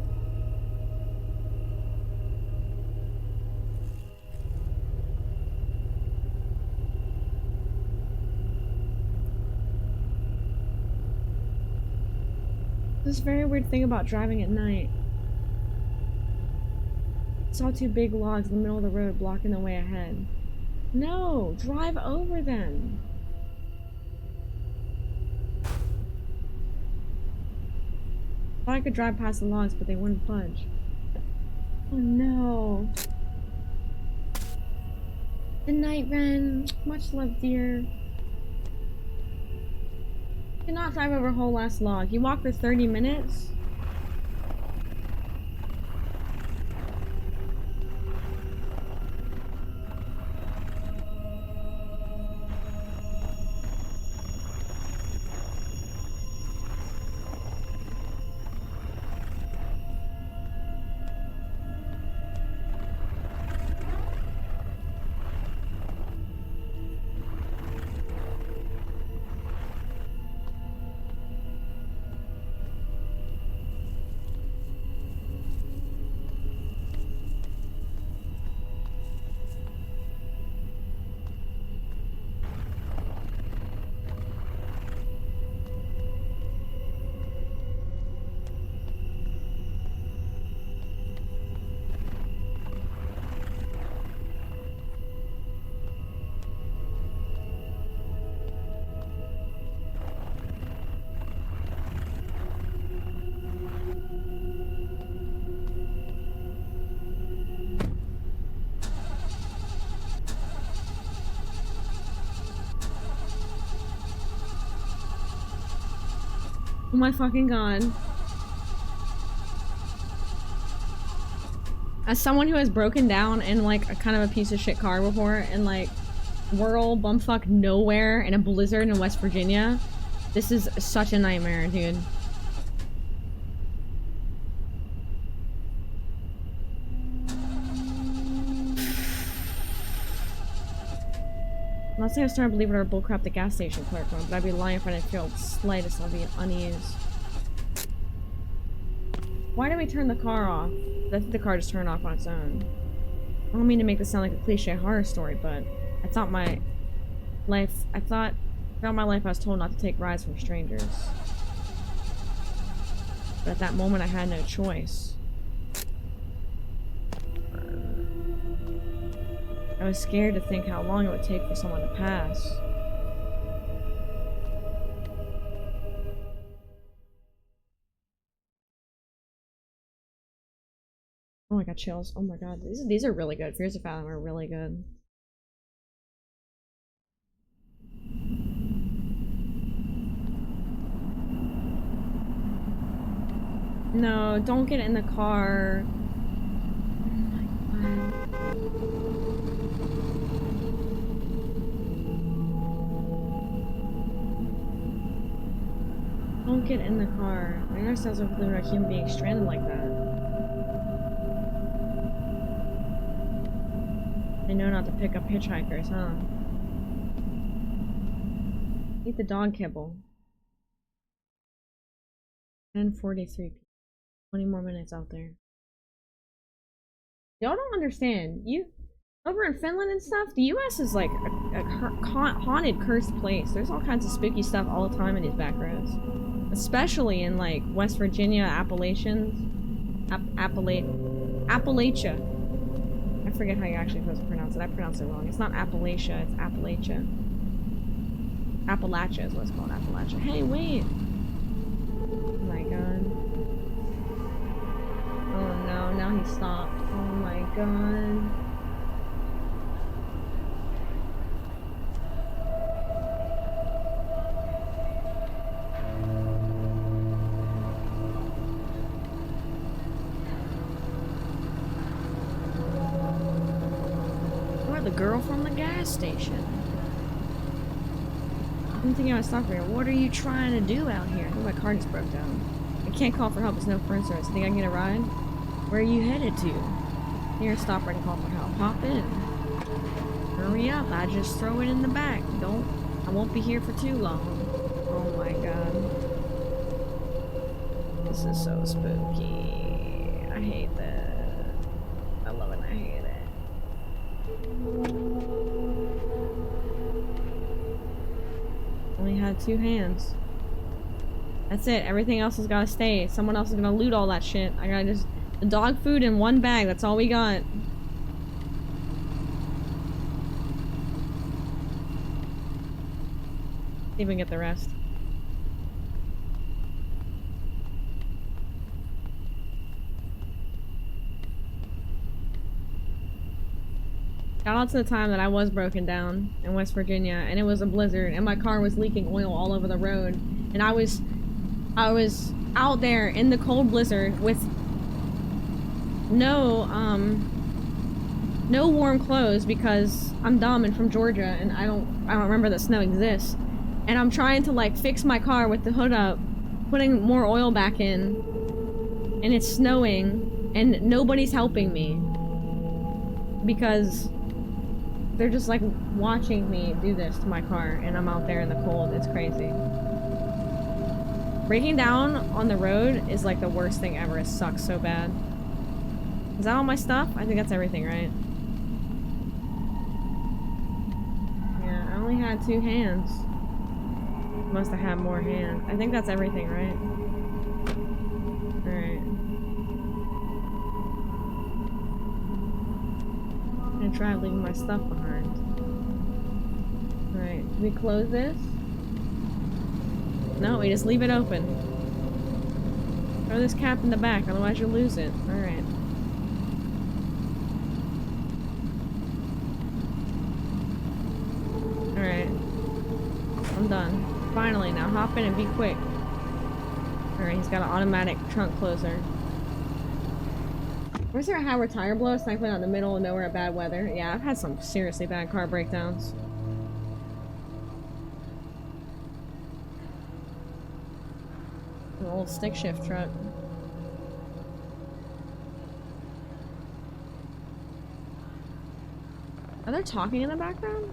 This very weird thing about driving at night. Saw two big logs in the middle of the road blocking the way ahead. No, drive over them. Thought I could drive past the logs, but they wouldn't budge. Oh no. The night run. Much love, dear. You cannot drive over a whole last log. You walk for 30 minutes? Oh my fucking god. As someone who has broken down in like a kind of a piece of shit car before and like rural bumfuck nowhere in a blizzard in West Virginia, this is such a nightmare, dude. I'm not saying I'm starting to believe whatever bullcrap the gas station clerk wrote, but I'd be lying if I didn't feel the slightest of the unease. Why did we turn the car off? I think the car just turned off on its own. I don't mean to make this sound like a cliche horror story, but I thought my life, throughout my life I was told not to take rides from strangers. But at that moment I had no choice. I was scared to think how long it would take for someone to pass. Oh, I got chills. Oh my god, these are really good. Fears of Fathom are really good. No, don't get in the car. Oh my god. Don't get in the car. I understand if there are human beings stranded like that. They know not to pick up hitchhikers, huh? Eat the dog kibble. 10:43. 20 more minutes out there. Y'all don't understand. Over in Finland and stuff, the US is like a haunted, cursed place. There's all kinds of spooky stuff all the time in these back roads. Especially in like West Virginia, Appalachians. Appalachia. I forget how you're actually supposed to pronounce it. I pronounced it wrong. It's not Appalachia, it's Appalachia. Appalachia is what it's called, Appalachia. Hey, wait! Oh my god. Oh no, now he stopped. Oh my god. The girl from the gas station. I'm thinking I was stopping here. What are you trying to do out here? I think my car just broke down. I can't call for help. There's no phone service. Think I can get a ride? Where are you headed to? Here, stop right and call for help. Hop in. Hurry up. I just throw it in the back. I won't be here for too long. Oh my god. This is so spooky. I hate that. I love it. I hate it. Only had 2 hands. That's it. Everything else has gotta stay. Someone else is gonna loot all that shit. I gotta just The dog food in one bag, that's all we got. See if we can get the rest. Shout out to the time that I was broken down in West Virginia and it was a blizzard and my car was leaking oil all over the road and I was out there in the cold blizzard with no warm clothes because I'm dumb and from Georgia and I don't remember that snow exists. And I'm trying to like fix my car with the hood up, putting more oil back in, and it's snowing and nobody's helping me because they're just like watching me do this to my car and I'm out there in the cold. It's crazy. Breaking down on the road is like the worst thing ever. It sucks so bad. Is that all my stuff? I think that's everything, right? Yeah, I only had 2 hands. Must have had more hands. I think that's everything, right? Alright. I'm gonna try leaving my stuff behind. Alright, do we close this? No, we just leave it open. Throw this cap in the back, otherwise you'll lose it. Alright. Alright. I'm done. Finally, now hop in and be quick. Alright, he's got an automatic trunk closer. Where's there a Howard tire blow? Sniping out in the middle of nowhere at bad weather. Yeah, I've had some seriously bad car breakdowns. An old stick shift truck. Are they talking in the background?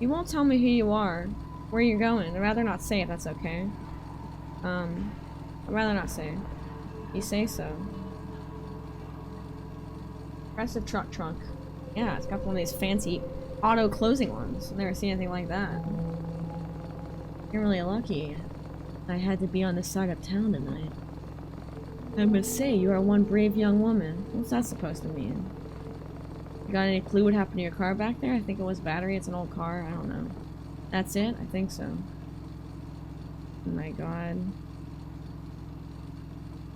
You won't tell me who you are, where you're going. I'd rather not say if that's okay. I'd rather not say. You say so. Impressive truck trunk. Yeah, it's got one of these fancy auto closing ones. I've never seen anything like that. You're really lucky. I had to be on this side of town tonight. I must say, you are one brave young woman. What's that supposed to mean? You got any clue what happened to your car back there? I think it was battery. It's an old car. I don't know. That's it? I think so. Oh my god.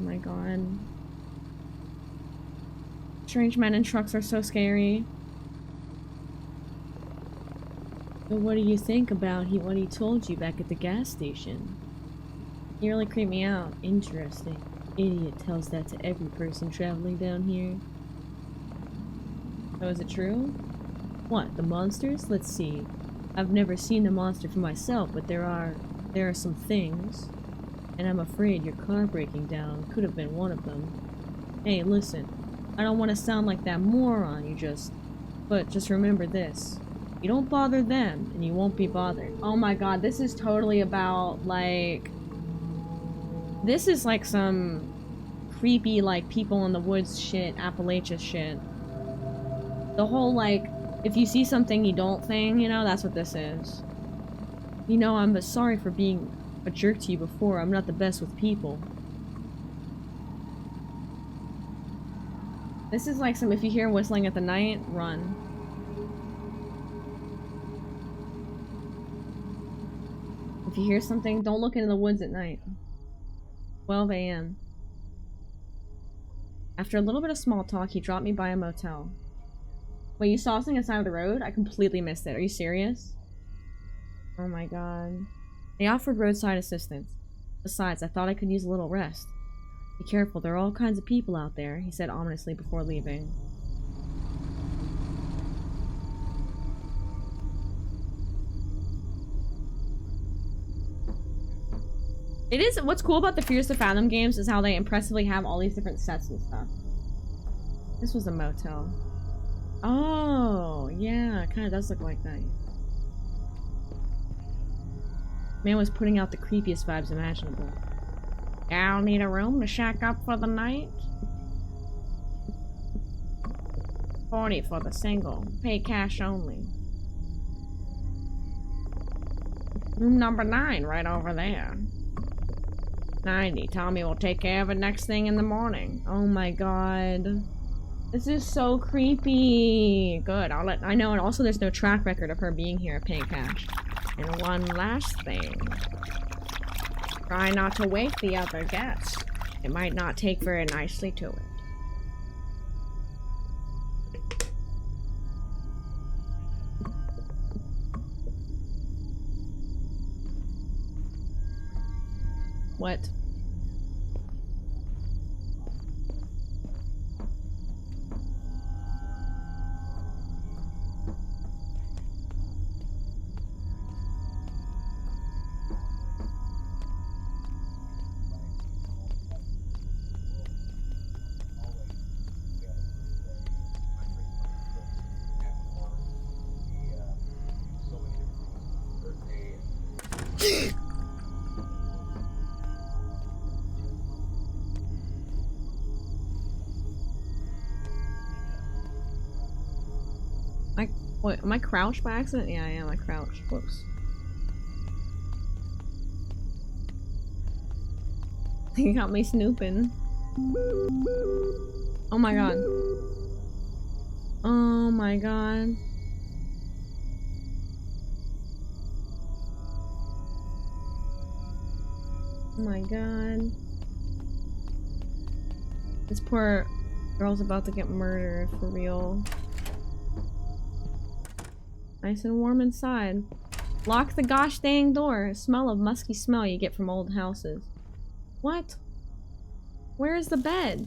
Oh my god. Strange men in trucks are so scary. But what do you think about what he told you back at the gas station? He really creeped me out. Interesting. Idiot tells that to every person traveling down here. Oh, is it true? What, the monsters? Let's see. I've never seen the monster for myself, but there are some things. And I'm afraid your car breaking down could have been one of them. Hey, listen. I don't want to sound like that moron but just remember this. You don't bother them, and you won't be bothered. Oh my god, this is totally about, like... This is like some creepy, like, people in the woods shit, Appalachia shit. The whole, like, if you see something you don't thing, you know, that's what this is. You know, I'm sorry for being a jerk to you before. I'm not the best with people. This is like some, if you hear whistling at the night, run. If you hear something, don't look into the woods at night. 12 a.m. After a little bit of small talk, he dropped me by a motel. Wait, you saw something on the side of the road? I completely missed it. Are you serious? Oh my god. They offered roadside assistance. Besides, I thought I could use a little rest. Be careful, there are all kinds of people out there, he said ominously before leaving. It is, what's cool about the Fears to Fathom games is how they impressively have all these different sets and stuff. This was a motel. Oh, yeah, it kind of does look like that. Man was putting out the creepiest vibes imaginable. Y'all need a room to shack up for the night? $40 for the single. Pay cash only. Room number 9 right over there. 90. Tommy will take care of it next thing in the morning. Oh my god. This is so creepy. Good, I know, and also there's no track record of her being here paying cash. And one last thing. Try not to wake the other guests. It might not take very nicely to it. What? Wait, am I crouched by accident? Yeah, I am. I crouched. Whoops. He got me snooping. Oh my god. Oh my god. Oh my god. This poor girl's about to get murdered for real. Nice and warm inside. Lock the gosh dang door. Smell of musky smell you get from old houses. What? Where is the bed?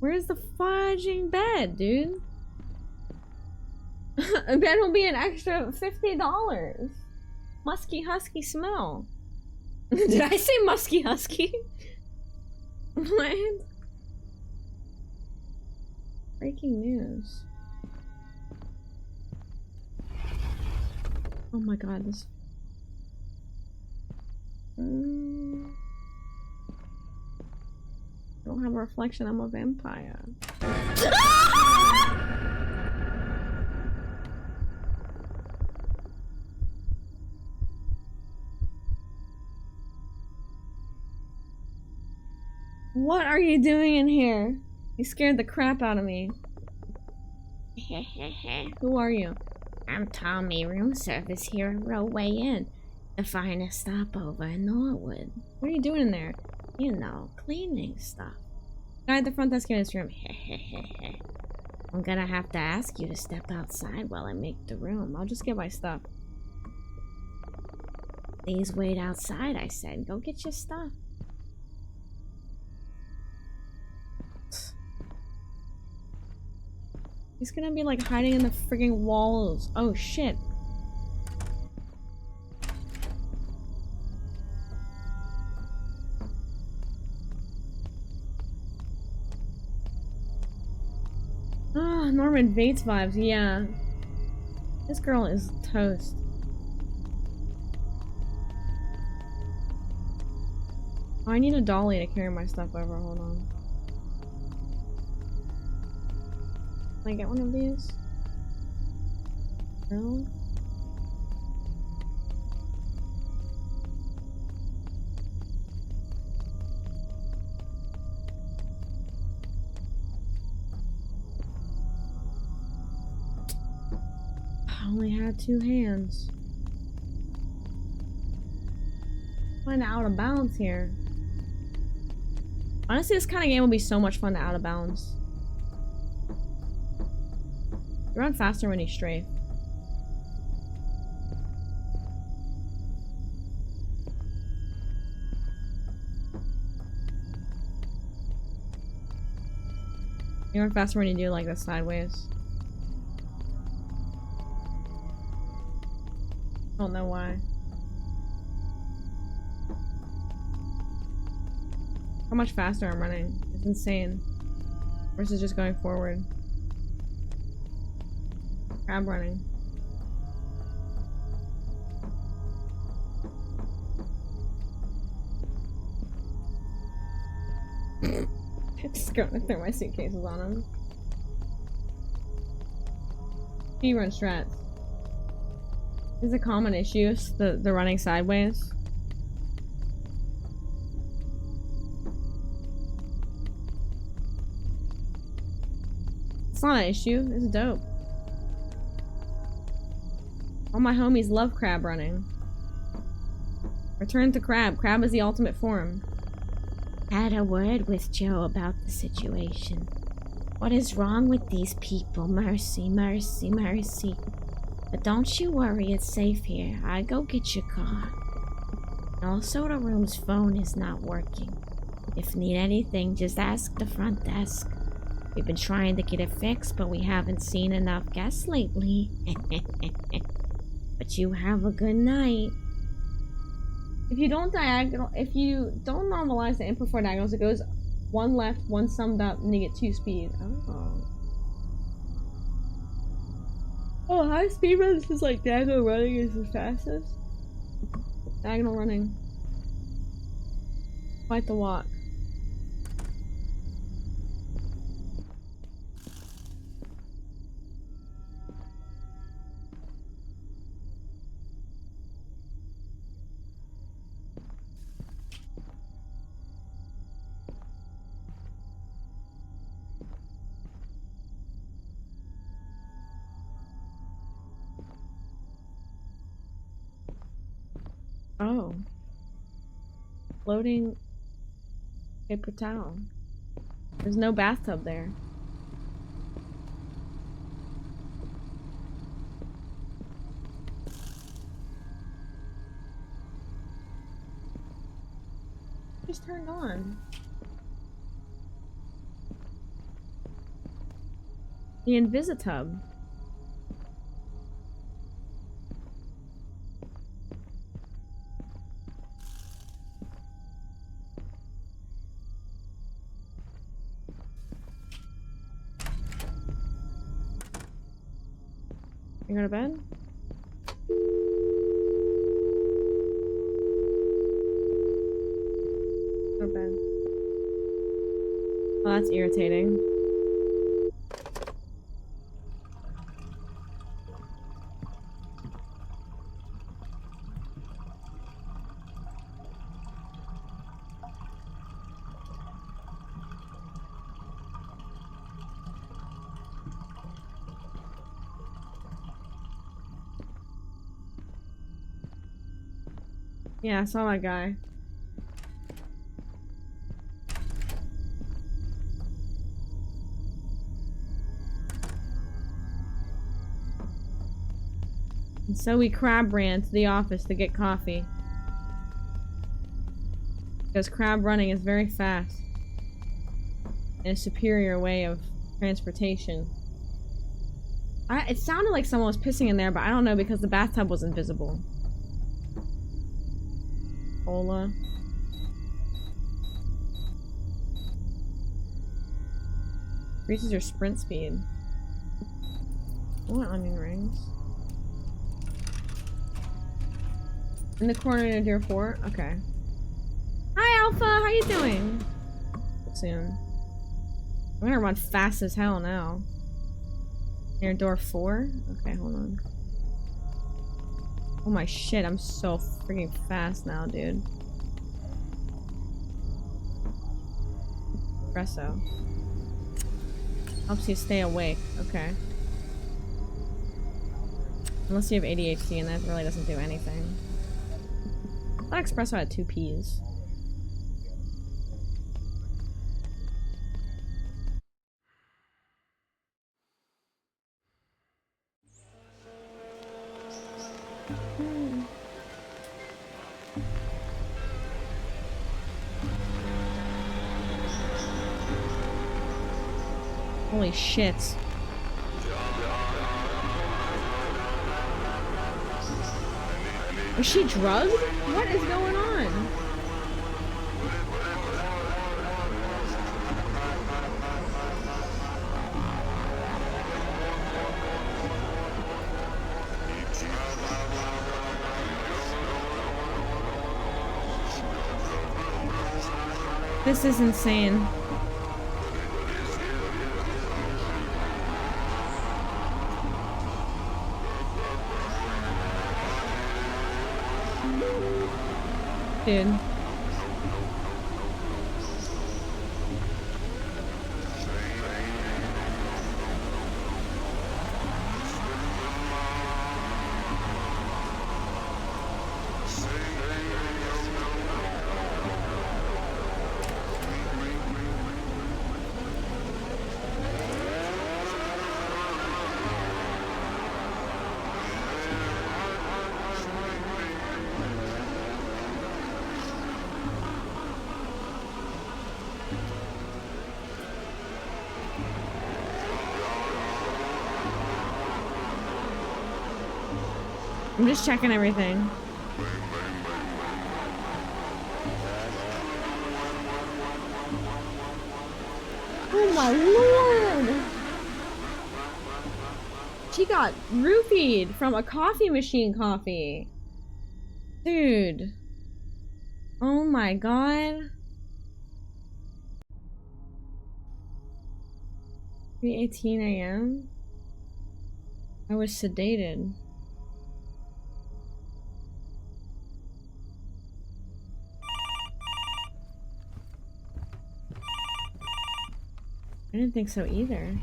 Where's the fudging bed, dude? A bed will be an extra $50. Musky husky smell. Did I say musky husky? What? Breaking news. Oh my god, this... I don't have a reflection, I'm a vampire. What are you doing in here? You scared the crap out of me. Who are you?
I'm Tommy, room service here at Railway Inn, the finest stopover in Norwood.
What are you doing in there?
You know, cleaning stuff.
Guy at the front desk in this room.
I'm gonna have to ask you to step outside while I make the room.
I'll just get my stuff.
Please wait outside, I said. Go get your stuff.
He's gonna be like hiding in the frigging walls. Oh shit. Ah, Norman Bates vibes, yeah. This girl is toast. Oh, I need a dolly to carry my stuff over, hold on. Can I get one of these? No? I only had 2 hands. Kinda out of balance here. Honestly, this kind of game will be so much fun to out of balance. You run faster when you strafe. You run faster when you do like this sideways. Don't know why. How much faster I'm running. It's insane. Versus just going forward. Crab running. Just gonna throw my suitcases on him. Speedrun strats. This is a common issue, the running sideways. It's not an issue, it's dope. All my homies love crab running. Return to crab. Crab is the ultimate form.
Had a word with Joe about the situation. What is wrong with these people? Mercy, mercy, mercy. But don't you worry, it's safe here. I go get your car. Also, the room's phone is not working. If you need anything, just ask the front desk. We've been trying to get it fixed, but we haven't seen enough guests lately. But you have a good night.
If you don't normalize the input for diagonals, it goes one left, one summed up, and you get 2 speed. Oh. Oh, high speed run is just like diagonal running is the fastest. Diagonal running. Fight the walk. Oh. Floating paper towel. There's no bathtub there. Just turned on. The Invisitub. You go to bed? Go to bed. Oh, that's irritating. Yeah, I saw that guy. And so we crab ran to the office to get coffee. Because crab running is very fast. And a superior way of transportation. It sounded like someone was pissing in there, but I don't know because the bathtub was invisible. Ola. Increases your sprint speed. What onion rings? In the corner near door 4? Okay. Hi Alpha, how you doing? Soon. I'm gonna run fast as hell now. Near door 4? Okay, hold on. Oh my shit, I'm so freaking fast now, dude. Espresso. Helps you stay awake. Okay. Unless you have ADHD and that really doesn't do anything. I thought espresso had 2 P's. Holy shit. Was she drugged? What is going on? This is insane. Dude. I'm just checking everything. Oh my lord! She got roofied from a coffee machine coffee. Dude. Oh my god. 3:18 a.m. I was sedated. I didn't think so either.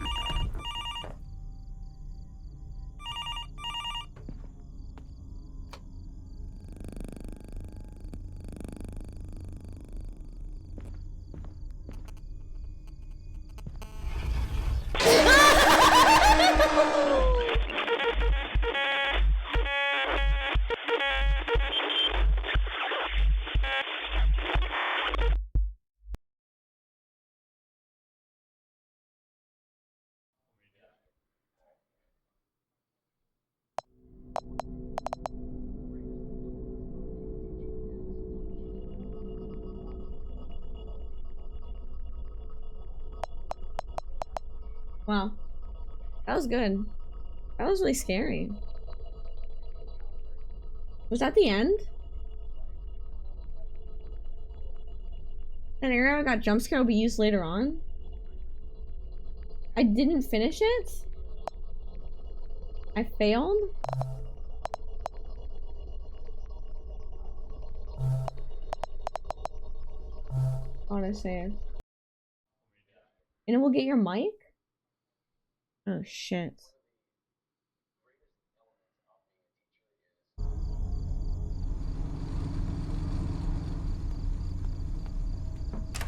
Wow. That was good. That was really scary. Was that the end? That arrow got jump scare will be used later on? I didn't finish it? I failed? Autosave. And it will get your mic? Oh shit.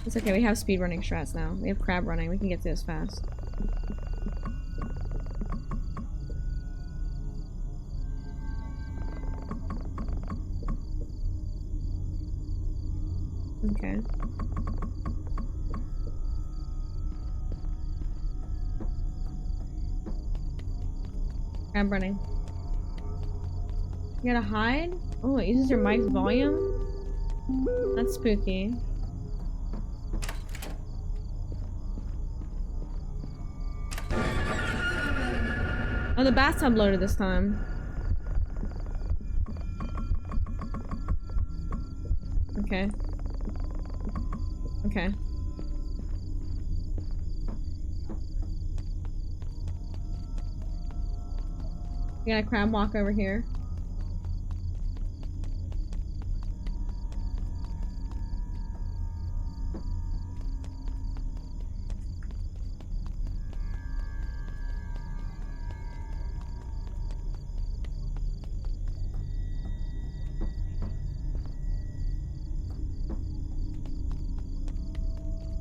It's okay, we have speedrunning strats now. We have crab running, we can get through this fast. Okay. Crab running. You gotta hide? Oh, it uses your mic's volume? That's spooky. Oh, the bathtub loaded this time. Okay. Okay. We got a crab walk over here.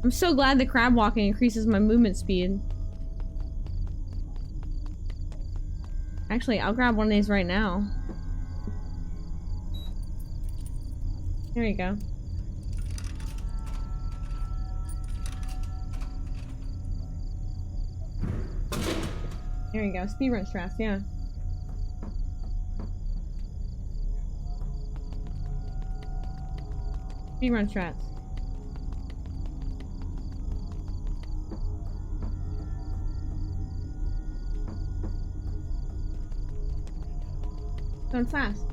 I'm so glad the crab walking increases my movement speed. Actually, I'll grab one of these right now. Here you go. There you go. Speedrun strats, yeah. Speedrun strats. Going fast.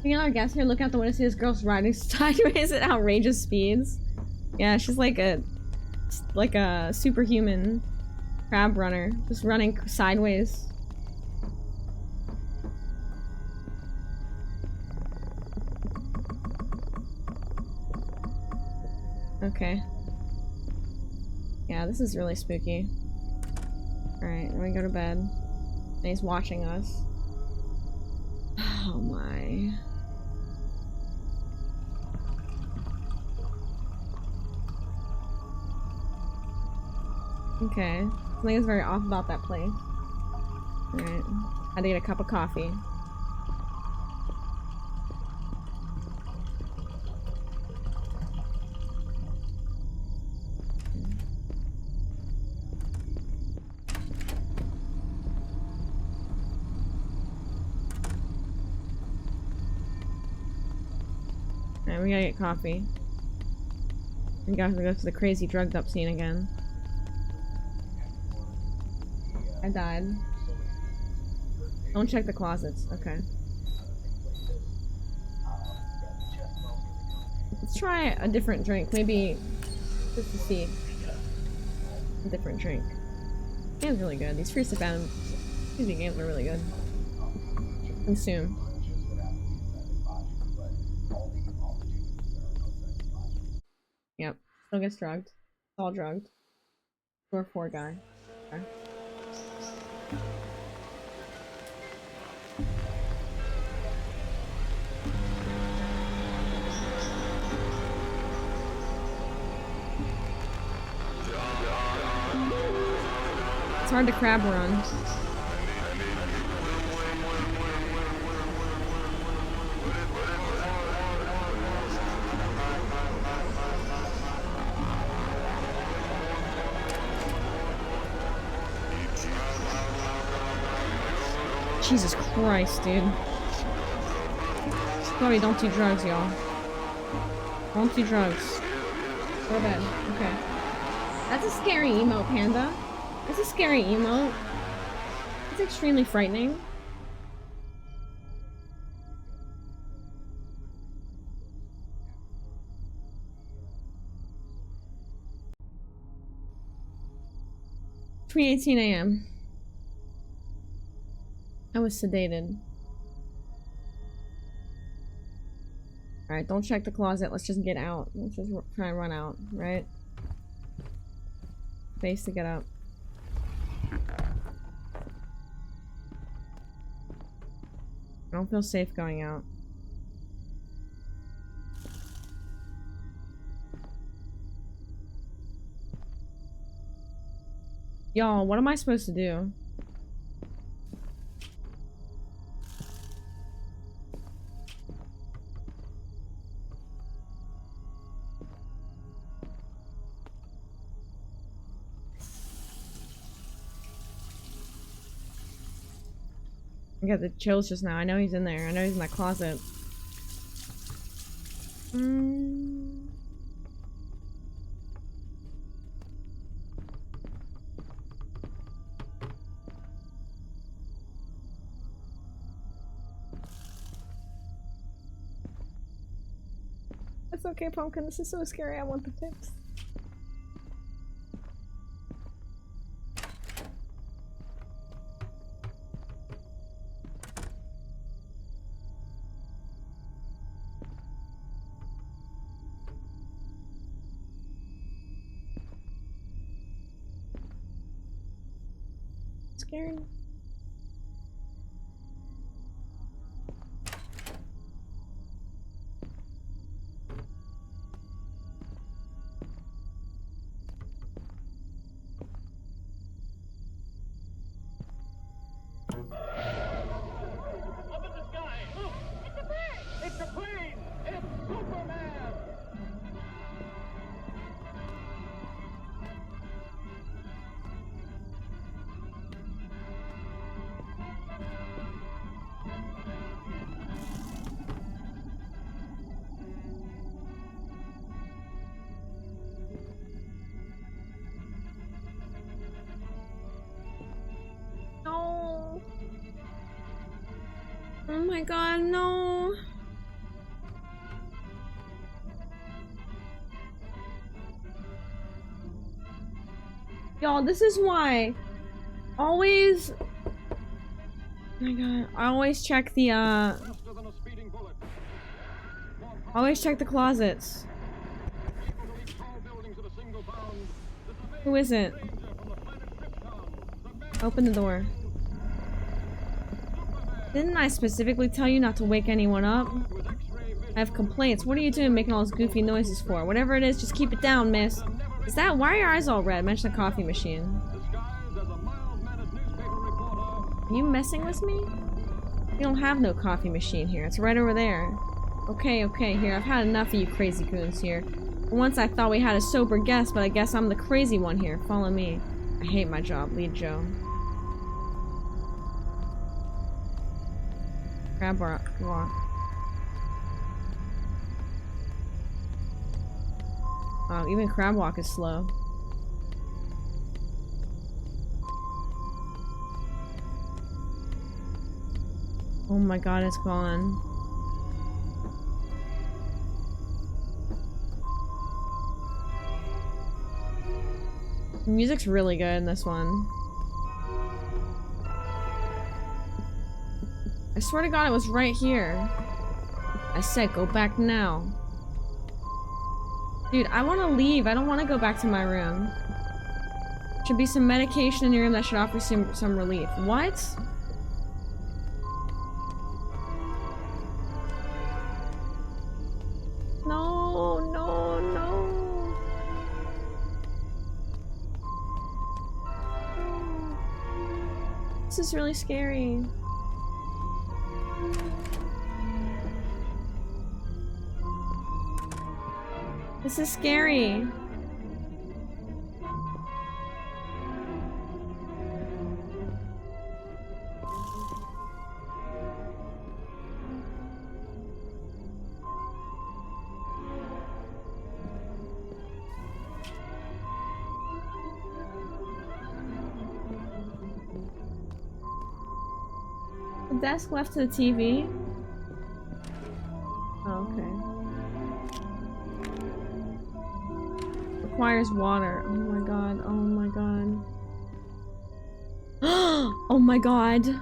You know, I guess here, look out the window, see this girl's riding sideways at outrageous speeds. Yeah, she's like a superhuman crab runner, just running sideways. Okay. Yeah, this is really spooky. Alright, then we go to bed. And he's watching us. Oh my. Okay. Something is very off about that place. Alright. Had to get a cup of coffee. Alright, we gotta get coffee. We gotta go to the crazy drugged up scene again. I died. Don't check the closets. Okay. Let's try a different drink. Maybe just to see. A different drink. Game's really good. These free stipend games are really good. Consume. Yep. Still gets drugged. It's all drugged. Floor 4 guy. Okay. It's hard to crab run. Jesus Christ, dude. Chloe, don't do drugs, y'all. Don't do drugs. Go to bed. Okay. That's a scary emote, Panda. That's a scary emote. It's extremely frightening. It's 3:18 a.m. I was sedated. Alright, don't check the closet. Let's just get out. Let's just try and run out, right? Space to get up. I don't feel safe going out. Y'all, what am I supposed to do? I got the chills just now. I know he's in there. I know he's in that closet. It's okay, Pumpkin. This is so scary. I want the tips. Scared.
Up in the sky! Look! It's a bird! It's a plane! It's Superman!
No. Oh my god, no. Y'all, this is why always, oh my god, I always check the always check the closets. Who is it? Open the door. Didn't I specifically tell you not to wake anyone up? I have complaints. What are you doing making all those goofy noises for? Whatever it is, just keep it down, miss. Is that- why are your eyes all red? Mention the coffee machine. Are you messing with me? We don't have no coffee machine here. It's right over there. Okay, okay, here. I've had enough of you crazy goons here. Once I thought we had a sober guest, but I guess I'm the crazy one here. Follow me. I hate my job. Lead Joe. Crab walk. Wow, even crab walk is slow. Oh my god, it's gone. The music's really good in this one. I swear to god it was right here. I said go back now. Dude, I want to leave. I don't want to go back to my room. Should be some medication in your room that should offer some relief. What? No, no, no. This is really scary. This is scary. The desk left to the TV? Oh, okay. Requires water. Oh my god. Oh my god. Oh my god.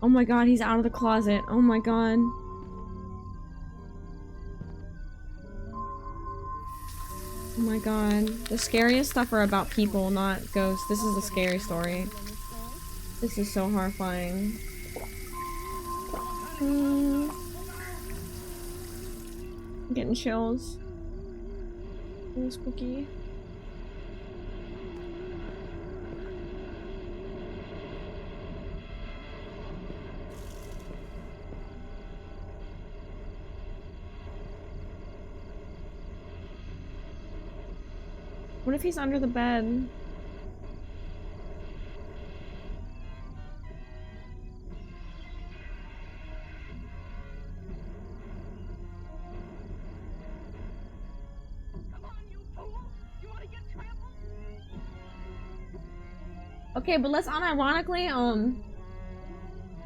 Oh my god, he's out of the closet. Oh my god. Oh my god. The scariest stuff are about people, not ghosts. This is a scary story. This is so horrifying. I'm getting chills. Really spooky. What if he's under the bed? Okay, but let's unironically,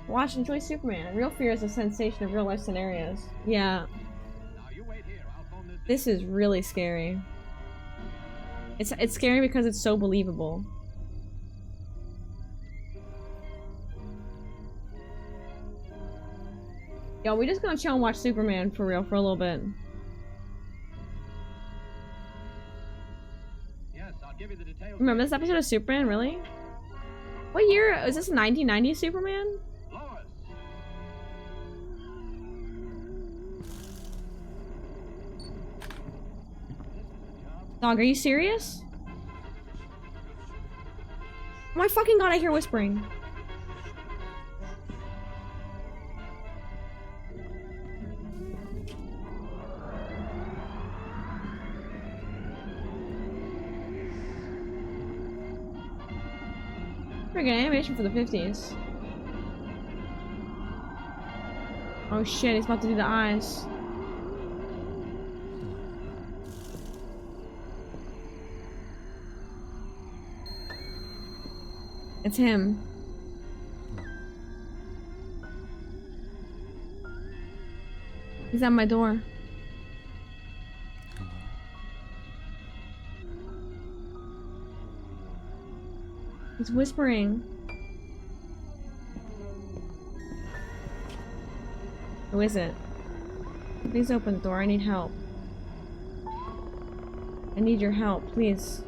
watch Enjoy Superman. Real fear is a sensation of real life scenarios. Yeah. This is really scary. It's scary because it's so believable. Yo, we just gonna chill and watch Superman for real for a little bit.
Yes, I'll give you the details.
Remember this episode of Superman, really? What year? Is this 1990 Superman?
Lois.
Dog, are you serious? Oh my fucking god, I hear whispering. Pretty good animation for the 50s. Oh shit, he's about to do the eyes. It's him. He's at my door. He's whispering. Who is it? Please open the door. I need help. I need your help, please.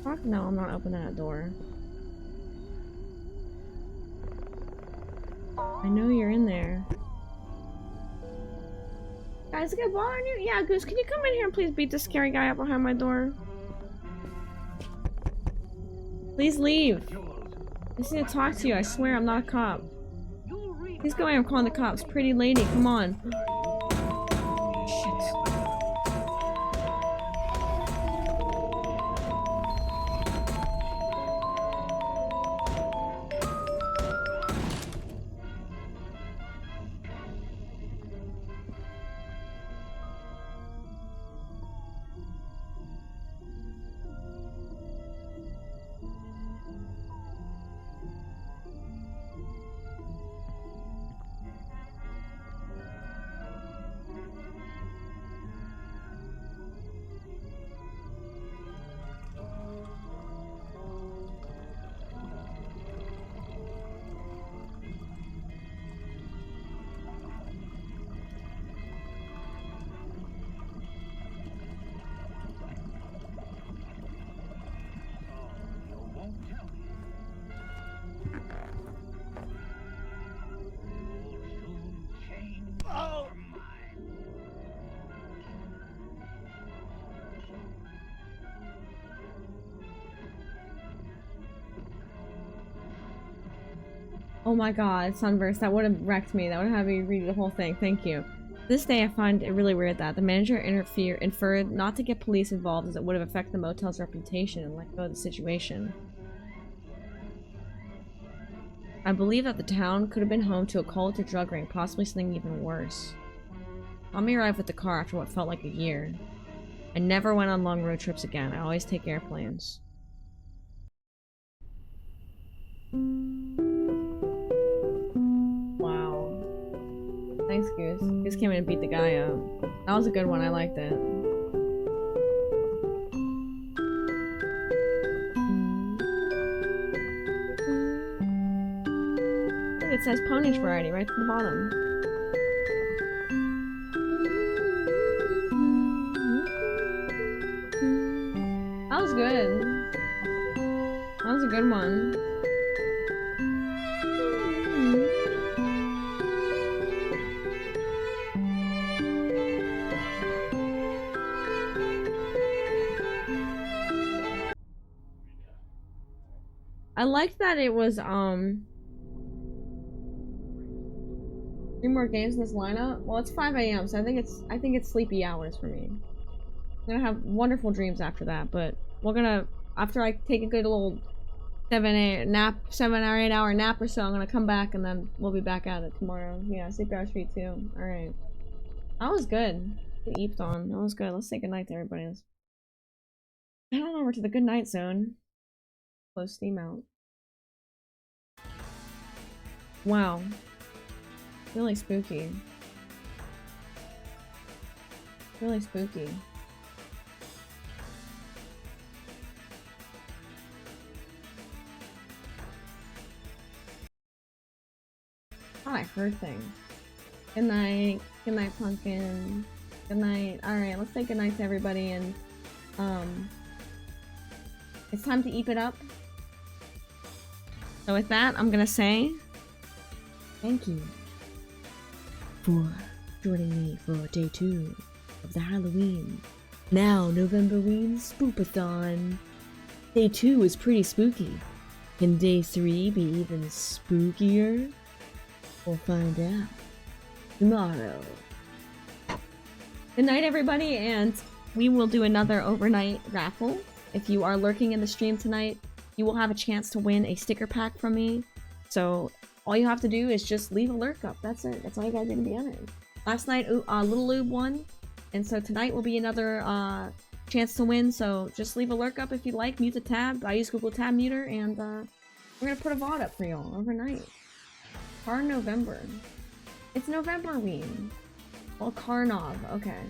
Fuck no, I'm not opening that door. I know you're in there. Guys, I got bother you? Yeah, Goose, can you come in here and please beat this scary guy up behind my door? Please leave. I just need to talk to you. I swear I'm not a cop. Please go away, I'm calling the cops. Pretty lady, come on. Shit. Oh my god, Sunburst, that would have wrecked me. That would have had me read the whole thing. Thank you. This day I find it really weird that the manager inferred not to get police involved as it would have affected the motel's reputation and let go of the situation. I believe that the town could have been home to a cult or drug ring, possibly something even worse. Tommy arrived with the car after what felt like a year. I never went on long road trips again. I always take airplanes. Wow. Thanks, Goose. Goose came in and beat the guy up. That was a good one. I liked it. Look, it says Ponish Variety right at the bottom. That was good. That was a good one. I liked that it was, 3 more games in this lineup. Well, it's 5 AM, so I think it's sleepy hours for me. I'm gonna have wonderful dreams after that, but we're gonna, after I take a good little 7 or 8 hour nap or so, I'm gonna come back and then we'll be back at it tomorrow. Yeah, sleepy hours for you too. Alright. That was good. The Eepton. That was good. Let's say goodnight to everybody. Head on over to the goodnight zone. Close Steam out. Wow. Really spooky. Really spooky. Oh, I heard things. Good night. Good night, Pumpkin. Good night. Alright, let's say good night to everybody and it's time to eep it up. So with that, I'm gonna say thank you for joining me for day 2 of the Halloween, now Novemberween Spookathon. Day 2 is pretty spooky. Can day 3 be even spookier? We'll find out tomorrow. Good night, everybody, and we will do another overnight raffle. If you are lurking in the stream tonight, you will have a chance to win a sticker pack from me. So all you have to do is just leave a lurk up. That's it. That's all you gotta do to be entered. Last night, Little Lube won, and so tonight will be another chance to win. So just leave a lurk up if you like. Mute the tab. I use Google Tab Muter, and we're gonna put a VOD up for y'all overnight. Car November. It's Novemberween. Well, Carnov. Okay.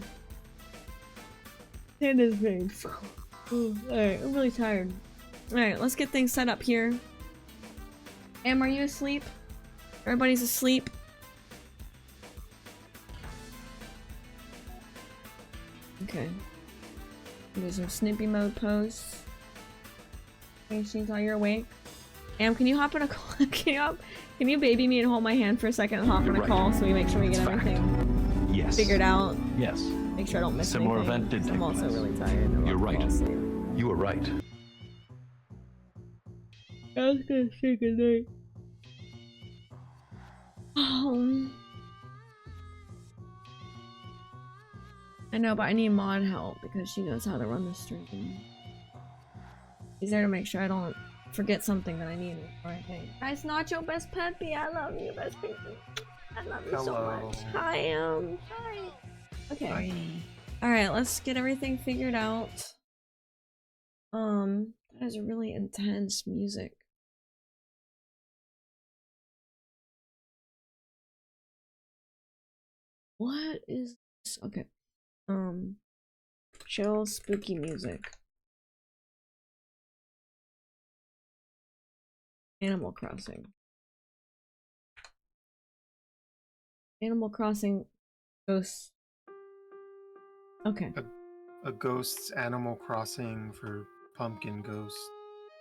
It is big. Alright, I'm really tired. Alright, let's get things set up here. Am, are you asleep? Everybody's asleep. Okay. Do some Snoopy mode posts. Okay, she's all you're awake. Am, can you hop on a call? Can you baby me and hold my hand for a second and hop on a
Right.
call so we make sure we get
It's
everything
Yes.
figured out?
Yes.
Make sure I don't miss
Similar
anything.
event did
'Cause
take
I'm also
place.
really tired. and I'm
You're
about to
right.
fall asleep.
You were right.
I was gonna say goodnight. I know, but I need mod help because she knows how to run the stream. She's there to make sure I don't forget something that I need before I think. Guys, Nacho, best Peppy, I love you, best Peppy. I love you so much. Hi, hi. Okay.
Hi.
Alright, let's get everything figured out. That is really intense music. What is this? Okay. Chill, spooky music. Animal Crossing. Animal Crossing Ghosts. Okay.
A ghost's Animal Crossing for pumpkin ghost.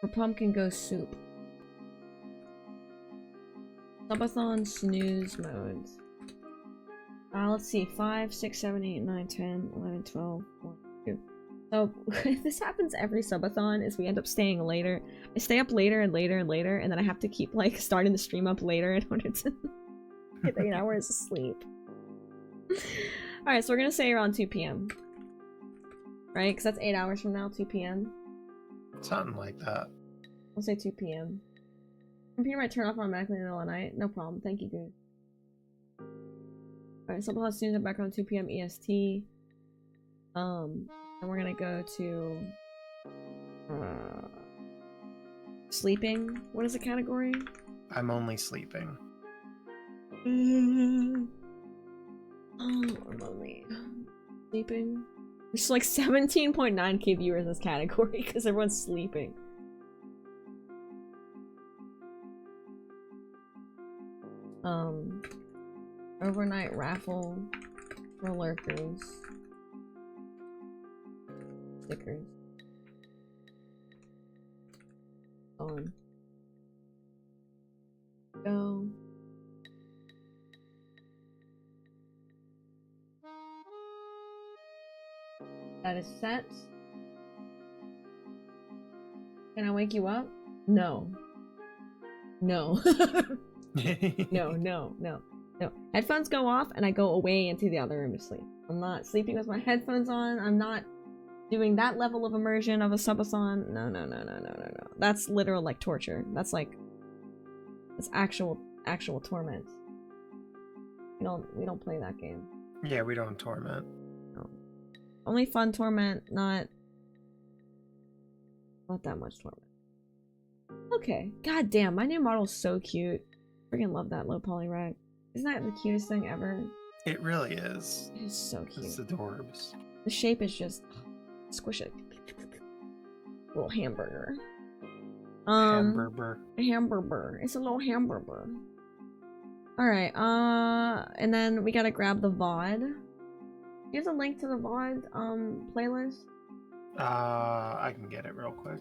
For pumpkin ghost soup. Subathon snooze modes. Let's see. 5, 6, 7, 8, 9, 10, 11, 12, 1, 2. So, this happens every subathon is we end up staying later. I stay up later and later and later, and then I have to keep, like, starting the stream up later in order to get 8 hours of sleep. Alright, so we're gonna say around 2 p.m. Right? Because that's 8 hours from now, 2 p.m.
Something like that.
We'll say 2 p.m. Computer might turn off automatically in the middle of the night. No problem. Thank you, good. Alright, so we'll have students back around 2 p.m. EST. And we're gonna go to sleeping. What is the category?
I'm only sleeping.
Oh, I'm only sleeping. There's like 17.9k viewers in this category because everyone's sleeping. Overnight raffle for lurkers. Stickers. On. Go. That is set. Can I wake you up? No. No. No. Headphones go off and I go away into the other room to sleep. I'm not sleeping with my headphones on. I'm not doing that level of immersion of a subathon. No. That's literal like torture. That's actual torment. We don't play that game.
Yeah, we don't torment.
No. Only fun torment, not that much torment. Okay. God damn, my new model's so cute. Freaking love that low poly rag. Isn't that the cutest thing ever?
It really is.
It is so cute.
It's adorbs.
The shape is just squish it. Little hamburger.
Hamburger.
A hamburger. It's a little hamburger. Alright, and then we gotta grab the VOD. Do you have the link to the VOD playlist?
I can get it real quick.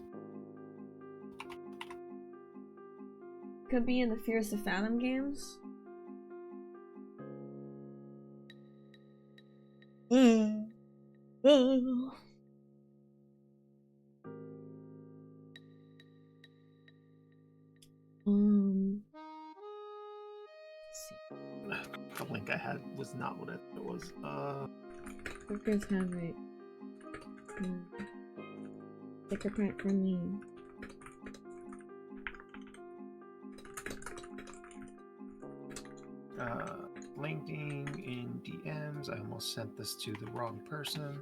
Could be in the Fears of Fathom games. Let's see.
The link I had was not what it was.
Workers have it. Sticker pack for me.
Linking in DMs. I almost sent this to the wrong person.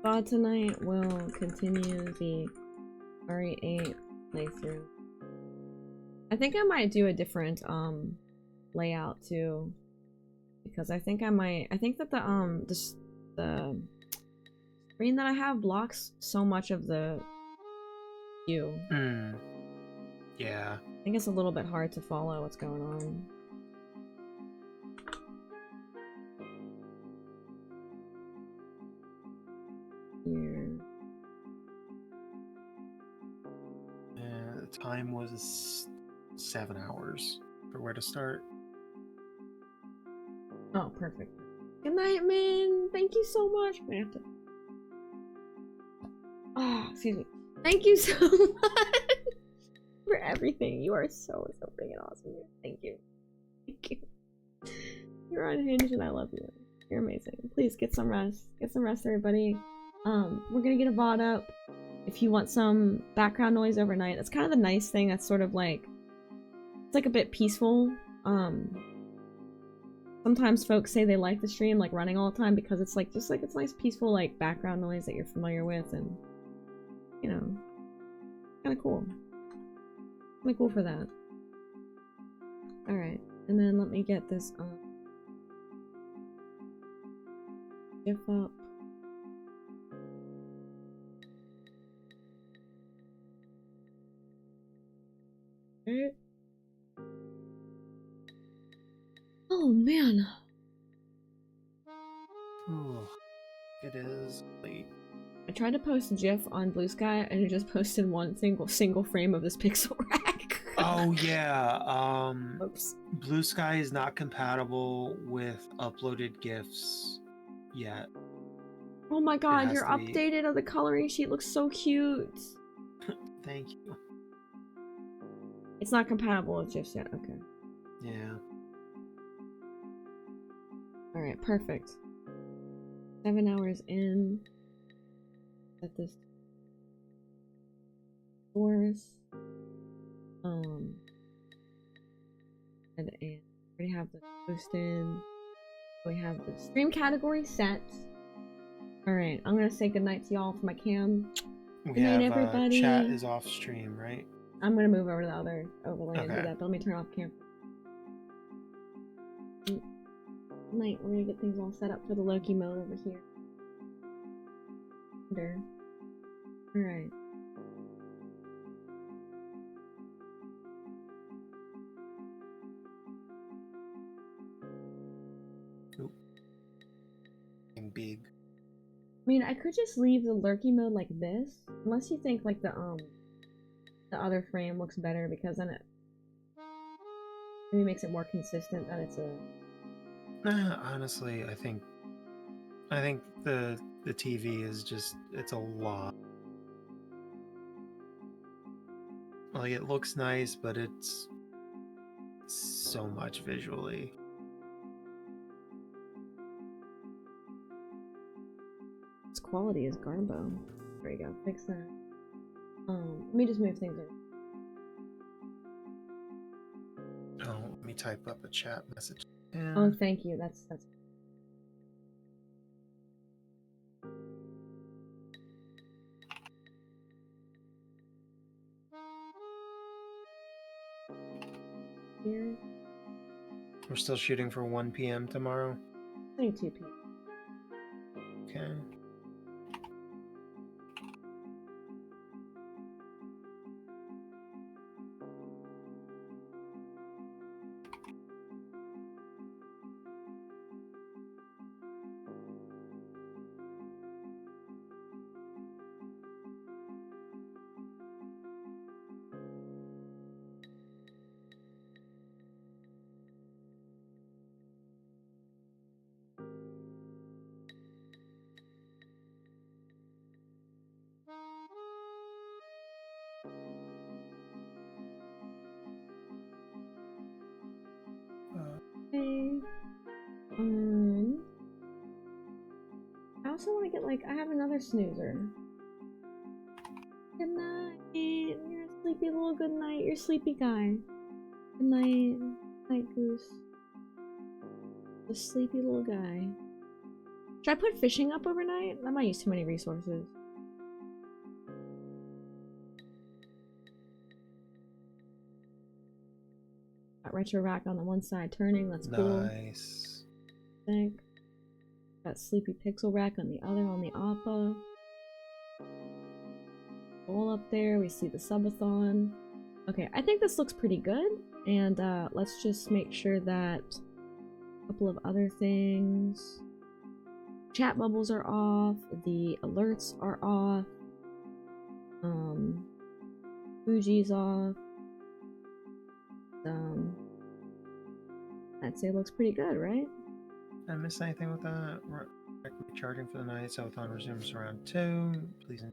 VOD tonight will continue the RE8 playthrough. I think I might do a different layout too, because I think that the screen that I have blocks so much of the view.
Yeah.
I think it's a little bit hard to follow what's going on.
time was 7 hours for where to start.
Oh, perfect. Good night, man. Thank you so much. I have to. Oh, excuse me. Thank you so much for everything. You are so freaking awesome. Thank you. Thank you. You're unhinged and I love you. You're amazing. Please get some rest. Get some rest, everybody. We're gonna get a VOD up. If you want some background noise overnight, that's kind of the nice thing. That's sort of like, it's like a bit peaceful. Sometimes folks say they like the stream like running all the time because it's like just like it's nice peaceful like background noise that you're familiar with, and you know, kind of cool. Kind of cool for that. All right, and then let me get this GIF up. Okay. Oh man.
Ooh, it is late.
I tried to post a GIF on Blue Sky and it just posted one single frame of this pixel rack.
Oh yeah.
Oops.
Blue Sky is not compatible with uploaded GIFs yet.
Oh my god,
has
your
to be-
updated of the coloring sheet looks so cute.
Thank you.
It's not compatible with GIFs yet. Okay.
Yeah.
Alright, perfect. 7 hours in. Set this doors. And I already have this posted. We have the stream category set. Alright, I'm gonna say goodnight to y'all for my cam.
We
Good night,
have
everybody.
chat is off stream, right?
I'm gonna move over to the other overlay and do
Okay.
that, but let me turn off camera. Good night, we're gonna get things all set up for the Loki mode over here. Alright.
And big.
I mean, I could just leave the lurky mode like this, unless you think like the other frame looks better, because then it maybe makes it more consistent that it's a.
Honestly, I think the TV is just, it's a lot. Like, it looks nice, but it's so much visually.
Its quality is garbo. There you go, fix that. Let me just move things around.
Oh, let me type up a chat message.
Oh, thank you. That's. Here.
We're still shooting for 1 p.m. tomorrow.
22 p.m.
Okay.
Okay. I also want to get like, I have another snoozer. Good night. You're a sleepy little good night. You're a sleepy guy. Good night. Night goose. The sleepy little guy. Should I put fishing up overnight? That might use too many resources. Got retro rack on the one side turning, that's cool.
Nice.
Sick. Got sleepy pixel rack on the other on the Appa. All up there, we see the subathon. Okay, I think this looks pretty good. And let's just make sure that a couple of other things. Chat bubbles are off, the alerts are off. Fuji's off. I'd say it looks pretty good, right?
Did I miss anything with that? Charging for the night. Fathom resumes around 2. Please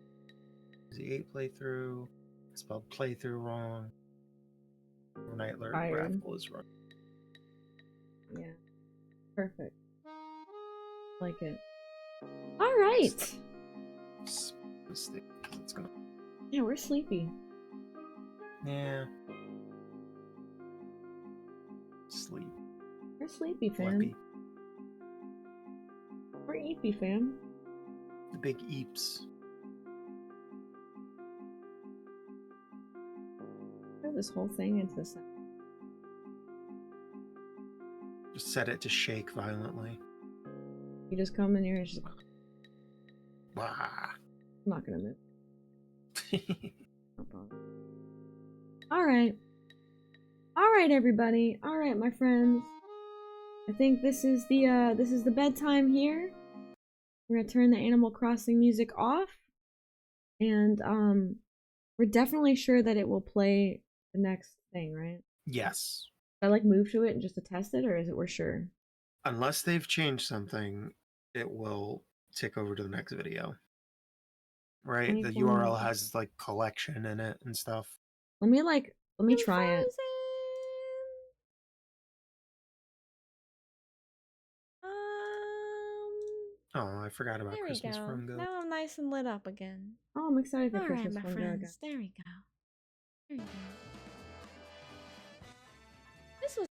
the 8 playthrough. Spelled playthrough wrong. Night alert graphical is wrong.
Yeah. Perfect. Like it. Alright!
It's gonna...
Yeah, we're sleepy.
Yeah. Sleep.
We're sleepy, fam.
Flippy.
We're eepy, fam.
The big eeps.
Throw this whole thing into the center.
Just set it to shake violently.
You just come in here and just...
Wah.
I'm not gonna move. No problem. Alright. Alright, everybody. Alright, my friends. I think this is the bedtime here. We're gonna turn the Animal Crossing music off. And, we're definitely sure that it will play the next thing, right?
Yes.
Should I, like, move to it and just to test it, or is it we're sure?
Unless they've changed something, it will tick over to the next video. Right? The URL has, like, collection in it and stuff.
Let me try it.
Oh, I forgot about Christmas Fungo.
Now I'm nice and lit up again.
Oh, I'm excited for
All
Christmas
right, my
Fungo again.
friends. There we go. There we go. This was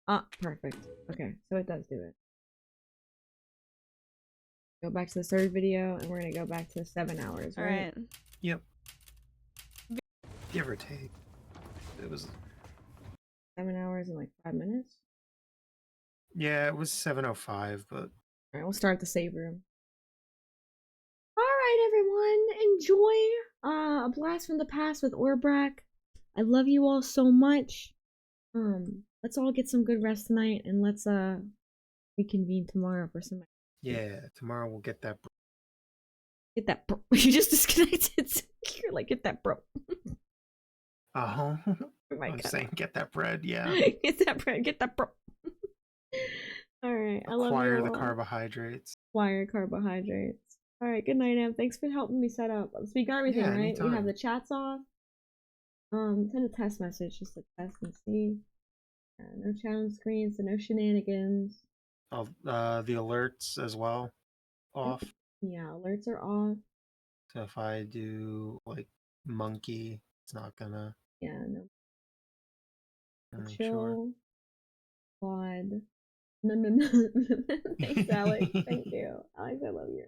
Ah, perfect. Okay, so it does do it. Go back to the third video, and we're gonna go back to 7 hours, right?
Alright.
Yep. Give or take. It was
7 hours and like 5 minutes.
Yeah, it was 7:05, but
Alright, we'll start the save room. Alright, everyone, enjoy a blast from the past with Orbrak. I love you all so much. Let's all get some good rest tonight, and let's reconvene tomorrow for some.
yeah, tomorrow we'll get that.
Get that bro. You just disconnected. You're like, get that bro.
Oh,
Oh my
I'm
God.
saying get that bread, yeah.
Get that bread, get that bro. Alright, I love you.
Acquire the
all.
carbohydrates.
Acquire carbohydrates. Alright, good night, Em. Thanks for helping me set up. So we got everything,
Yeah,
right? We
anytime.
have the chats off. Send a test message just to test and see. No chat on screen, so no shenanigans.
Oh, the alerts as well off.
Yeah, alerts are off.
So if I do like monkey, it's not gonna.
Yeah, no.
I'm
Chill.
sure.
Quad. No. Thanks, Alex. Thank you. Alex, I love you.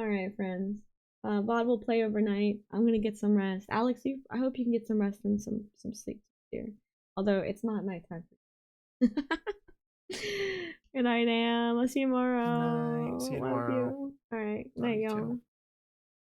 Alright, friends. VOD will play overnight. I'm gonna get some rest. Alex, I hope you can get some rest and some sleep here. Although it's not nighttime. Good night, Am. I'll see you tomorrow.
Night. See you
Love
tomorrow.
you. Alright,
Love
night,
you
y'all.
too.